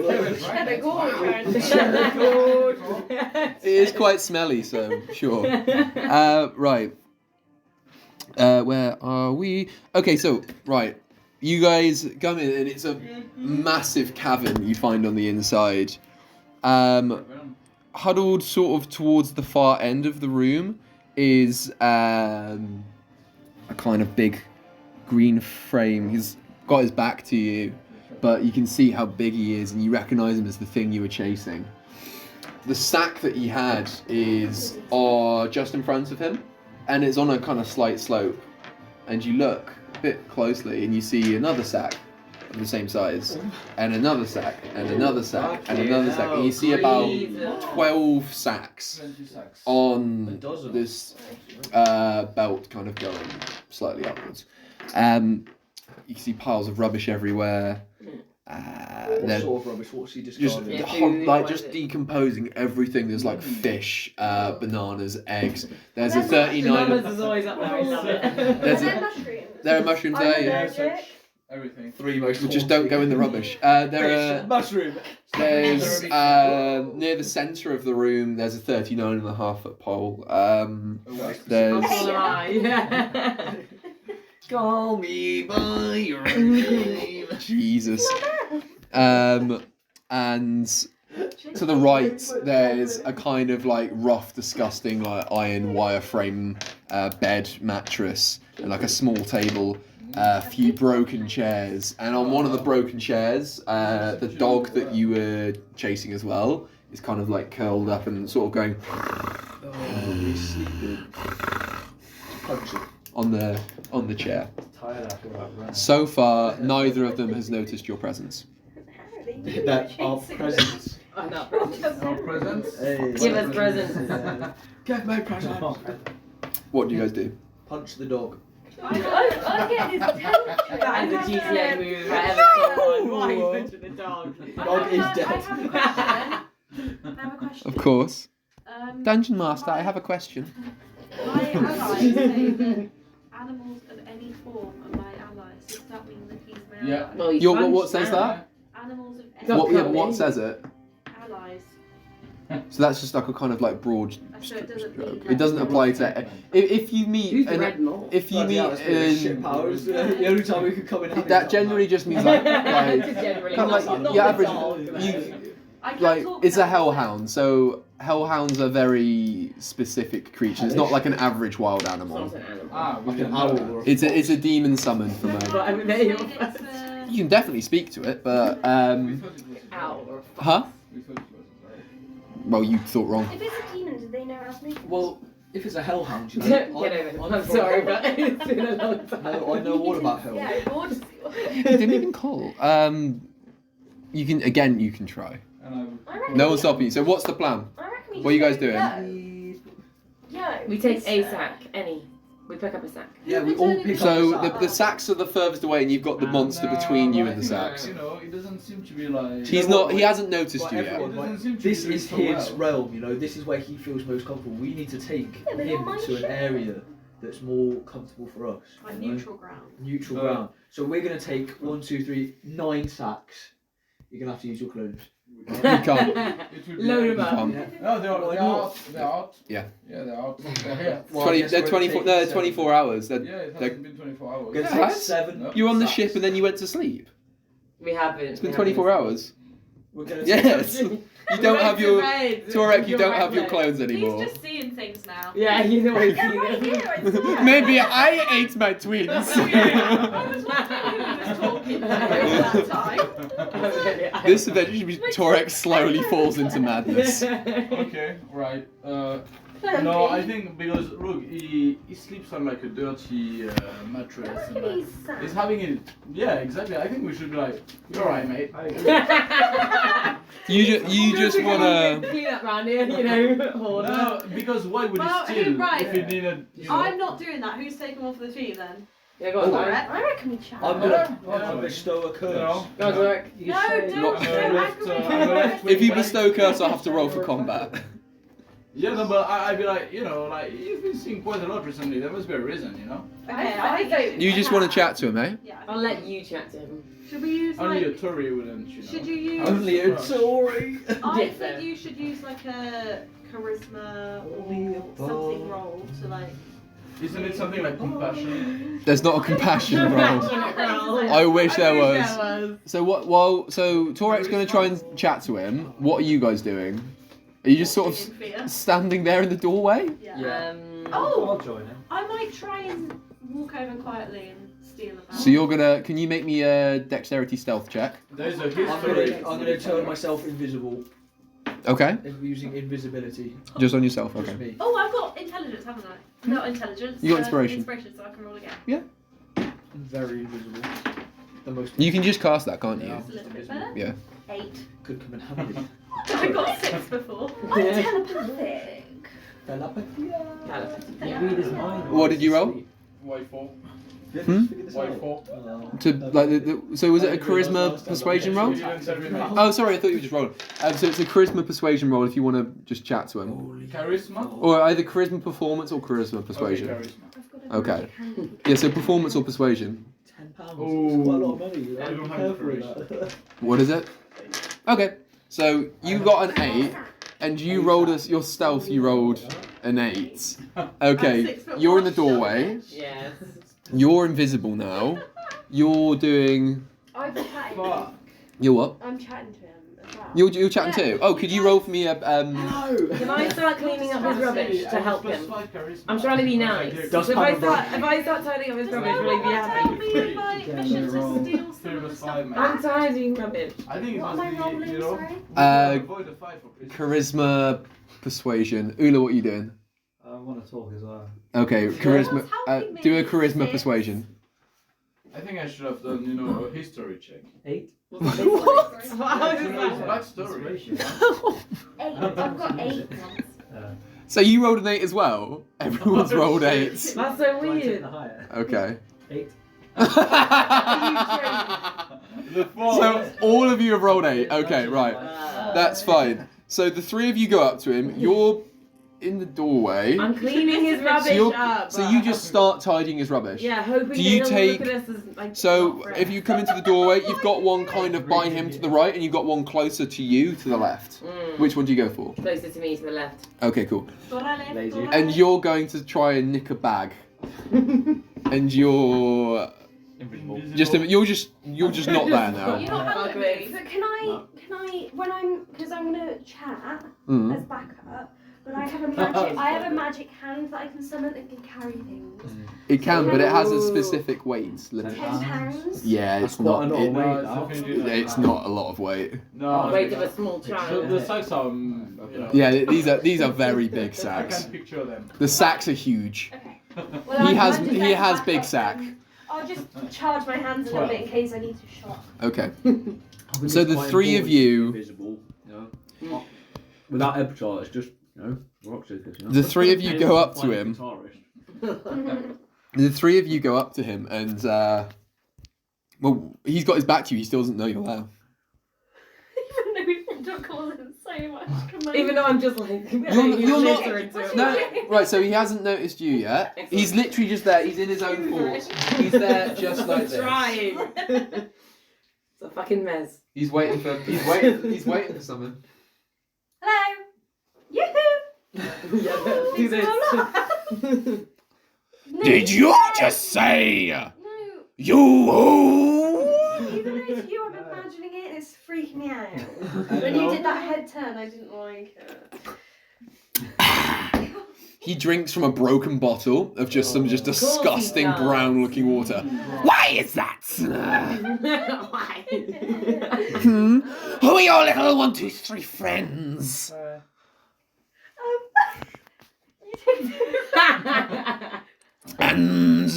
Speaker 5: Cheddar gorge.
Speaker 3: It is quite smelly, so sure. Right. Where are we? Okay, so, right. You guys come in, and it's a massive cavern you find on the inside. Huddled sort of towards the far end of the room is a kind of big green frame. He's got his back to you, but you can see how big he is, and you recognise him as the thing you were chasing. The sack that he had is just in front of him, and it's on a kind of slight slope. And you look a bit closely, and you see another sack of the same size, and another sack, and another sack, and another sack, and you see about 12 sacks
Speaker 4: 20 sacks.
Speaker 3: on this belt kind of going slightly upwards. You can see piles of rubbish everywhere.
Speaker 1: What
Speaker 3: They're
Speaker 1: sort of rubbish? What's he
Speaker 3: just
Speaker 1: discarding?
Speaker 3: just decomposing everything. There's like fish, bananas, eggs. There's a
Speaker 2: Bananas
Speaker 3: 39.
Speaker 2: is always up there, I love it.
Speaker 3: There's
Speaker 5: Are there
Speaker 3: a,
Speaker 5: mushrooms?
Speaker 3: there are mushrooms
Speaker 5: I'm
Speaker 3: there. Yeah.
Speaker 5: allergic.
Speaker 4: Everything.
Speaker 1: Three most
Speaker 3: Just don't go in the rubbish. There are.
Speaker 1: Mushroom.
Speaker 3: There's near the centre of the room. There's a 39.5-foot pole. There's
Speaker 2: So am I, yeah.
Speaker 1: Call me by your name.
Speaker 3: Jesus. And to the right, there's a kind of like rough, disgusting like iron wireframe bed mattress and like a small table. A few broken chairs, and on one of the broken chairs, the dog that you were chasing as well is kind of like curled up and sort of going
Speaker 1: He's sleeping. Punch it.
Speaker 3: on the chair.
Speaker 6: Tired after that run.
Speaker 3: So far, neither of them has noticed your presence.
Speaker 1: That are presents.
Speaker 2: I'm not
Speaker 4: Our presents.
Speaker 1: Hey.
Speaker 2: Give us presents.
Speaker 1: Get my presents.
Speaker 3: What do you guys do?
Speaker 1: Punch the dog.
Speaker 5: I get his attention.
Speaker 2: That is a GTA move I ever saw. Why are you punching the dog?
Speaker 1: Dog is dead.
Speaker 5: I have a question. I have a question.
Speaker 3: Of course. Dungeon
Speaker 5: Um,
Speaker 3: Master, I have a question.
Speaker 5: My allies say that animals of any form are my allies. Does that mean that he's my
Speaker 4: Yeah.
Speaker 5: ally?
Speaker 2: Well, you
Speaker 3: Your
Speaker 2: punched
Speaker 3: what says
Speaker 2: now.
Speaker 3: that?
Speaker 5: Animals of any
Speaker 2: Don't
Speaker 3: What
Speaker 2: come in.
Speaker 3: says it?
Speaker 5: allies.
Speaker 3: So that's just like a kind of like broad.
Speaker 5: So it doesn't mean
Speaker 3: It doesn't apply to. If you meet
Speaker 2: Who's the
Speaker 3: an,
Speaker 2: red mole?
Speaker 3: if you meet
Speaker 1: shit powers. The only time we could come in.
Speaker 3: that generally just means like
Speaker 2: Just generally.
Speaker 3: kind of like
Speaker 2: not
Speaker 3: your
Speaker 2: the
Speaker 3: average.
Speaker 2: dog,
Speaker 3: You,
Speaker 5: I can't
Speaker 3: like
Speaker 5: talk
Speaker 3: it's a
Speaker 5: now.
Speaker 3: hellhound, so hellhounds are very specific creatures. It's not like an average wild
Speaker 2: It's
Speaker 3: animal.
Speaker 2: not an animal.
Speaker 4: Ah, we
Speaker 1: Like an
Speaker 4: didn't
Speaker 1: owl
Speaker 4: know
Speaker 1: or
Speaker 4: that.
Speaker 3: It's a demon summoned from
Speaker 5: No,
Speaker 3: a.
Speaker 2: But I mean, there
Speaker 5: saying
Speaker 2: you
Speaker 5: it's,
Speaker 2: go.
Speaker 3: You can definitely speak to it, but
Speaker 4: We thought it was a
Speaker 2: Ow.
Speaker 4: dog.
Speaker 3: huh?
Speaker 4: We thought it was a dog.
Speaker 3: Well, you thought wrong.
Speaker 5: If it's a demon, do they know how to speak?
Speaker 1: Well, if it's a hellhound, you know.
Speaker 2: Get over it. I'm
Speaker 1: from
Speaker 2: sorry,
Speaker 1: hell.
Speaker 2: but it's been a long time.
Speaker 1: No, I know all about hell.
Speaker 5: Yeah, gorgeous.
Speaker 3: You didn't even call. You can try.
Speaker 4: And
Speaker 5: I reckon
Speaker 3: No one's stopping you. So what's the plan?
Speaker 5: I reckon we
Speaker 3: What are you
Speaker 5: just
Speaker 3: guys
Speaker 5: go.
Speaker 3: doing?
Speaker 5: Yo,
Speaker 2: We take a
Speaker 5: mister.
Speaker 2: sack, any. We pick up a sack.
Speaker 1: Yeah, we all pick
Speaker 3: So
Speaker 1: up
Speaker 3: the sacks are the furthest away, and you've got the monster between you and the sacks.
Speaker 4: You know, it doesn't seem to be like.
Speaker 3: He's not. He hasn't noticed you yet.
Speaker 1: everyone,
Speaker 4: It doesn't
Speaker 1: like,
Speaker 4: seem to
Speaker 1: this
Speaker 4: be
Speaker 1: is
Speaker 4: so
Speaker 1: his
Speaker 4: well.
Speaker 1: realm, you know. This is where he feels most comfortable. We need to take
Speaker 5: Yeah, but
Speaker 1: him
Speaker 5: not my
Speaker 1: to an
Speaker 5: shit.
Speaker 1: area that's more comfortable for us.
Speaker 5: Like
Speaker 1: you know?
Speaker 5: neutral ground.
Speaker 1: Neutral
Speaker 4: Oh.
Speaker 1: ground. So we're gonna take 1, 2, 3, 9 sacks. You're gonna have to use your clothes.
Speaker 3: You can't.
Speaker 4: It will be
Speaker 2: Load him
Speaker 4: like-
Speaker 2: up.
Speaker 4: No, they're out. They're out.
Speaker 3: Yeah.
Speaker 4: Yeah, they're out. They're here.
Speaker 1: Well, I guess
Speaker 3: They're
Speaker 1: we're
Speaker 3: 24.
Speaker 1: taking
Speaker 3: No, they're
Speaker 1: 7.
Speaker 3: 24 hours. They're,
Speaker 4: Yeah, it
Speaker 3: they're,
Speaker 4: hasn't been 24 hours.
Speaker 1: We're gonna
Speaker 3: Yeah,
Speaker 1: take
Speaker 3: it
Speaker 1: 7.
Speaker 4: No.
Speaker 3: you're on the
Speaker 1: sacks.
Speaker 3: ship and then you went to sleep.
Speaker 2: We haven't.
Speaker 3: It's been 24 hours.
Speaker 1: We're gonna
Speaker 3: Yes. You don't have your. Torek, you don't have your clothes
Speaker 5: He's
Speaker 3: anymore.
Speaker 5: just seeing things now.
Speaker 2: Yeah, you know what
Speaker 5: They're right here, I swear.
Speaker 3: Maybe I ate my twins.
Speaker 5: I was wondering who was talking. that time.
Speaker 3: This eventually, Torek slowly falls into madness.
Speaker 4: Okay, right. No, I think because look, he sleeps on like a dirty mattress and like, he's having it. Yeah, exactly. I think we should be like, you're alright, mate.
Speaker 3: You just wanna.
Speaker 2: clean up round here, you know, hoarder.
Speaker 4: No, because why would
Speaker 5: Well,
Speaker 4: he steal
Speaker 5: right.
Speaker 4: if he needed? You know?
Speaker 5: I'm not doing that. Who's taking one for the team then?
Speaker 2: Yeah, go on, Torek.
Speaker 5: I reckon we chat.
Speaker 1: I'm gonna bestow a curse.
Speaker 4: You know?
Speaker 2: Go on, Torek.
Speaker 6: You
Speaker 5: No,
Speaker 6: say-
Speaker 5: don't aggravate.
Speaker 3: If you bestow curse, I'll have to roll for combat.
Speaker 4: Yeah, no, but I'd be like, you know, like you've been seeing quite a lot recently. There must be a reason, you know.
Speaker 5: Okay, I think
Speaker 3: You just want to chat to him, eh?
Speaker 5: Yeah.
Speaker 2: I'll let you chat to him.
Speaker 5: Should we use
Speaker 4: Only a
Speaker 5: like?
Speaker 4: Tory wouldn't, you know.
Speaker 5: Should you use?
Speaker 1: Only a Tory.
Speaker 5: I
Speaker 2: Yeah, fair.
Speaker 5: think you should use like a charisma or something roll to like.
Speaker 4: Isn't it something like compassion?
Speaker 3: There's not a compassion roll. I wish there was. So what? Well, so Torek's going to try and chat to him. What are you guys doing? Are you just sort
Speaker 5: In fear.
Speaker 3: of standing there in the doorway?
Speaker 5: Yeah.
Speaker 6: I'll
Speaker 5: Oh,
Speaker 6: join him.
Speaker 5: I might try and walk over quietly and steal a bag.
Speaker 3: So you're gonna. Can you make me a dexterity stealth check?
Speaker 4: There's a
Speaker 1: I'm
Speaker 4: history.
Speaker 1: gonna turn myself invisible.
Speaker 3: Okay.
Speaker 1: Using invisibility.
Speaker 3: Just on yourself.
Speaker 1: Just
Speaker 3: Okay.
Speaker 1: me.
Speaker 5: Oh, I've got intelligence, haven't I? Not intelligence.
Speaker 3: You got inspiration.
Speaker 5: Inspiration, so I can roll again.
Speaker 1: Very invisible. The most.
Speaker 3: You can just cast that, can't you?
Speaker 1: Yeah.
Speaker 5: It's a little bit better.
Speaker 3: Yeah.
Speaker 5: 8.
Speaker 1: Could come in handy.
Speaker 5: I got 6 before.
Speaker 2: Yeah.
Speaker 5: I'm telepathic.
Speaker 6: You read his mind.
Speaker 3: What did you roll?
Speaker 4: Why for?
Speaker 3: Hmm?
Speaker 4: Why for?
Speaker 3: To like so was it a charisma persuasion roll? Oh, sorry, I thought you were just rolling. So it's a charisma persuasion roll if you want to just chat to him,
Speaker 4: Charisma?
Speaker 3: or either charisma performance or charisma persuasion.
Speaker 4: Okay, charisma.
Speaker 3: Okay. Yeah, so performance or persuasion.
Speaker 1: £10.
Speaker 4: Ooh.
Speaker 1: It's quite a lot of money.
Speaker 4: I don't
Speaker 1: Be
Speaker 4: have
Speaker 1: careful with
Speaker 4: inspiration.
Speaker 1: that.
Speaker 3: What is it? Okay. So you got an 8, and you rolled your stealth. You rolled an 8. Okay, you're in the doorway.
Speaker 2: Yes.
Speaker 3: You're invisible now. You're doing.
Speaker 7: I'm chatting.
Speaker 3: You're what?
Speaker 7: I'm chatting to him as well.
Speaker 3: You're chatting too. Oh, could you roll for me a
Speaker 2: Can I start cleaning up his rubbish to help him? I'm trying to be nice.
Speaker 1: Does
Speaker 2: So if I
Speaker 1: have a
Speaker 2: start tidying up his
Speaker 5: Does
Speaker 2: rubbish,
Speaker 5: no
Speaker 2: will he be
Speaker 5: one tell
Speaker 2: happy?
Speaker 5: me my mission to steal some of the stuff?
Speaker 2: I'm tidying rubbish.
Speaker 4: I think it
Speaker 7: What
Speaker 4: must
Speaker 7: am I
Speaker 4: be,
Speaker 7: rolling,
Speaker 4: you know,
Speaker 7: sorry?
Speaker 4: avoid a fight for Christmas.
Speaker 3: charisma persuasion? Ula, what are you doing?
Speaker 6: I want to talk as well.
Speaker 3: Okay, charisma.
Speaker 5: What's helping me?
Speaker 3: Do a charisma
Speaker 5: 6.
Speaker 3: persuasion.
Speaker 4: I think I should have done, you know, a history check.
Speaker 6: 8.
Speaker 5: What?
Speaker 2: How is
Speaker 4: You know,
Speaker 2: that?
Speaker 4: backstory.
Speaker 6: Inspiration.
Speaker 7: 8. I've got 8.
Speaker 3: So you rolled an 8 as well. Everyone's rolled 8s.
Speaker 2: That's so
Speaker 6: Weird.
Speaker 2: weird.
Speaker 6: Higher.
Speaker 3: Okay.
Speaker 6: 8.
Speaker 3: So all of you have rolled 8. Okay, right. That's fine. So the 3 of you go up to him. You're in the doorway.
Speaker 2: I'm cleaning his rubbish up.
Speaker 3: So you just start tidying his rubbish.
Speaker 2: Yeah, hoping
Speaker 3: Do you
Speaker 2: he'll
Speaker 3: take-
Speaker 2: look at us as like.
Speaker 3: So
Speaker 2: not fresh.
Speaker 3: if you come into the doorway, you've got one kind of by him to the right, and you've got one closer to you to the left. Which one do you go for?
Speaker 2: Closer to me to the left.
Speaker 3: Okay, cool.
Speaker 1: Lazy.
Speaker 3: And you're going to try and nick a bag, and you're
Speaker 1: Invisible.
Speaker 3: you're just not there now.
Speaker 5: You're not helping me.
Speaker 7: But can I, when I'm, because I'm gonna chat
Speaker 3: Mm.
Speaker 7: as backup, but I have a magic hand that I can summon that can carry things.
Speaker 3: It can, but it has a specific weight limit.
Speaker 7: £10.
Speaker 3: Yeah,
Speaker 1: That's
Speaker 3: it's
Speaker 1: quite
Speaker 3: not.
Speaker 1: a lot
Speaker 3: It,
Speaker 1: of weight. that.
Speaker 3: it's not a lot of weight.
Speaker 4: No,
Speaker 2: Weight of a small child.
Speaker 4: the sacks are, you know,
Speaker 3: Yeah, these are very big
Speaker 4: I
Speaker 3: sacks.
Speaker 4: can picture them.
Speaker 3: The sacks are huge.
Speaker 7: Okay. Well,
Speaker 3: He
Speaker 7: I'm
Speaker 3: has
Speaker 7: just
Speaker 3: he
Speaker 7: saying
Speaker 3: has
Speaker 7: backup
Speaker 3: big sack.
Speaker 7: then. I'll just charge my hands a little bit in case I need to shock.
Speaker 3: Okay.
Speaker 1: I think
Speaker 3: So
Speaker 1: it's
Speaker 3: the
Speaker 1: quite
Speaker 3: 3 of
Speaker 1: important
Speaker 3: you-
Speaker 1: to be Invisible, you know. Without Ebchar, it's just, you know, Rockseekers, you know.
Speaker 3: The 3 of you go up to
Speaker 1: Find a
Speaker 3: him.
Speaker 1: guitarist.
Speaker 3: The 3 of you go up to him, and well, he's got his back to you. He still doesn't know you're there.
Speaker 7: Even though we've not caused him so much command.
Speaker 2: Even though I'm just like.
Speaker 3: You're not-
Speaker 2: into it.
Speaker 3: No, right. So he hasn't noticed you yet. He's literally just there. He's in his own thoughts. He's there just like
Speaker 2: I'm
Speaker 3: this.
Speaker 2: trying. It's a fucking mess.
Speaker 3: He's waiting for. He's waiting for someone.
Speaker 7: Hello. Yoo-hoo.
Speaker 2: Yeah, let's do this.
Speaker 7: No,
Speaker 3: Did you just say
Speaker 7: No.
Speaker 3: you?
Speaker 7: Even though it's you, I'm imagining it and it's freaking me out. When you did that head turn, I didn't like it.
Speaker 3: He drinks from a broken bottle of just some just
Speaker 2: course he
Speaker 3: disgusting
Speaker 2: does.
Speaker 3: brown-looking water. Why is that?
Speaker 2: Why?
Speaker 3: Who are your little 1, 2, 3 friends? And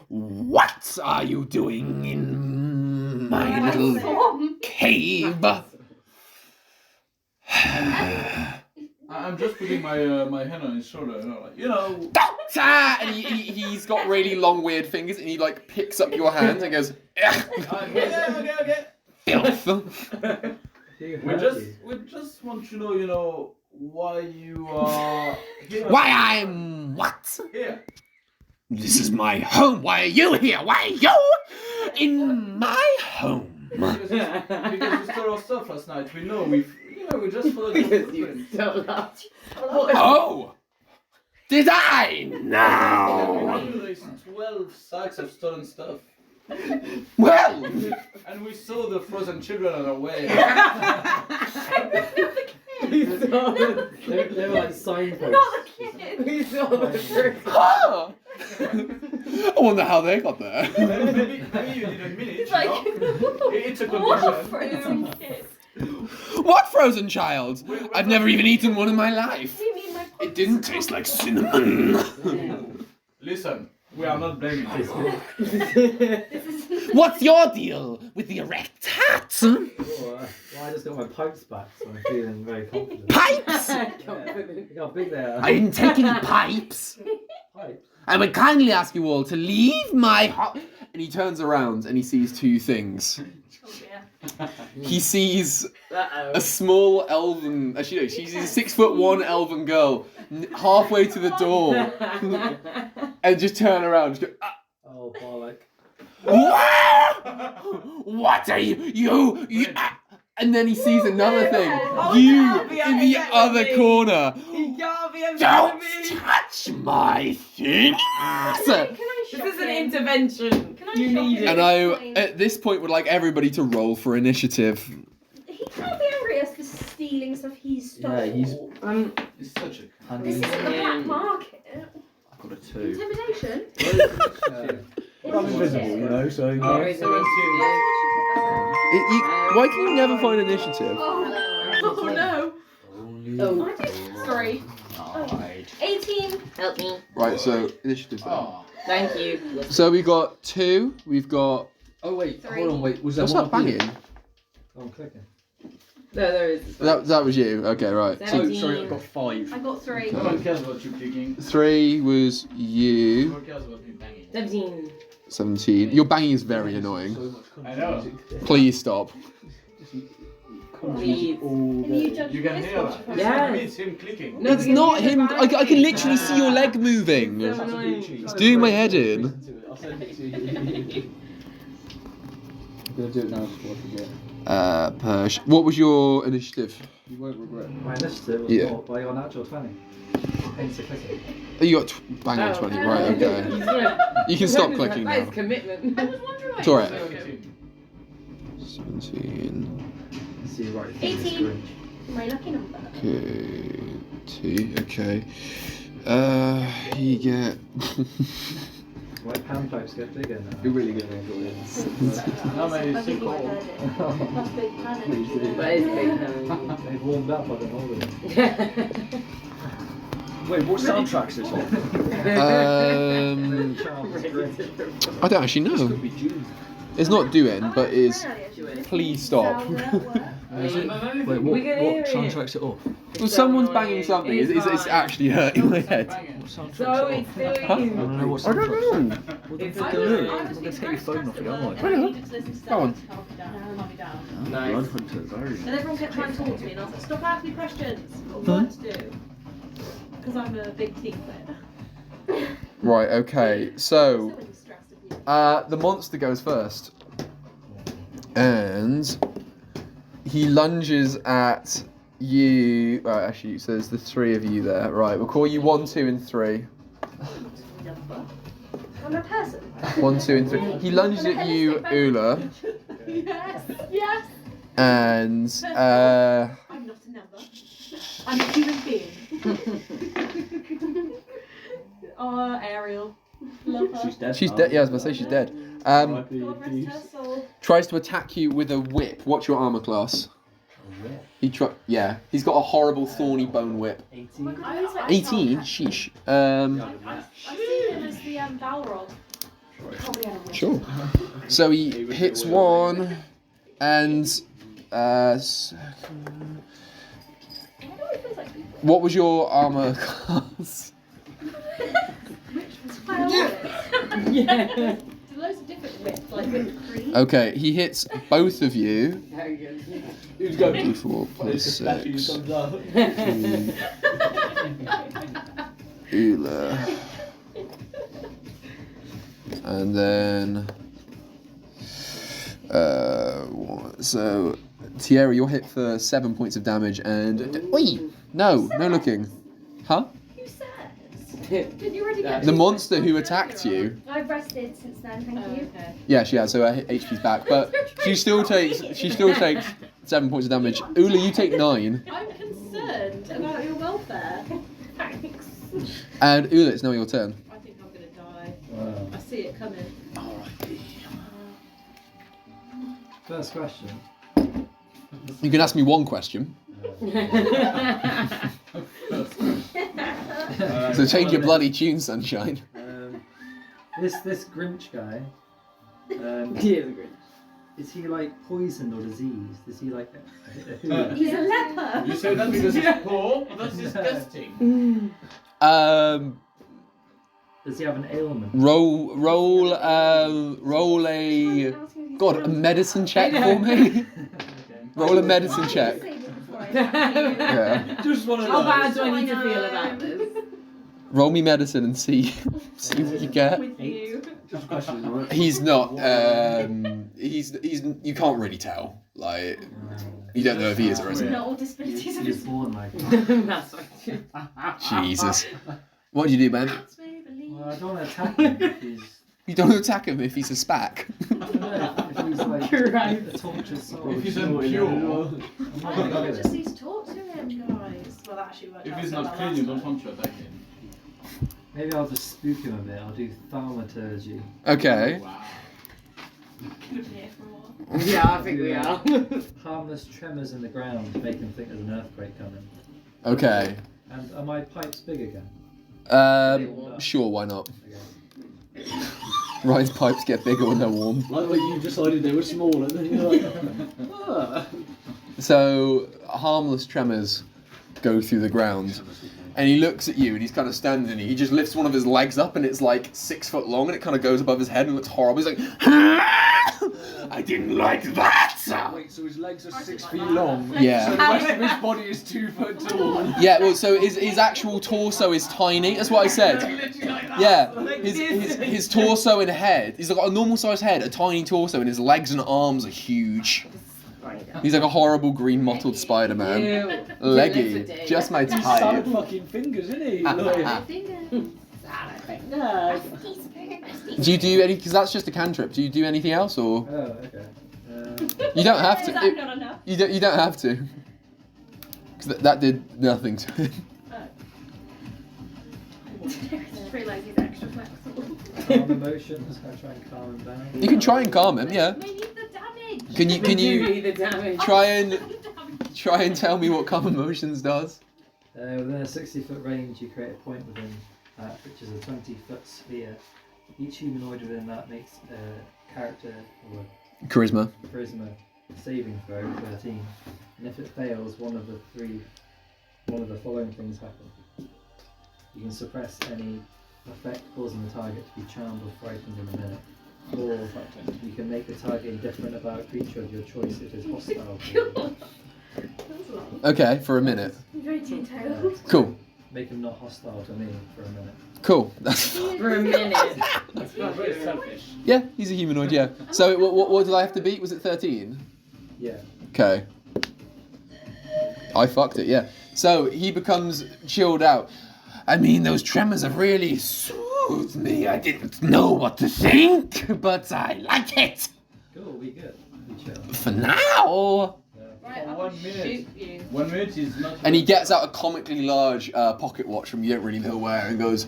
Speaker 3: what are you doing in my little cave?
Speaker 4: I'm just putting my hand on his shoulder,
Speaker 3: Doctor! And he's got really long, weird fingers, and he like picks up your hand and goes,
Speaker 4: Okay.
Speaker 3: filth.
Speaker 4: We just want to know, why you are here.
Speaker 3: Why I'm what?
Speaker 4: Here.
Speaker 3: This is my home. Why are you here? Why are you in my home?
Speaker 4: Because you stole our stuff last night. We know we just followed your
Speaker 2: Because you
Speaker 4: footprints.
Speaker 2: stole us.
Speaker 3: Oh! Did I?
Speaker 4: We
Speaker 3: No!
Speaker 4: know there's 12 sacks of stolen stuff.
Speaker 3: Well,
Speaker 4: And we saw the frozen children on our way.
Speaker 2: We saw the
Speaker 6: They were like signposts.
Speaker 5: Not the kids.
Speaker 2: We saw the truth.
Speaker 3: huh. I wonder how they got there.
Speaker 4: Maybe you didn't mean it.
Speaker 5: It's like,
Speaker 4: It's a
Speaker 5: what
Speaker 4: condition.
Speaker 5: frozen kids?
Speaker 3: What frozen child? I've never even eaten one in my life.
Speaker 5: Do you mean my
Speaker 3: It didn't taste like cinnamon.
Speaker 4: Listen, we are not blaming you.
Speaker 5: This is
Speaker 3: What's your deal with the erect hat?
Speaker 6: Well, I just got my pipes back, so I'm feeling very confident.
Speaker 3: Pipes?
Speaker 6: Look how big they are.
Speaker 3: I didn't take any pipes.
Speaker 6: Pipes.
Speaker 3: I would kindly ask you all to leave my And he turns around and he sees two things.
Speaker 5: Oh dear.
Speaker 3: He sees
Speaker 2: Uh-oh.
Speaker 3: a small elven, actually no, she sees a 6'1" elven girl halfway to the door and just turn around and just go, "Ah,
Speaker 6: Oh, bollock.
Speaker 3: what are you ah." And then he sees another thing.
Speaker 2: Oh,
Speaker 3: You
Speaker 2: can't be
Speaker 3: in the
Speaker 2: upset with
Speaker 3: other
Speaker 2: me.
Speaker 3: corner.
Speaker 2: He can't be upset
Speaker 3: Don't
Speaker 2: with me.
Speaker 3: touch my things.
Speaker 5: Can I
Speaker 2: This
Speaker 5: shock
Speaker 2: is an
Speaker 5: him?
Speaker 2: intervention.
Speaker 5: Can I
Speaker 2: You
Speaker 5: shock
Speaker 2: need
Speaker 5: him?
Speaker 2: it.
Speaker 3: And I, at this point, would like everybody to roll for initiative.
Speaker 5: He can't be angry at us for stealing stuff he stole.
Speaker 6: Yeah, he's-
Speaker 4: It's such a...
Speaker 5: This isn't the black market.
Speaker 8: I've got a 2.
Speaker 5: Intimidation?
Speaker 1: I'm invisible, so.
Speaker 2: Oh, it's an
Speaker 3: Why can you never find initiative?
Speaker 5: Oh no.
Speaker 2: Oh,
Speaker 5: I did. Sorry. 18.
Speaker 2: help me.
Speaker 3: Right, so initiative. Then.
Speaker 4: Oh.
Speaker 2: Thank you.
Speaker 3: So we got 2. We've got.
Speaker 8: Oh wait,
Speaker 5: Three.
Speaker 8: hold on, wait. Was there
Speaker 3: What's
Speaker 8: one
Speaker 3: that
Speaker 8: of you?
Speaker 3: banging?
Speaker 6: Oh, I'm clicking.
Speaker 2: No, there is.
Speaker 3: That was you. Okay, right.
Speaker 1: Oh,
Speaker 3: So
Speaker 1: sorry, I've got 5.
Speaker 5: I got 3.
Speaker 4: No one cares about you clicking.
Speaker 3: 3 was
Speaker 4: No
Speaker 3: you.
Speaker 4: one cares about me banging.
Speaker 2: 17.
Speaker 3: 17. Your banging is very annoying.
Speaker 8: So much country
Speaker 4: I know.
Speaker 8: music there.
Speaker 3: Please stop.
Speaker 8: Country music all
Speaker 5: And you
Speaker 8: day.
Speaker 5: judge
Speaker 4: You can
Speaker 5: this
Speaker 4: hear
Speaker 5: one
Speaker 4: that.
Speaker 5: first.
Speaker 2: Yeah.
Speaker 4: It's him clicking.
Speaker 2: No,
Speaker 3: It's
Speaker 2: because
Speaker 3: not
Speaker 2: he's
Speaker 3: him. I can literally see your leg moving.
Speaker 2: So
Speaker 8: That's a
Speaker 2: annoying.
Speaker 8: big cheese.
Speaker 3: It's doing my head in.
Speaker 8: Listen to it. I'll send it to you. I'm gonna do it now before I forget.
Speaker 3: Persh. What was your initiative?
Speaker 8: You won't regret it.
Speaker 6: My initiative was
Speaker 3: Yeah.
Speaker 6: what? By your natural 20. Hence the clicking.
Speaker 3: Oh, you got bang on 20. Right, okay. You can stop clicking
Speaker 2: That is
Speaker 3: now.
Speaker 2: commitment.
Speaker 5: I was wondering why.
Speaker 3: It's alright.
Speaker 4: 17.
Speaker 3: 17.
Speaker 6: See you right.
Speaker 5: 18. My lucky number.
Speaker 3: Okay. 2. Okay. You get.
Speaker 6: White panpipes get bigger now.
Speaker 8: You're really gonna enjoy it.
Speaker 4: How many
Speaker 5: I think you might
Speaker 4: single?
Speaker 5: heard it. That's big planet.
Speaker 8: Please do.
Speaker 2: That is big.
Speaker 6: They've warmed up, I've been holding them.
Speaker 1: Wait, what soundtrack's this on?
Speaker 6: Charles Drake.
Speaker 3: I don't actually know.
Speaker 8: Could be June.
Speaker 3: It's not doing, but is.
Speaker 5: Please
Speaker 3: Please stop.
Speaker 1: Wait, what,
Speaker 2: We can hear it.
Speaker 1: soundtrack's it off?
Speaker 3: Well, someone's banging something. It's actually hurting my head.
Speaker 1: What soundtrack's
Speaker 2: So
Speaker 1: it
Speaker 2: it's
Speaker 1: off?
Speaker 2: doing.
Speaker 1: I don't know what
Speaker 3: I don't
Speaker 1: soundtrack's
Speaker 3: know.
Speaker 1: Well, then
Speaker 2: It's
Speaker 1: fucking
Speaker 2: I
Speaker 1: look.
Speaker 2: was
Speaker 1: I'm gonna take your phone off you, am I?
Speaker 3: Go on.
Speaker 2: Nice.
Speaker 1: Bloodhunter, very.
Speaker 5: And everyone kept trying to talk to me, and I was like, stop asking me questions. I've got work to do. Because I'm a big team player.
Speaker 3: Right, okay. So,
Speaker 5: So stressed of you.
Speaker 3: the monster goes first. And he lunges at you. Right, actually, so there's the 3 of you there. Right, we'll call you 1, 2, and 3.
Speaker 5: Number. I'm a person.
Speaker 3: 1, 2, and 3. He lunges at you, Ula.
Speaker 5: Yes. Yes.
Speaker 3: And,
Speaker 5: I'm not a number. I'm a human being. Oh, Ariel. Love her.
Speaker 1: She's dead.
Speaker 3: She's dead. Yeah, I was gonna say she's dead.
Speaker 5: God rest her soul.
Speaker 3: Tries to attack you with a whip. What's your armor class? Yeah, he's got a horrible thorny bone whip.
Speaker 6: 18.
Speaker 7: I was like,
Speaker 3: 18. Sheesh.
Speaker 7: I see him as the Balrog. Probably had a whip.
Speaker 3: Sure. So he hits one, and what was your armor class?
Speaker 2: Yeah.
Speaker 5: There's loads of different whips, like whip cream.
Speaker 3: Okay, he hits both of you.
Speaker 1: Who's going?
Speaker 3: D4 plus 6.
Speaker 1: Comes out.
Speaker 3: Ula. And then so Thierry, you're hit for 7 points of damage and no looking. Huh?
Speaker 7: Who says? Did you already get
Speaker 3: The monster who attacked you.
Speaker 7: I've rested since then, thank you.
Speaker 5: Okay.
Speaker 3: Yeah, she has, so her HP's back, but she still takes 7 points of damage. Ula, you take 9.
Speaker 5: I'm concerned about your welfare.
Speaker 7: Thanks.
Speaker 3: And Ula, it's now your turn.
Speaker 5: I think I'm gonna die.
Speaker 6: Wow.
Speaker 5: I see it coming.
Speaker 6: First question.
Speaker 3: You can ask me one question. So change your bloody tune, sunshine.
Speaker 6: This Grinch guy.
Speaker 2: He is a Grinch.
Speaker 6: Is he like poisoned or diseased? Is he like
Speaker 7: He's a leper.
Speaker 1: You say that because it's poor? That's disgusting.
Speaker 6: Does he have an ailment?
Speaker 3: Roll a medicine check for me. Roll a medicine check. Yeah.
Speaker 1: Just one of
Speaker 2: How
Speaker 1: those.
Speaker 2: bad do I need to feel about this?
Speaker 3: Roll me medicine and see what you get.
Speaker 5: With you.
Speaker 1: Just a question, right?
Speaker 3: He's not. He's. You can't really tell. Like, you don't know if he is or isn't.
Speaker 7: Not all disabilities are
Speaker 6: He's born like.
Speaker 2: That's right.
Speaker 3: Jesus. What do you do, man?
Speaker 6: Well, I don't want to attack him if he's.
Speaker 3: You don't attack him if he's a spac.
Speaker 6: I don't know if he's like
Speaker 2: Right.
Speaker 6: a tortured soul.
Speaker 1: If he's impure.
Speaker 7: Oh, just these talk to him, guys.
Speaker 5: Well, that actually worked
Speaker 4: If
Speaker 5: out
Speaker 4: he's
Speaker 5: so
Speaker 4: not
Speaker 5: well
Speaker 4: clean,
Speaker 5: last
Speaker 4: you don't
Speaker 5: time.
Speaker 4: want to attack him.
Speaker 6: Maybe I'll just spook him a bit. I'll do thaumaturgy.
Speaker 3: Okay.
Speaker 4: Wow.
Speaker 5: We've been here for a while.
Speaker 2: Yeah, I think we are.
Speaker 6: Harmless tremors in the ground make him think there's an earthquake coming.
Speaker 3: Okay.
Speaker 6: And are my pipes big again?
Speaker 3: Sure, why not?
Speaker 6: Okay.
Speaker 3: Ryan's pipes get bigger when they're warm.
Speaker 1: Like when you decided they were small and then you're like, ah.
Speaker 3: So, harmless tremors go through the ground. And he looks at you and he's kind of standing and he just lifts one of his legs up and it's like 6 foot long and it kind of goes above his head and looks horrible. He's like, I didn't like that!
Speaker 1: Wait, so his legs are 6 feet long? So
Speaker 3: Yeah.
Speaker 1: the rest of his body is 2 foot tall?
Speaker 3: Yeah, well, so his actual torso is tiny. That's what I said.
Speaker 1: Literally like that.
Speaker 3: Yeah, his torso and head. He's got a normal sized head, a tiny torso, and his legs and arms are huge. He's like a horrible green mottled Spider-Man.
Speaker 2: Ew.
Speaker 3: Leggy, just my
Speaker 1: Solid
Speaker 3: type.
Speaker 1: fucking fingers, isn't he?
Speaker 3: Do you do any? Because that's just a cantrip. Do you do anything else, or
Speaker 6: Oh, okay.
Speaker 3: you don't have
Speaker 5: Is
Speaker 3: to?
Speaker 5: that not enough?
Speaker 3: You don't have to. Because that did nothing to him.
Speaker 7: I just realised he's extra flexible.
Speaker 6: Calm emotions. I try and calm him down.
Speaker 3: You can try and calm him. Yeah.
Speaker 7: We need the damage.
Speaker 3: Can
Speaker 2: We do
Speaker 3: you
Speaker 2: need the damage.
Speaker 3: try and tell me what calm emotions does?
Speaker 6: Within a 60-foot range, you create a point within that, which is a 20-foot sphere. Each humanoid within that makes a character or
Speaker 3: Charisma.
Speaker 6: a charisma saving throw, 13. And if it fails, one of the following things happen. You can suppress any effect causing the target to be charmed or frightened in a minute. Or you can make the target indifferent about a creature of your choice if it's hostile. to you.
Speaker 3: Okay, for a minute.
Speaker 7: Very detailed.
Speaker 3: Cool.
Speaker 6: Make him not hostile to me for a minute.
Speaker 3: Cool. That's
Speaker 2: For a minute.
Speaker 1: That's not very selfish.
Speaker 3: yeah. He's a humanoid. Yeah. So what did I have to beat? Was it 13?
Speaker 6: Yeah.
Speaker 3: Okay. I fucked it. Yeah. So he becomes chilled out. I mean, those tremors have really soothed me. I didn't know what to think, but I like it.
Speaker 6: Cool, we good. We chill.
Speaker 3: For now.
Speaker 5: Right, I'll
Speaker 4: 1 minute.
Speaker 5: shoot you.
Speaker 4: 1 minute is not.
Speaker 3: And he gets out a comically large pocket watch from you don't really know where and goes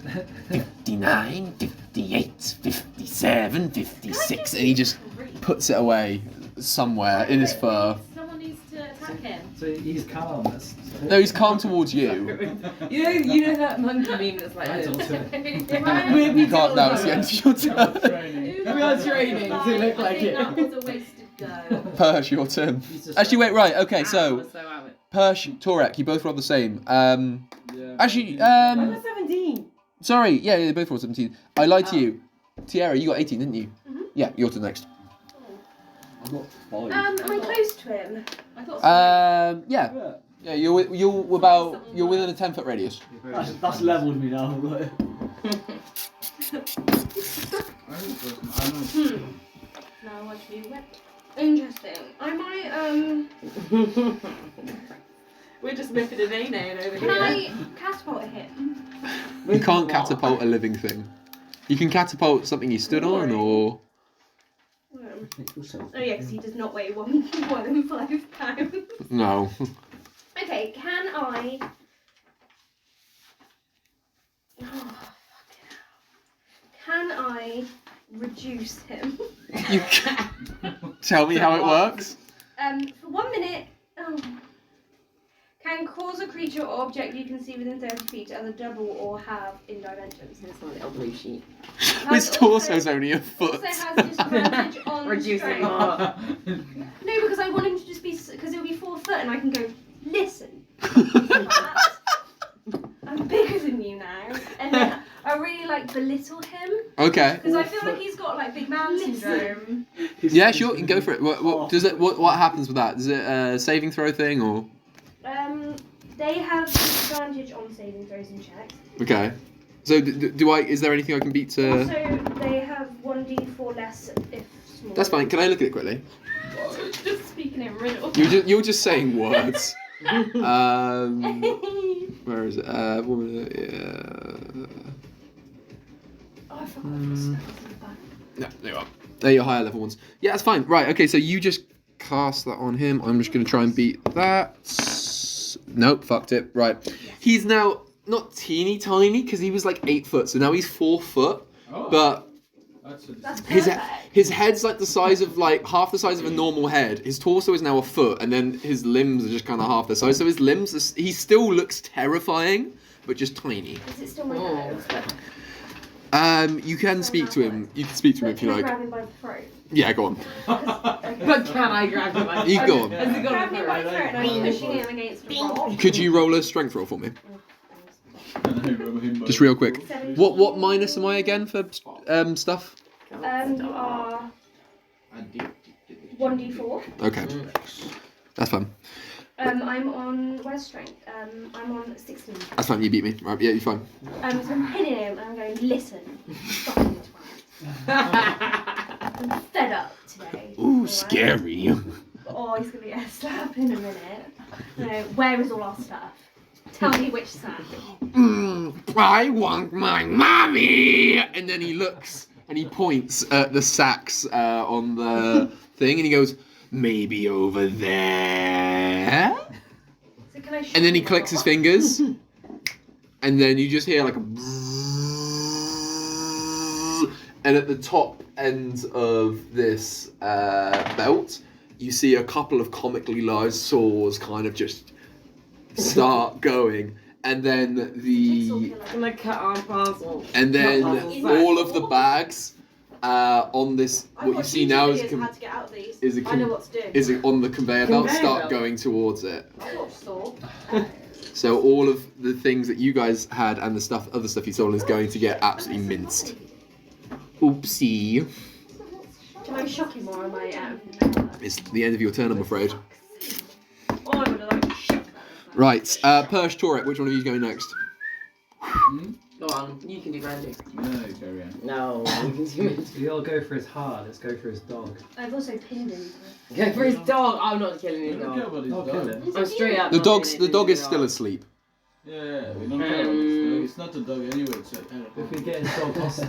Speaker 3: 59, 58, 57, 56, and he just puts it away somewhere in his fur.
Speaker 5: Someone needs to attack him.
Speaker 6: So he's calm. That's,
Speaker 3: No, he's calm towards you.
Speaker 2: You know that monkey meme that's like
Speaker 6: that's
Speaker 2: this?
Speaker 6: ultimate.
Speaker 3: You can't now, it's the end of your turn.
Speaker 4: Training.
Speaker 2: We are training to look like
Speaker 5: I think
Speaker 2: it.
Speaker 5: that was a wasted go.
Speaker 3: Persh, your turn.
Speaker 6: He's just
Speaker 3: Actually, wait, right, okay,
Speaker 2: I
Speaker 3: so
Speaker 2: was so out of it.
Speaker 3: Persh, Torek, you both rolled the same.
Speaker 4: Yeah.
Speaker 3: Actually,
Speaker 2: I was 17.
Speaker 3: sorry, yeah, they both rolled 17. I lied to you. Tiara, you got 18, didn't you?
Speaker 5: Mhm.
Speaker 3: Yeah, your turn next.
Speaker 8: I got 5.
Speaker 5: Am I close to him? I thought so.
Speaker 3: Yeah.
Speaker 8: Yeah.
Speaker 3: Yeah, you're within a 10-foot radius.
Speaker 6: You're very
Speaker 1: That's leveled me now. Like.
Speaker 5: Now watch me whip. Interesting. I might
Speaker 2: We're just whipping an A-nail over
Speaker 5: Can
Speaker 2: here.
Speaker 5: I catapult him?
Speaker 3: You can't catapult a living thing. You can catapult something you stood on, or
Speaker 5: Oh yeah, because he does not weigh 1.5 pounds.
Speaker 3: no.
Speaker 5: Okay, can I? Oh, fucking hell. Can I reduce him?
Speaker 3: You tell me how it works.
Speaker 5: For 1 minute. Oh. Can cause a creature or object you can see within 30 feet to either double or halve in dimensions.
Speaker 2: That's my little blue sheet.
Speaker 3: His torso's only a foot.
Speaker 5: Also has disadvantage on
Speaker 2: Reducing
Speaker 5: strength.
Speaker 2: more.
Speaker 5: No, because I want him to just be, because it'll be 4 foot and I can go, listen, I'm bigger than you now. And then I really like belittle him,
Speaker 3: Okay.
Speaker 5: because I feel like he's got like big man syndrome.
Speaker 3: Yeah, sure. You can go for it. What does it? What happens with that? Is it a saving throw thing or?
Speaker 5: They have disadvantage on saving throws and checks.
Speaker 3: Okay. So do I? Is there anything I can beat to?
Speaker 5: Also, they have 1d4 less if small.
Speaker 3: That's fine. Can I look at it quickly?
Speaker 5: Just speaking in riddles.
Speaker 3: You're just saying words. Where is it? Woman.
Speaker 5: Oh, I forgot to put spells in the back.
Speaker 3: No, there you are. They're your higher level ones. Yeah, that's fine. Right. Okay. So you just cast that on him. I'm just gonna try and beat that. Nope. Fucked it. Right. He's now not teeny tiny because he was like 8 foot. So now he's 4 foot.
Speaker 4: Oh,
Speaker 3: But
Speaker 5: That's
Speaker 3: his
Speaker 5: perfect.
Speaker 3: his head's like the size of like half the size of a normal head. His torso is now a foot, and then his limbs are just kind of half the size. So his limbs, he still looks terrifying, but just tiny.
Speaker 5: Is it still my nose?
Speaker 3: You can speak to him. You can speak to him if you
Speaker 5: Can I
Speaker 3: like.
Speaker 5: grab him by the throat?
Speaker 3: Yeah, go on.
Speaker 2: But can I grab him?
Speaker 3: You go on.
Speaker 2: Has he got
Speaker 5: Grab
Speaker 2: a
Speaker 5: him by the throat and I'm
Speaker 2: throat?
Speaker 5: pushing him against a rock.
Speaker 3: Could you roll a strength roll for me? Just real quick.
Speaker 5: 17.
Speaker 3: What minus am I again for stuff?
Speaker 5: You are 1d4.
Speaker 3: Okay, that's fine.
Speaker 5: I'm on, where's strength? I'm on 16.
Speaker 3: That's fine. You beat me. Right? Yeah, you're fine.
Speaker 5: So I'm hitting him and I'm going, listen, fucking twat. I'm fed up today.
Speaker 3: Ooh,
Speaker 5: Alright?
Speaker 3: scary.
Speaker 5: Oh, he's going to get a slap in a minute. No, where is all our stuff? Tell me which sack.
Speaker 3: I want my mommy. And then he looks and he points at the sacks on the thing, and he goes, maybe over there.
Speaker 5: So can I shoot
Speaker 3: And then he
Speaker 5: him
Speaker 3: clicks his
Speaker 5: off?
Speaker 3: fingers, and then you just hear like a and at the top end of this belt, you see a couple of comically large saws kind of just start going, and then the
Speaker 2: I'm gonna cut our parcel.
Speaker 3: and then
Speaker 2: Cut
Speaker 3: all of the bags on this
Speaker 5: I've
Speaker 3: what you
Speaker 5: watched
Speaker 3: see
Speaker 5: YouTube
Speaker 3: now is
Speaker 5: videos how to get out of these.
Speaker 3: is a
Speaker 5: I know what to do.
Speaker 3: is it on the conveyor belt
Speaker 2: Conveyor
Speaker 3: start
Speaker 2: belt.
Speaker 3: going towards it.
Speaker 5: I watched Saw.
Speaker 3: So all of the things that you guys had and the stuff, other stuff you sold is going to get absolutely minced. Oopsie.
Speaker 5: Can I shock him or am I out?
Speaker 3: It's the end of your turn, I'm afraid.
Speaker 5: Oh, I would have liked to shock that.
Speaker 3: Right, Persh, Torek, which one of you is going next?
Speaker 2: Go on, you can do Randy.
Speaker 4: No, carry on.
Speaker 2: No, you can do me.
Speaker 6: We all go for his heart. Let's go for his dog.
Speaker 5: I've also pinned him.
Speaker 2: Go for his dog. I'm not killing
Speaker 4: We
Speaker 2: his
Speaker 4: don't care
Speaker 2: dog.
Speaker 4: about his
Speaker 6: Oh, kill
Speaker 4: dog.
Speaker 6: him.
Speaker 2: I'm straight up.
Speaker 3: The
Speaker 2: not
Speaker 3: dog's
Speaker 2: doing
Speaker 3: the dog is
Speaker 2: anything
Speaker 3: still
Speaker 2: wrong.
Speaker 3: asleep.
Speaker 4: Yeah, we don't care about his dog. It's not a dog anyway, it's a
Speaker 6: If we get his dog hostage,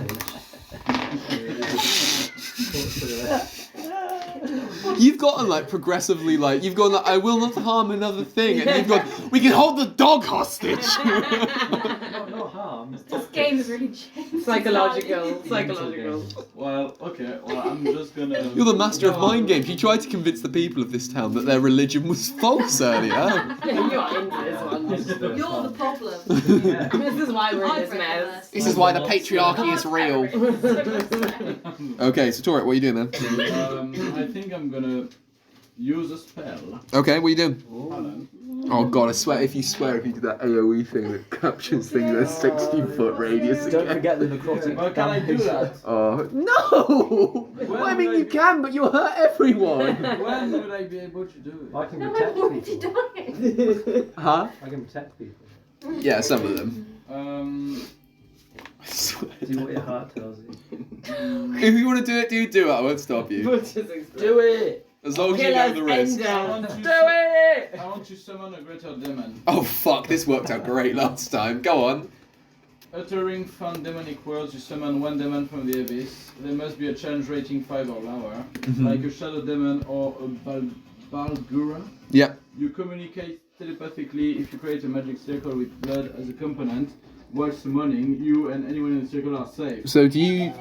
Speaker 6: thoughts for the rest.
Speaker 5: Can
Speaker 3: You've gotten like progressively like you've gone like I will not harm another thing, and you've gone we can hold the dog hostage.
Speaker 6: Not harm.
Speaker 7: This game is really changed.
Speaker 2: Psychological.
Speaker 4: Well, okay. Well, I'm just gonna.
Speaker 3: You're the master of mind games. You tried to convince the people of this town that their religion was false earlier.
Speaker 2: Yeah, you are into this one.
Speaker 7: You're the problem.
Speaker 2: This is why we're in this mess.
Speaker 3: This is why the patriarchy is real. Okay, so Torek, what are you doing then?
Speaker 4: I think I'm gonna use a spell.
Speaker 3: Okay, what are you doing?
Speaker 4: Hold on.
Speaker 3: Oh god, I swear if you do that AoE thing that captures things at a 60-foot radius
Speaker 6: Don't
Speaker 3: again.
Speaker 6: forget the necrotic.
Speaker 4: Well, can I do that?
Speaker 3: Oh no! Well, I mean you can, but you'll hurt everyone.
Speaker 4: When would I be able to do it?
Speaker 6: I can
Speaker 5: No,
Speaker 6: protect
Speaker 5: I'm already
Speaker 6: people.
Speaker 5: dying.
Speaker 3: Huh?
Speaker 6: I can protect people.
Speaker 3: Yeah, some of them. I swear.
Speaker 6: Do what your heart tells you.
Speaker 3: If you want to do it, do it. I won't stop you.
Speaker 6: Do it!
Speaker 3: As long as you know the risk.
Speaker 4: I want to
Speaker 2: Do it!
Speaker 4: I want to summon a greater demon.
Speaker 3: Oh fuck, this worked out great last time. Go on.
Speaker 4: Uttering fun demonic words, you summon one demon from the abyss. There must be a challenge rating 5 or lower, like a shadow demon or a Balgura.
Speaker 3: Yep.
Speaker 4: You communicate telepathically if you create a magic circle with blood as a component. While summoning, you and anyone in the circle are safe.
Speaker 3: So do you...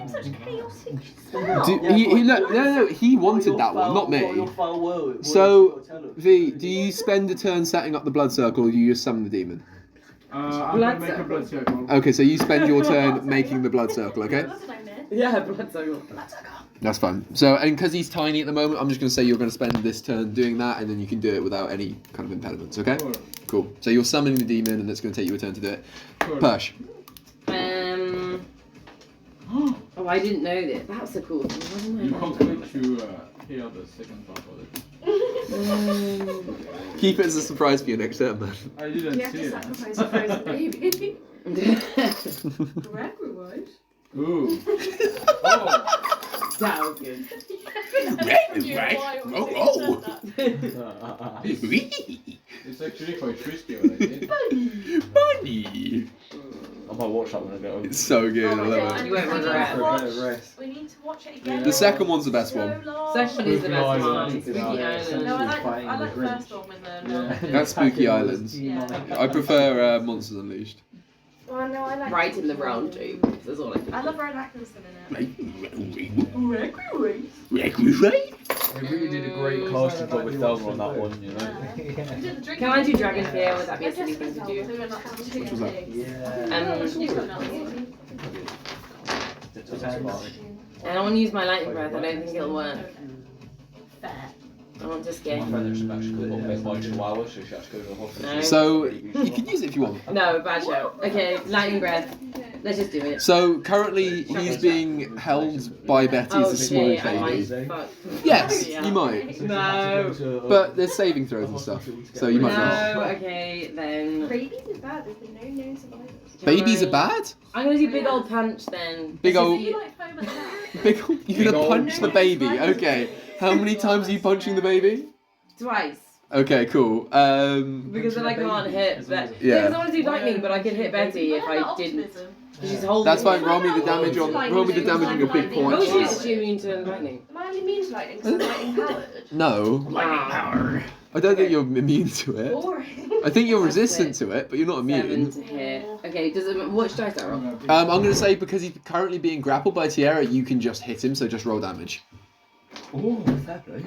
Speaker 3: No, he wanted that one, not me. So, V, do you spend a turn setting up the blood circle or do you just summon the demon?
Speaker 4: I'm gonna make a blood circle.
Speaker 3: Okay, so you spend your turn making the blood circle, okay?
Speaker 5: What did I miss?
Speaker 2: Yeah, blood circle.
Speaker 3: That's fine. So, and because he's tiny at the moment, I'm just going to say you're going to spend this turn doing that, and then you can do it without any kind of impediments, okay?
Speaker 4: Cool.
Speaker 3: Cool. So you're summoning the demon, and it's going to take you a turn to do it.
Speaker 4: Cool.
Speaker 3: Persh.
Speaker 2: Oh, I didn't know this. That's a cool thing.
Speaker 4: You can't wait to hear the second part of it.
Speaker 3: Keep it as a surprise for your next turn, man.
Speaker 4: I didn't
Speaker 7: You have
Speaker 4: see
Speaker 7: to
Speaker 4: it.
Speaker 7: sacrifice a frozen baby. Gregory would.
Speaker 4: Ooh. Oh.
Speaker 2: That was good.
Speaker 4: It's actually quite risky what I did.
Speaker 3: Bunny.
Speaker 8: I might watch that when I get home.
Speaker 3: It's so good, I love it.
Speaker 2: You won't regret.
Speaker 6: Rest.
Speaker 7: We need to watch it again.
Speaker 3: The second one's the best one.
Speaker 2: Second is the best
Speaker 1: Island.
Speaker 2: one. Spooky Island.
Speaker 7: No, I
Speaker 6: Fighting
Speaker 7: like
Speaker 6: the
Speaker 7: the
Speaker 6: Grinch.
Speaker 7: first one with the.
Speaker 3: That's Spooky Islands.
Speaker 7: Yeah.
Speaker 3: I prefer Monsters Unleashed.
Speaker 7: Oh no, I like.
Speaker 2: Right in the round too. That's all I can.
Speaker 7: I love Rowan Atkinson in it.
Speaker 8: They really did a great casting job with Thelma on that one, you know.
Speaker 2: Can I do Dragon Fear? Would that be a silly thing to do?
Speaker 3: Which was that?
Speaker 2: And I want to use my lightning breath. I don't think it'll work. I want to scare.
Speaker 8: My friend should actually got with my chihuahua, so she actually go to the hospital.
Speaker 2: No.
Speaker 3: So, you can use it if you want.
Speaker 2: No, bad show. Okay, lightning breath. Let's just do it.
Speaker 3: So, currently, he's being held by Betty as a small
Speaker 2: shit, I might
Speaker 3: baby.
Speaker 2: fuck.
Speaker 3: Yes,
Speaker 2: Yeah.
Speaker 3: you might.
Speaker 2: No.
Speaker 3: But there's saving throws and stuff, so you might not.
Speaker 2: No, okay, then.
Speaker 5: Babies is bad. There's been no known survivors.
Speaker 3: Babies are bad?
Speaker 2: I'm gonna do big old punch then.
Speaker 3: Big
Speaker 2: Let's
Speaker 3: old-
Speaker 2: just
Speaker 5: You like foam at that?
Speaker 3: Big ol- You're gonna punch the baby? Okay. How many times are you punching the baby?
Speaker 2: Twice.
Speaker 3: Okay, cool.
Speaker 2: Because then I can't hit that.
Speaker 3: Yeah.
Speaker 2: Because I want to do lightning, but I could hit Betty if I didn't. She's holding.
Speaker 3: That's fine.
Speaker 2: me.
Speaker 3: Roll me the damage on your big
Speaker 2: Oh,
Speaker 3: point.
Speaker 2: she's immune to lightning.
Speaker 5: Am I only immune to lightning? Because I'm lightning powered.
Speaker 3: No,
Speaker 2: Wow.
Speaker 3: I don't think you're immune to it.
Speaker 5: Boring.
Speaker 3: I think you're
Speaker 2: That's
Speaker 3: resistant
Speaker 2: it.
Speaker 3: to it, but you're not
Speaker 2: 7
Speaker 3: immune.
Speaker 2: to hit. Okay, does it? Which dice I roll?
Speaker 3: I'm gonna say because he's currently being grappled by Tierra, you can just hit him. So just roll damage.
Speaker 8: Oh, fair play.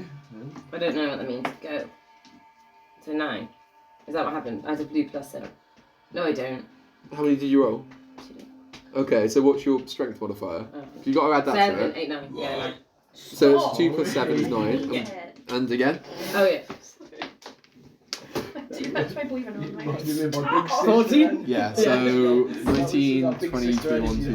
Speaker 2: I don't know what that means. Go. So 9. Is that what happened? I have to do +7. No, I don't.
Speaker 3: How many did you roll?
Speaker 2: 2.
Speaker 3: Okay, so what's your strength modifier?
Speaker 2: Oh.
Speaker 3: You got to add that to
Speaker 2: 7,
Speaker 3: it.
Speaker 2: 8, 9. Yeah, 9.
Speaker 3: So it's 2 plus 7 is 9.
Speaker 2: Yeah.
Speaker 3: And again?
Speaker 2: Oh yeah.
Speaker 5: That's my boyfriend on my face.
Speaker 2: 14.
Speaker 3: Yeah, so 19, 20, 21,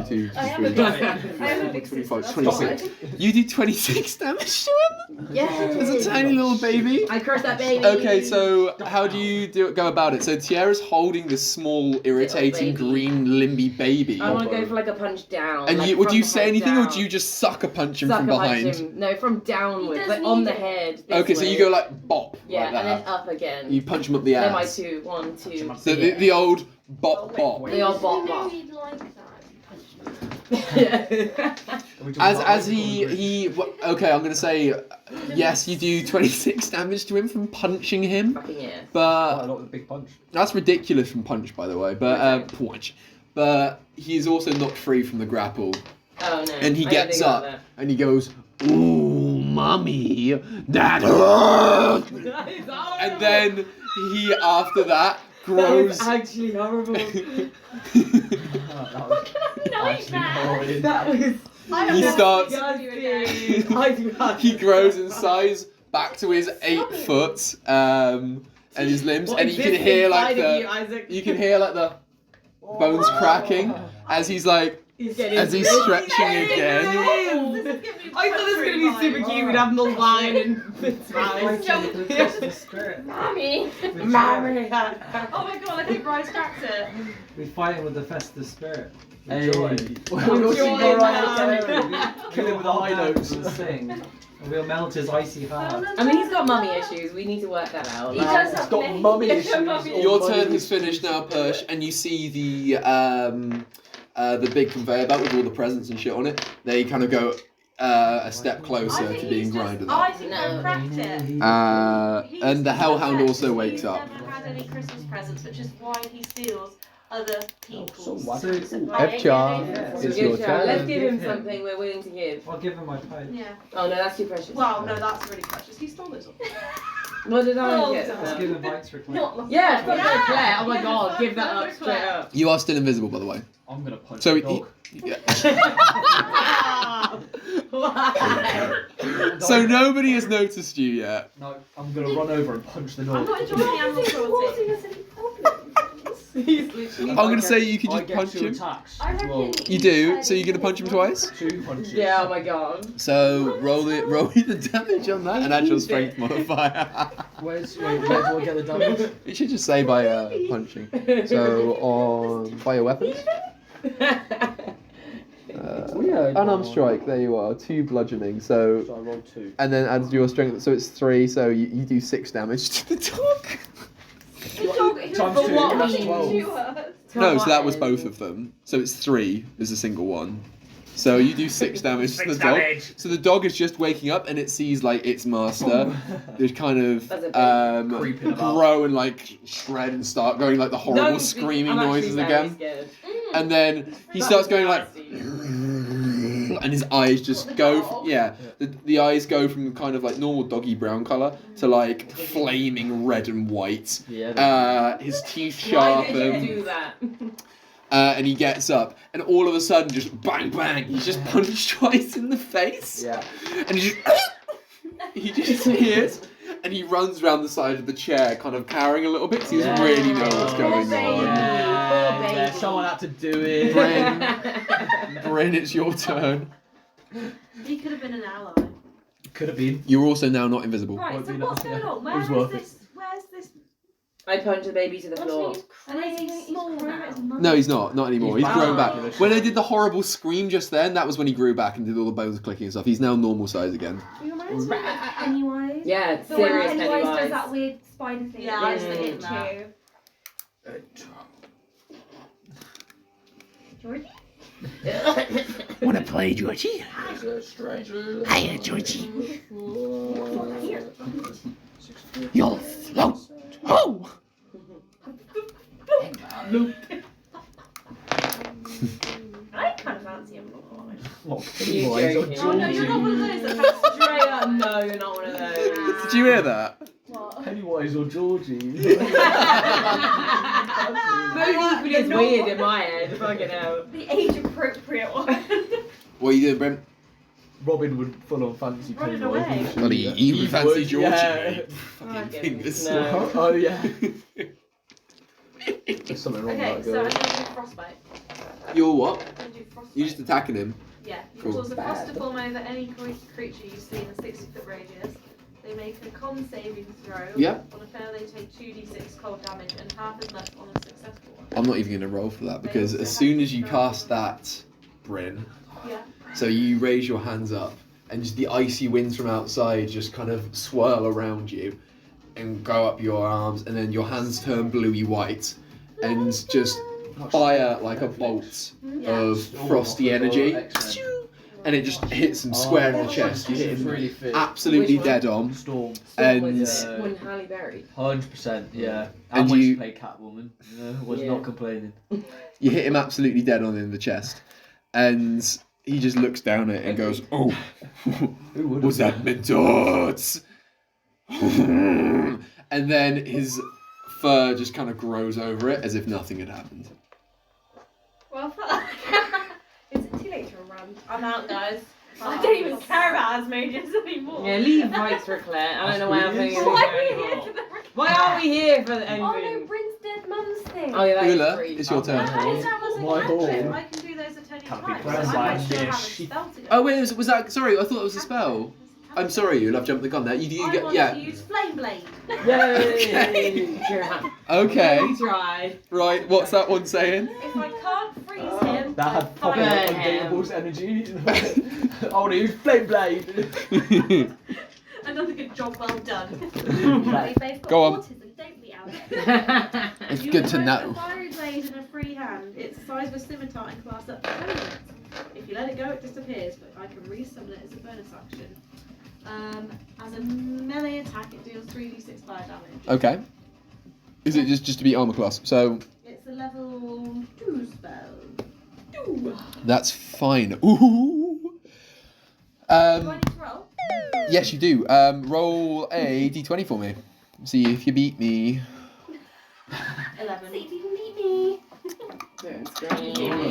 Speaker 3: 22,
Speaker 5: I am a
Speaker 3: 23,
Speaker 5: big I am a big sister.
Speaker 3: 25,
Speaker 5: That's
Speaker 3: 26.
Speaker 5: fine.
Speaker 3: You do 26 damage to him?
Speaker 2: Yeah.
Speaker 3: As a tiny little baby?
Speaker 2: I cursed that baby.
Speaker 3: Okay, so how do you go about it? So Tierra's holding this small, irritating,
Speaker 2: baby.
Speaker 3: green, limby baby.
Speaker 2: I want to go for like a punch down.
Speaker 3: And
Speaker 2: like
Speaker 3: would
Speaker 2: from
Speaker 3: you say
Speaker 2: behind
Speaker 3: anything, or
Speaker 2: down.
Speaker 3: do you just sucker punch him
Speaker 2: Sucker
Speaker 3: from
Speaker 2: punch
Speaker 3: behind?
Speaker 2: him? No, from downwards,
Speaker 5: He
Speaker 2: like
Speaker 5: does
Speaker 2: on
Speaker 5: need
Speaker 2: the
Speaker 5: it.
Speaker 2: head. this
Speaker 3: Okay, so
Speaker 2: way.
Speaker 3: you go like bop,
Speaker 2: Yeah,
Speaker 3: like
Speaker 2: and then
Speaker 3: that.
Speaker 2: up again.
Speaker 3: You punch him up the
Speaker 2: Then my
Speaker 3: ass.
Speaker 2: 2, 1, 2.
Speaker 3: So the old bop bop.
Speaker 2: They are
Speaker 5: You
Speaker 2: bop
Speaker 5: know
Speaker 2: bop.
Speaker 5: he'd like that.
Speaker 2: Yeah.
Speaker 3: As he okay, I'm gonna say yes. You do 26 damage to him from punching him,
Speaker 2: Fucking yeah.
Speaker 1: Quite a
Speaker 3: but
Speaker 1: lot with big punch.
Speaker 3: that's ridiculous from punch, by the way. But punch. But he is also knocked free from the grapple,
Speaker 2: Oh no.
Speaker 3: and he
Speaker 2: I didn't
Speaker 3: gets
Speaker 2: think about
Speaker 3: up and he goes, "Ooh, mommy, that hurt."
Speaker 2: that. That is horrible.
Speaker 3: And then he, after that,
Speaker 2: That
Speaker 3: grows.
Speaker 2: is actually horrible.
Speaker 1: That was actually horrid.
Speaker 2: That was.
Speaker 3: He starts.
Speaker 2: Disgusting.
Speaker 3: He grows in size back to his 8 foot, and his limbs,
Speaker 2: What
Speaker 3: and you can
Speaker 2: exists
Speaker 3: hear like
Speaker 2: inside of you,
Speaker 3: the,
Speaker 2: Isaac?
Speaker 3: you can hear like the bones cracking as he's like,
Speaker 2: He's getting
Speaker 3: as he's stretching again.
Speaker 2: I thought this was gonna be super cute. We'd have the line and it's fine.
Speaker 6: The spirit.
Speaker 5: Mommy.
Speaker 2: Mommy.
Speaker 5: Oh my god, I think Bryce cracked it.
Speaker 6: We're fighting with the festive spirit.
Speaker 1: Hey.
Speaker 6: Joy.
Speaker 1: We'll
Speaker 2: Joy
Speaker 1: go right
Speaker 2: now.
Speaker 1: up. Kill him with the high notes.
Speaker 6: We'll sing. And we'll melt his icy heart.
Speaker 2: I mean, he's got mummy issues. We need to work that out.
Speaker 5: He does
Speaker 1: He's
Speaker 5: have
Speaker 1: got mummy issues.
Speaker 3: Your turn has finished now, Persh, and you see the big conveyor belt with all the presents and shit on it. They kind of go a step closer to being grinded
Speaker 5: I
Speaker 3: up.
Speaker 5: think I cracked it.
Speaker 3: And the Hellhound also wakes
Speaker 5: He's
Speaker 3: up.
Speaker 5: never had any Christmas presents, which is why he steals other people's.
Speaker 3: Ebchar,
Speaker 2: So
Speaker 3: it's
Speaker 2: good
Speaker 3: your
Speaker 2: job.
Speaker 3: turn.
Speaker 2: Let's give him something we're willing to give.
Speaker 6: I'll give him my pipe.
Speaker 5: Yeah.
Speaker 2: Oh no, that's too precious.
Speaker 5: Well, no, that's really precious. He stole those.
Speaker 2: What did I
Speaker 5: Oh,
Speaker 2: get?
Speaker 5: sorry.
Speaker 6: Let's give him Mike's request.
Speaker 2: Yeah, it's got
Speaker 5: Yeah.
Speaker 2: no Claire. Oh my
Speaker 5: Yeah,
Speaker 2: god,
Speaker 5: fuck
Speaker 2: give that
Speaker 5: no
Speaker 2: up straight
Speaker 5: Claire.
Speaker 2: up.
Speaker 3: You are still invisible, by the way.
Speaker 1: I'm gonna punch
Speaker 3: So
Speaker 1: the dog.
Speaker 3: So nobody has noticed you yet.
Speaker 1: No, I'm gonna run over and punch the
Speaker 5: I'm
Speaker 1: dog.
Speaker 5: not enjoying the animal cruelty.
Speaker 2: He's literally
Speaker 3: I'm gonna say you could
Speaker 1: I
Speaker 3: just
Speaker 1: get
Speaker 3: punch
Speaker 1: 2
Speaker 3: him.
Speaker 1: attacks.
Speaker 5: I reckon.
Speaker 1: Well,
Speaker 3: You do, so you're gonna punch him twice?
Speaker 1: 2 punches.
Speaker 2: Yeah, oh my god.
Speaker 3: So roll me the damage on that and add your strength modifier.
Speaker 1: Where do I get the damage?
Speaker 3: You should just say by punching. So on by your weapons. Unarmed strike. There you are. 2 bludgeoning. So
Speaker 1: So I rolled 2.
Speaker 3: and then add your strength. So it's 3. So you do 6 damage to the dog.
Speaker 1: Times
Speaker 2: For
Speaker 1: 2,
Speaker 2: what
Speaker 1: that's
Speaker 2: means?
Speaker 1: 12.
Speaker 3: No, so that was both of them. So it's 3 is a single one. So you do 6 damage to the dog. So the dog is just waking up and it sees like its master just kind
Speaker 2: That's
Speaker 3: of
Speaker 2: a
Speaker 1: Creeping about.
Speaker 3: grow and like shred and start going like the horrible screaming noises again. And then he starts going like, and his eyes just go, the eyes go from kind of like normal doggy brown colour to like flaming red and white.
Speaker 1: Yeah.
Speaker 3: His teeth
Speaker 2: Why did
Speaker 3: sharpen.
Speaker 2: you do that?
Speaker 3: And he gets up, and all of a sudden, just bang, bang, he's just punched twice in the face.
Speaker 1: Yeah.
Speaker 3: And he just hears, and he runs around the side of the chair, kind of cowering a little bit, because he doesn't really know what's going on.
Speaker 1: Yeah, someone had to do it.
Speaker 3: Bryn, it's your turn.
Speaker 5: He could have been an ally.
Speaker 1: Could have been.
Speaker 3: You're also now not invisible.
Speaker 5: Right,
Speaker 1: Won't
Speaker 5: so
Speaker 1: be
Speaker 5: what's
Speaker 1: enough,
Speaker 5: going
Speaker 1: yeah.
Speaker 5: on?
Speaker 1: It was worth it.
Speaker 5: Where's this?
Speaker 2: I punched the baby to the floor.
Speaker 5: And is he small now?
Speaker 3: No, he's not anymore. He's
Speaker 1: He's
Speaker 3: grown back.
Speaker 1: back.
Speaker 3: When they did the horrible scream just then, that was when he grew back and did all the bones clicking and stuff. He's now normal size again.
Speaker 5: He reminds me of Pennywise.
Speaker 2: Yeah, it's
Speaker 7: But when
Speaker 2: serious
Speaker 7: Pennywise does
Speaker 2: Pennywise.
Speaker 7: that weird spider thing.
Speaker 5: Yeah, I
Speaker 7: it's
Speaker 2: was
Speaker 5: thinking
Speaker 7: it
Speaker 5: that.
Speaker 7: too. Georgie?
Speaker 3: Wanna play, Georgie?
Speaker 1: Stranger.
Speaker 3: Hiya, Georgie. You'll float. Oh!
Speaker 5: I kind of fancy him.
Speaker 1: What,
Speaker 2: You
Speaker 1: Pennywise or
Speaker 2: joking.
Speaker 5: Oh no, you're not one of those that has
Speaker 2: Straight up, no, you're not one of those.
Speaker 3: Did you hear that?
Speaker 5: What?
Speaker 1: Pennywise or Georgie?
Speaker 2: Both equally as weird in my head. Fucking hell.
Speaker 5: The age appropriate one.
Speaker 3: What are you doing, Brent?
Speaker 1: Robin would full on fancy
Speaker 5: Running
Speaker 1: Pennywise.
Speaker 5: away.
Speaker 1: wouldn't she?
Speaker 3: Bloody
Speaker 1: Yeah.
Speaker 3: you would fancy
Speaker 1: would,
Speaker 3: Georgie.
Speaker 1: yeah.
Speaker 3: Fucking fingers.
Speaker 2: No.
Speaker 1: Oh yeah. There's something wrong
Speaker 5: Okay,
Speaker 1: with
Speaker 5: so
Speaker 1: that
Speaker 5: I'm
Speaker 1: girl.
Speaker 5: gonna do frostbite.
Speaker 3: You're what?
Speaker 5: I'm gonna do frostbite.
Speaker 3: You're just attacking him.
Speaker 5: Yeah, you
Speaker 3: Cool.
Speaker 5: cause the frost to form over any creature you see in a 60-foot radius. They make a con saving throw.
Speaker 3: Yeah.
Speaker 5: On a fail, they take 2d6 cold damage and half as much on a successful one.
Speaker 3: I'm not even going to roll for that because as soon as you cast that, Bryn,
Speaker 5: Yeah.
Speaker 3: so you raise your hands up and just the icy winds from outside just kind of swirl around you and go up your arms and then your hands turn bluey white and just fire like a bolt of frosty energy, and it just hits him square in the chest. You hit him
Speaker 8: really fit.
Speaker 3: absolutely
Speaker 2: Which one?
Speaker 3: dead on,
Speaker 8: Storm.
Speaker 3: and
Speaker 2: When Halle Berry.
Speaker 8: 100%, yeah.
Speaker 3: And
Speaker 8: And when
Speaker 3: you-
Speaker 8: she played Catwoman, was
Speaker 2: Yeah.
Speaker 8: not complaining.
Speaker 3: you hit him absolutely dead on in the chest, and he just looks down at it and goes, "Oh, was that meant to hurt?" And then his fur just kind of grows over it as if nothing had happened.
Speaker 5: Well, fuck. Is it too late to run?
Speaker 7: I'm out, guys.
Speaker 5: I don't even care about Asmodeus anymore.
Speaker 2: Yeah, leave fights for Claire. I don't know why I'm doing
Speaker 5: Why are we
Speaker 2: anything
Speaker 5: here
Speaker 2: anymore.
Speaker 5: for the
Speaker 2: Why are we here for the
Speaker 5: Oh no,
Speaker 2: ending?
Speaker 5: Bryn's dead mum's thing.
Speaker 2: Oh yeah, that
Speaker 3: Ula,
Speaker 2: is free.
Speaker 3: it's your turn.
Speaker 5: That is that was a
Speaker 1: My
Speaker 5: cantrip.
Speaker 1: lord.
Speaker 5: I can do those at any
Speaker 1: Can't be
Speaker 5: time.
Speaker 1: proud
Speaker 5: So
Speaker 1: of
Speaker 5: I'm not
Speaker 1: that.
Speaker 5: sure how
Speaker 1: Yeah,
Speaker 5: a
Speaker 1: she-
Speaker 5: spell to go.
Speaker 3: Oh wait, was that? Sorry, I thought it was a spell. I'm sorry, Ula, I've jumped the gun there. You
Speaker 5: I
Speaker 3: get
Speaker 5: want
Speaker 3: yeah.
Speaker 5: to use Flame Blade.
Speaker 2: Yay!
Speaker 3: Okay,
Speaker 2: You tried.
Speaker 3: right. What's that one saying?
Speaker 5: If I can't freeze him,
Speaker 1: That had
Speaker 5: fire
Speaker 1: fucking
Speaker 2: Burn
Speaker 5: him.
Speaker 1: Undateable's energy. I want to use Flame Blade.
Speaker 5: Another good job well done.
Speaker 1: Right.
Speaker 5: They've got
Speaker 3: Go on.
Speaker 5: autism, don't we, Alex?
Speaker 3: It's
Speaker 5: You
Speaker 3: good
Speaker 5: can
Speaker 3: to
Speaker 5: hold
Speaker 3: know.
Speaker 5: a fiery blade in a free hand. It's the size of a scimitar and class up to 20 minutes. If you let it go, it disappears, but I can resummon it as a bonus action. As a melee attack, it deals 3d6 fire damage.
Speaker 3: Okay. Is it just to be armor class? So
Speaker 5: It's a level 2 spell. 2.
Speaker 3: that's fine. Ooh.
Speaker 5: Do I need to roll?
Speaker 3: Yes, you do. Roll a d20 for me. See if you beat me.
Speaker 5: 11. See if you can beat me.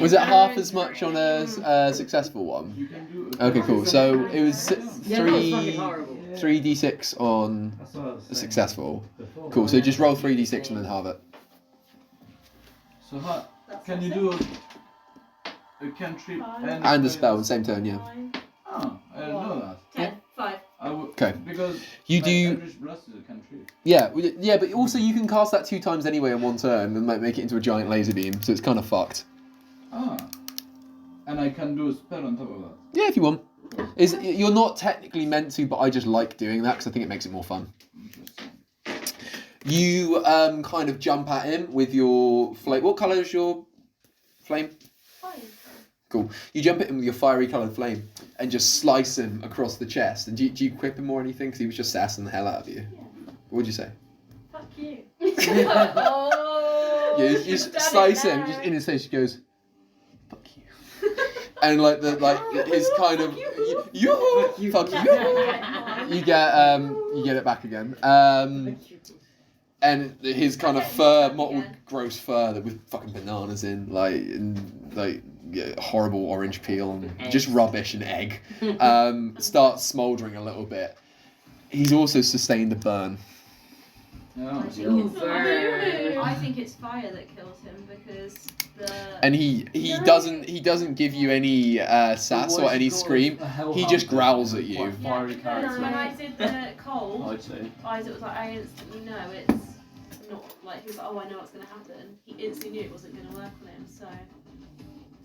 Speaker 3: Was it half as much on a successful one?
Speaker 4: You can do
Speaker 3: Okay, cool. So it was
Speaker 2: Yeah, that was fucking horrible.
Speaker 3: 3d6 on
Speaker 6: That's what I was
Speaker 3: a
Speaker 6: saying
Speaker 3: successful.
Speaker 6: before.
Speaker 3: Cool. So just roll 3d6 and then halve it.
Speaker 4: So how,
Speaker 5: That's
Speaker 4: can you do a cantrip
Speaker 3: And a spell in the same turn, yeah.
Speaker 4: Oh, I didn't know that.
Speaker 5: 10. 5.
Speaker 4: I would,
Speaker 3: Okay.
Speaker 4: Because
Speaker 3: You
Speaker 4: my
Speaker 3: do.
Speaker 4: Eldritch Blast is a cantrip.
Speaker 3: Yeah, but also you can cast that 2 times anyway in one turn and make it into a giant laser beam, so it's kind of fucked.
Speaker 4: Ah. And I can do a spell on top of that.
Speaker 3: Yeah, if you want. You're not technically meant to, but I just like doing that because I think it makes it more fun.
Speaker 4: Interesting.
Speaker 3: You kind of jump at him with your flame. What colour is your flame?
Speaker 5: 5.
Speaker 3: Cool. You jump at him with your fiery coloured flame and just slice him across the chest. And do you equip him or anything? Because he was just sassing the hell out of you.
Speaker 5: Yeah.
Speaker 3: What'd you say?
Speaker 5: Fuck you.
Speaker 7: Oh.
Speaker 3: You just slice him, just in his face. He goes, "Fuck you," and like his kind of you fuck you. You get it back again. And his kind of fur, mottled, gross fur that with fucking bananas in, horrible orange peel and just rubbish and egg, starts smouldering a little bit. He's also sustained a burn.
Speaker 4: Yeah.
Speaker 5: I think it's fire that kills him because the.
Speaker 3: And he doesn't give you any sass or any scream. He just growls at you.
Speaker 5: Yeah, when I did the cold,
Speaker 8: I'd say.
Speaker 5: Isaac was like, I instantly know it's not like he was like, oh, I know what's going to happen. He instantly knew it wasn't going to work on him, so I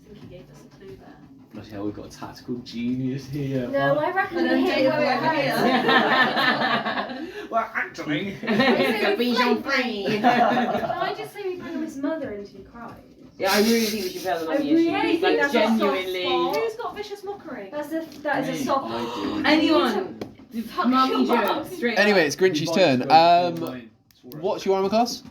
Speaker 5: think he gave us a clue there.
Speaker 8: Bloody hell, we've got a tactical genius here.
Speaker 7: No, I reckon
Speaker 5: And then
Speaker 7: we hit
Speaker 5: Dave
Speaker 7: where it hurts.
Speaker 1: Well, actually.
Speaker 2: It's a pigeon free.
Speaker 5: Can I just say we bring him his mother until he cries?
Speaker 2: Yeah, I really think we should tell them on
Speaker 7: I
Speaker 2: the
Speaker 7: really
Speaker 2: issue.
Speaker 7: think
Speaker 2: Like,
Speaker 7: that's a soft
Speaker 2: genuinely.
Speaker 7: spot.
Speaker 5: Who's got vicious mockery?
Speaker 7: That is a soft.
Speaker 8: I do.
Speaker 2: Anyone.
Speaker 7: Fuck
Speaker 2: Mummy
Speaker 7: you up.
Speaker 2: jokes. Straight
Speaker 3: Anyway,
Speaker 2: up.
Speaker 3: it's Grinchy's turn. What's your armor class?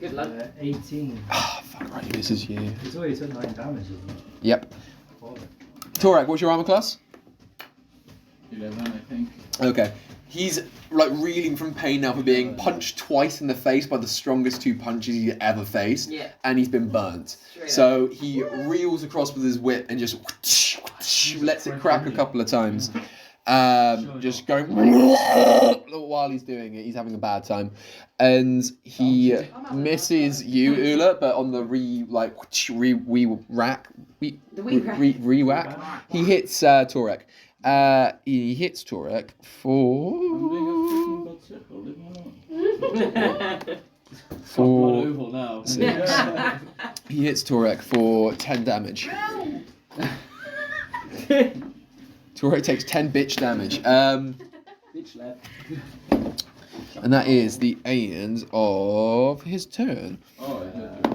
Speaker 2: Good luck.
Speaker 6: 18.
Speaker 3: Ah, fuck right, this is you.
Speaker 6: It's already took 9 damage, isn't it?
Speaker 3: Yep.
Speaker 6: Bother.
Speaker 3: Torek, what's your armor class?
Speaker 4: 11, I think.
Speaker 3: Okay. He's like reeling from pain now for being punched twice in the face by the strongest 2 punches he's ever faced,
Speaker 2: Yeah.
Speaker 3: and he's been burnt.
Speaker 2: Straight
Speaker 3: So he reels across with his whip and just lets it crack a couple of times. Just going while he's doing it, he's having a bad time, and he misses you, Ula, but on the re-whack, he hits Torek. He hits Torek for
Speaker 4: I'm doing a freaking blood circle, leave me alone.
Speaker 3: for
Speaker 8: Oval now.
Speaker 3: 6. He hits Torek for 10 damage. Torek takes 10 bitch damage.
Speaker 8: Bitch left.
Speaker 3: And that is the end of his turn.
Speaker 4: Oh,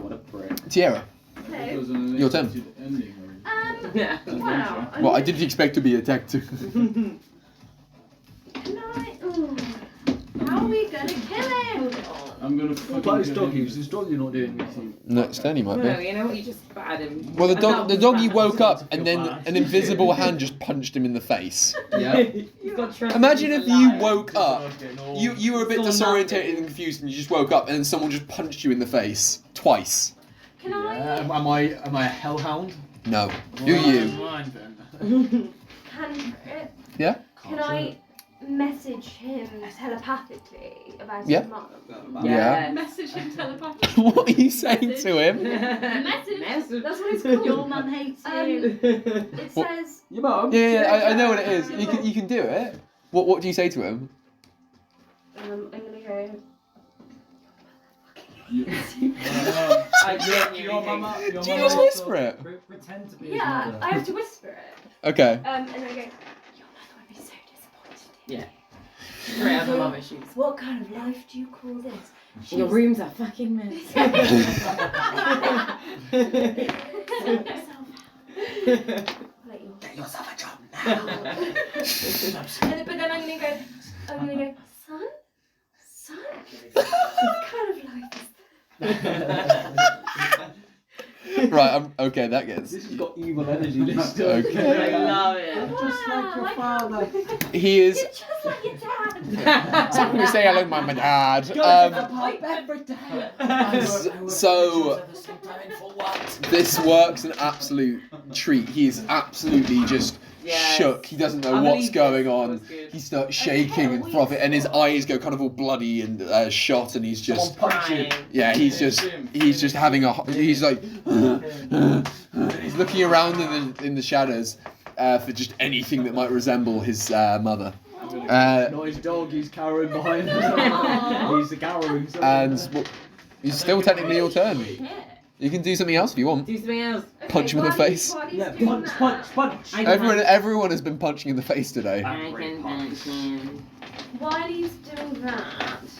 Speaker 1: What a prick.
Speaker 3: Tiara,
Speaker 4: it was an
Speaker 3: Your turn.
Speaker 4: unexpected ending.
Speaker 2: Yeah.
Speaker 7: Wow.
Speaker 3: well, I didn't expect to be attacked too.
Speaker 7: Can I? Ooh. How are we gonna kill him?
Speaker 4: I'm gonna fucking
Speaker 1: But his
Speaker 4: kill
Speaker 1: doggy,
Speaker 4: him.
Speaker 1: his doggy not doing anything.
Speaker 3: Next turn, he might
Speaker 2: Well,
Speaker 3: be.
Speaker 2: you know what? You just battered him.
Speaker 3: Well, the doggy woke up,
Speaker 1: Feel
Speaker 3: and then
Speaker 1: bad.
Speaker 3: an invisible hand just punched him in the face.
Speaker 1: Yeah.
Speaker 2: He's got trust
Speaker 3: Imagine
Speaker 2: in
Speaker 3: if
Speaker 2: his
Speaker 3: you
Speaker 2: life.
Speaker 3: woke up, you were a bit
Speaker 2: Someone
Speaker 3: disorientated and confused, and you just woke up, and then someone just punched you in the face twice.
Speaker 7: Can I?
Speaker 1: Am I a hellhound?
Speaker 3: No, who are you?
Speaker 1: Mine then.
Speaker 3: Yeah?
Speaker 7: Can I message him telepathically about
Speaker 3: Yeah.
Speaker 7: his mum?
Speaker 3: Yeah.
Speaker 5: Message him telepathically.
Speaker 3: What are you saying to him?
Speaker 7: Message.
Speaker 2: Message.
Speaker 7: That's what it's called.
Speaker 5: Your mum hates you.
Speaker 7: It
Speaker 3: What?
Speaker 7: says.
Speaker 1: Your mum?
Speaker 3: Yeah, I know what it is. You can do it. What do you say to him?
Speaker 7: I'm gonna go.
Speaker 2: I genuinely think.
Speaker 3: Do you just whisper it?
Speaker 6: Pretend to be his
Speaker 7: Yeah,
Speaker 6: mother.
Speaker 7: I have to whisper it.
Speaker 3: Okay.
Speaker 7: And then I go. Your mother would be so disappointed.
Speaker 2: Yeah. Straight out of mum issues.
Speaker 7: What kind of life do you call this?
Speaker 2: Your rooms are fucking mess.
Speaker 7: Get
Speaker 1: yourself a job now.
Speaker 7: But then I'm gonna go, son? What kind of life is
Speaker 3: Right, okay, that gets.
Speaker 1: This has got evil energy. This does.
Speaker 3: Okay.
Speaker 2: I love it.
Speaker 1: Just like your father.
Speaker 3: He is.
Speaker 7: You're just like your dad.
Speaker 3: I'm going to say hello, my dad. So this works an absolute treat. He is absolutely just
Speaker 2: Yes.
Speaker 3: shook. He doesn't know
Speaker 2: I
Speaker 3: what's
Speaker 2: believe
Speaker 3: going
Speaker 2: this
Speaker 3: on.
Speaker 2: was good.
Speaker 3: He starts shaking and frothing, and his eyes go kind of all bloody and shot, and he's just.
Speaker 1: Someone punch you.
Speaker 3: Yeah, he's just having a. He's like. He's looking around in the shadows for just anything that might resemble his mother.
Speaker 1: Not his dog, he's cowering behind him. He's the cowering.
Speaker 3: And he's still technically your turn. You can do something else if you want.
Speaker 2: Do something else.
Speaker 3: Punch him in the face.
Speaker 1: Yeah, punch.
Speaker 3: Everyone has been punching in the face today.
Speaker 2: I can punch him.
Speaker 7: While he's doing that,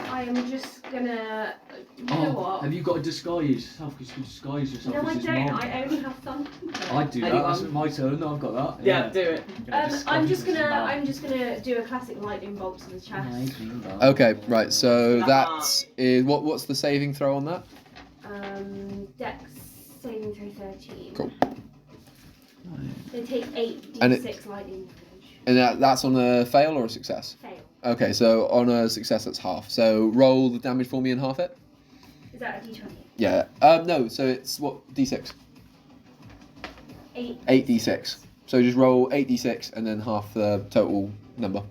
Speaker 7: I am just gonna. You know what?
Speaker 1: Have you got to disguise yourself? Because you can disguise yourself
Speaker 7: No,
Speaker 1: as
Speaker 7: I
Speaker 1: his
Speaker 7: don't.
Speaker 1: mom.
Speaker 7: I only have some.
Speaker 1: I'd do that. That's my turn. I've got that.
Speaker 2: Yeah, do it.
Speaker 7: I'm just gonna do a classic lightning bolt to the chest.
Speaker 3: Okay, right. So that is what's the saving throw on that?
Speaker 7: Dex saving throw 13.
Speaker 3: Cool.
Speaker 7: They take 8
Speaker 3: And
Speaker 7: d6 lightning damage.
Speaker 3: And that's on a fail or a success?
Speaker 7: Fail.
Speaker 3: Okay, so on a success that's half. So roll the damage for me and half it.
Speaker 7: Is that a d20?
Speaker 3: Yeah. No. So it's what d6.
Speaker 7: 8.
Speaker 3: 8d6. So just roll 8d6 and then half the total number.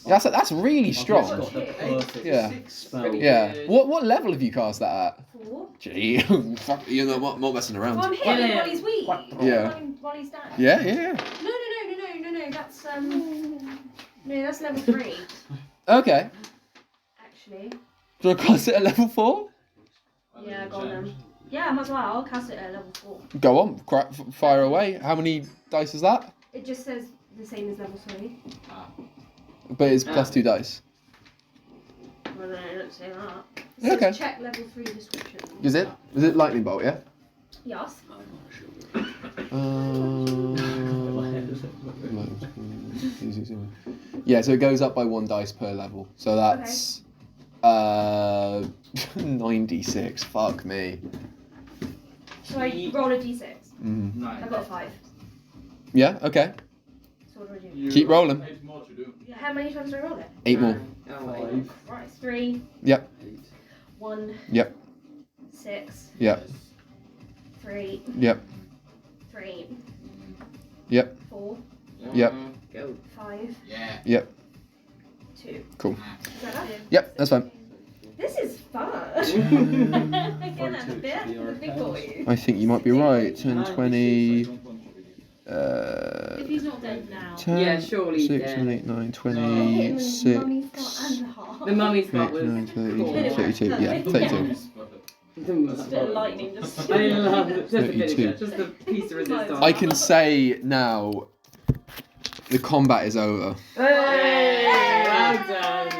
Speaker 3: That's really strong.
Speaker 1: Got the perfect
Speaker 3: Yeah.
Speaker 1: spell.
Speaker 3: Yeah. What level have you cast that at?
Speaker 7: 4.
Speaker 3: Gee, fuck, you're not messing around.
Speaker 7: Well, I'm hitting him
Speaker 2: Yeah.
Speaker 7: while he's weak.
Speaker 3: Yeah.
Speaker 7: While he's down.
Speaker 3: Yeah.
Speaker 7: No. That's no, that's level 3.
Speaker 3: Okay.
Speaker 7: Actually.
Speaker 3: Do I cast it at level 4?
Speaker 7: Yeah, go on then. Yeah, I might as well. I'll cast it at level 4.
Speaker 3: Go on, fire away. How many dice is that?
Speaker 7: It just says the same as level 3.
Speaker 3: But it's plus 2 dice.
Speaker 7: Well, no, don't say that. It
Speaker 3: Okay.
Speaker 7: says check level 3 description.
Speaker 3: Is it? Is it lightning bolt? Yeah.
Speaker 7: Yes.
Speaker 3: Yeah, so it goes up by 1 dice per level. So that's 96. Fuck me.
Speaker 7: So I roll a d6.
Speaker 3: Mm.
Speaker 7: I've got 5.
Speaker 3: Yeah. Okay.
Speaker 7: So what do I do?
Speaker 3: Keep rolling.
Speaker 4: 8 more to do.
Speaker 7: How many times do I roll it?
Speaker 3: 8 more.
Speaker 2: Oh, wait.
Speaker 7: Right, it's 3.
Speaker 3: Yep.
Speaker 7: 1.
Speaker 3: Yep.
Speaker 7: 6.
Speaker 3: Yep.
Speaker 7: 3.
Speaker 3: Yep.
Speaker 7: 3.
Speaker 3: Yep.
Speaker 7: 4.
Speaker 3: Yep.
Speaker 2: Go.
Speaker 7: 5.
Speaker 4: Yeah.
Speaker 3: Yep.
Speaker 7: 2.
Speaker 3: Cool.
Speaker 7: Is that that?
Speaker 3: Yep. That's fine.
Speaker 7: This is fun. Again, that's a bit the big boy.
Speaker 3: I think you might be right. 10, 20.
Speaker 5: If he's not dead now.
Speaker 3: 10,
Speaker 2: Yeah, surely he's
Speaker 3: 6,
Speaker 2: dead.
Speaker 3: 7, 8, 9,
Speaker 7: Mummy's
Speaker 3: 26.
Speaker 7: got and a half.
Speaker 2: The mummy's got
Speaker 3: 8,
Speaker 2: was
Speaker 3: 9, 30,
Speaker 2: cool.
Speaker 3: 32. Yeah, 32.
Speaker 7: Just a bit of lightning just.
Speaker 2: I love it. Just the
Speaker 3: 32.
Speaker 2: finisher. Just the piece of resistance.
Speaker 3: I can say now the combat is over.
Speaker 2: Hey! Well done.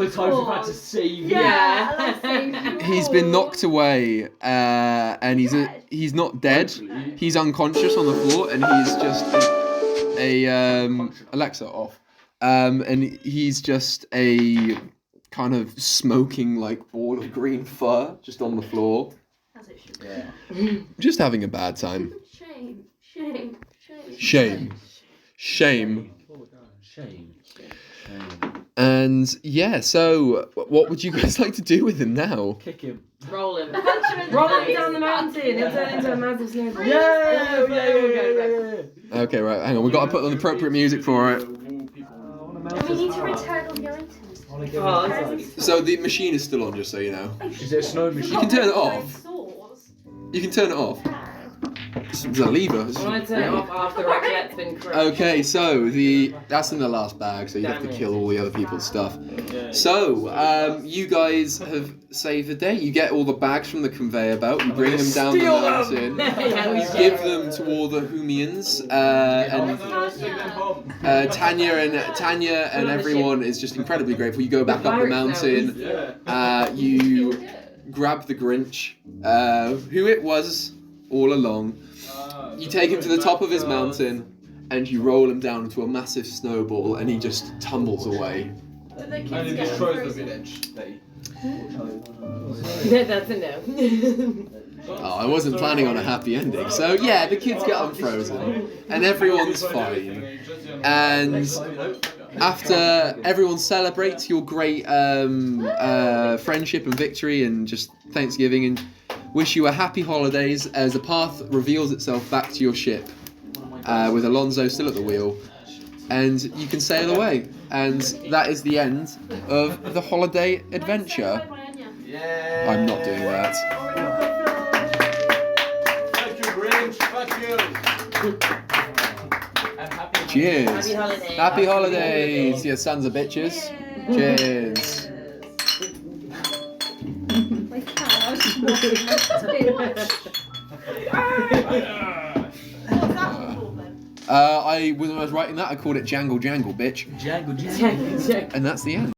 Speaker 1: the times we've had to save.
Speaker 5: Yeah, let's save you
Speaker 3: He's been
Speaker 5: all.
Speaker 3: knocked away, and he's not dead. He's unconscious on the floor, and he's just Alexa off. And he's just a kind of smoking like ball of green fur just on the floor,
Speaker 5: As it should
Speaker 1: Yeah.
Speaker 3: just having a bad time.
Speaker 7: Shame, shame, shame.
Speaker 3: Shame, shame.
Speaker 1: Shame.
Speaker 3: And yeah, so what would you guys like to do with him now?
Speaker 1: Kick him.
Speaker 2: Roll him.
Speaker 7: Adventure
Speaker 2: Roll him down the mountain. He'll turn into a massive snowball.
Speaker 3: Okay, right, hang on. We've got to put on the appropriate music for it.
Speaker 7: And we need to return all the items.
Speaker 2: Oh, that's
Speaker 3: So the machine is still on, just so you know.
Speaker 1: Is it a snow machine?
Speaker 3: You can turn it off.
Speaker 5: Swords.
Speaker 3: You can turn it off. It's a lever.
Speaker 2: I want to turn it off after Rocket's been crushed.
Speaker 3: Okay, so that's in the last bag, so you have to kill all the other people's stuff. So, you guys have saved the day. You get all the bags from the conveyor belt, you bring them down the mountain,
Speaker 2: Yeah, we
Speaker 3: give them to all the Humians, and Tanya and everyone is just incredibly grateful. You go back up the mountain, you grab the Grinch, who it was all along. You take him to the top of his mountain, and you roll him down into a massive snowball, and he just tumbles away.
Speaker 5: But the kids
Speaker 4: And it
Speaker 5: get
Speaker 4: destroys the
Speaker 5: frozen.
Speaker 4: village.
Speaker 2: That's a no.
Speaker 3: Oh, I wasn't planning on a happy ending. So yeah, the kids get unfrozen, and everyone's fine. And after everyone celebrates your great friendship and victory and just Thanksgiving, and wish you a happy holidays as the path reveals itself back to your ship, with Alonso still at the wheel, and you can sail away. And that is the end of the holiday adventure. I'm not doing that.
Speaker 4: Thank you, Grinch. Thank you.
Speaker 1: And happy
Speaker 3: Cheers.
Speaker 2: Happy holidays.
Speaker 3: Happy holidays, you sons of bitches. Cheers.
Speaker 5: My cow, I was just walking. That's a bit much. What's that called then?
Speaker 3: When I was writing that, I called it Jangle Jangle, bitch.
Speaker 1: Jangle, jangle.
Speaker 3: And that's the end.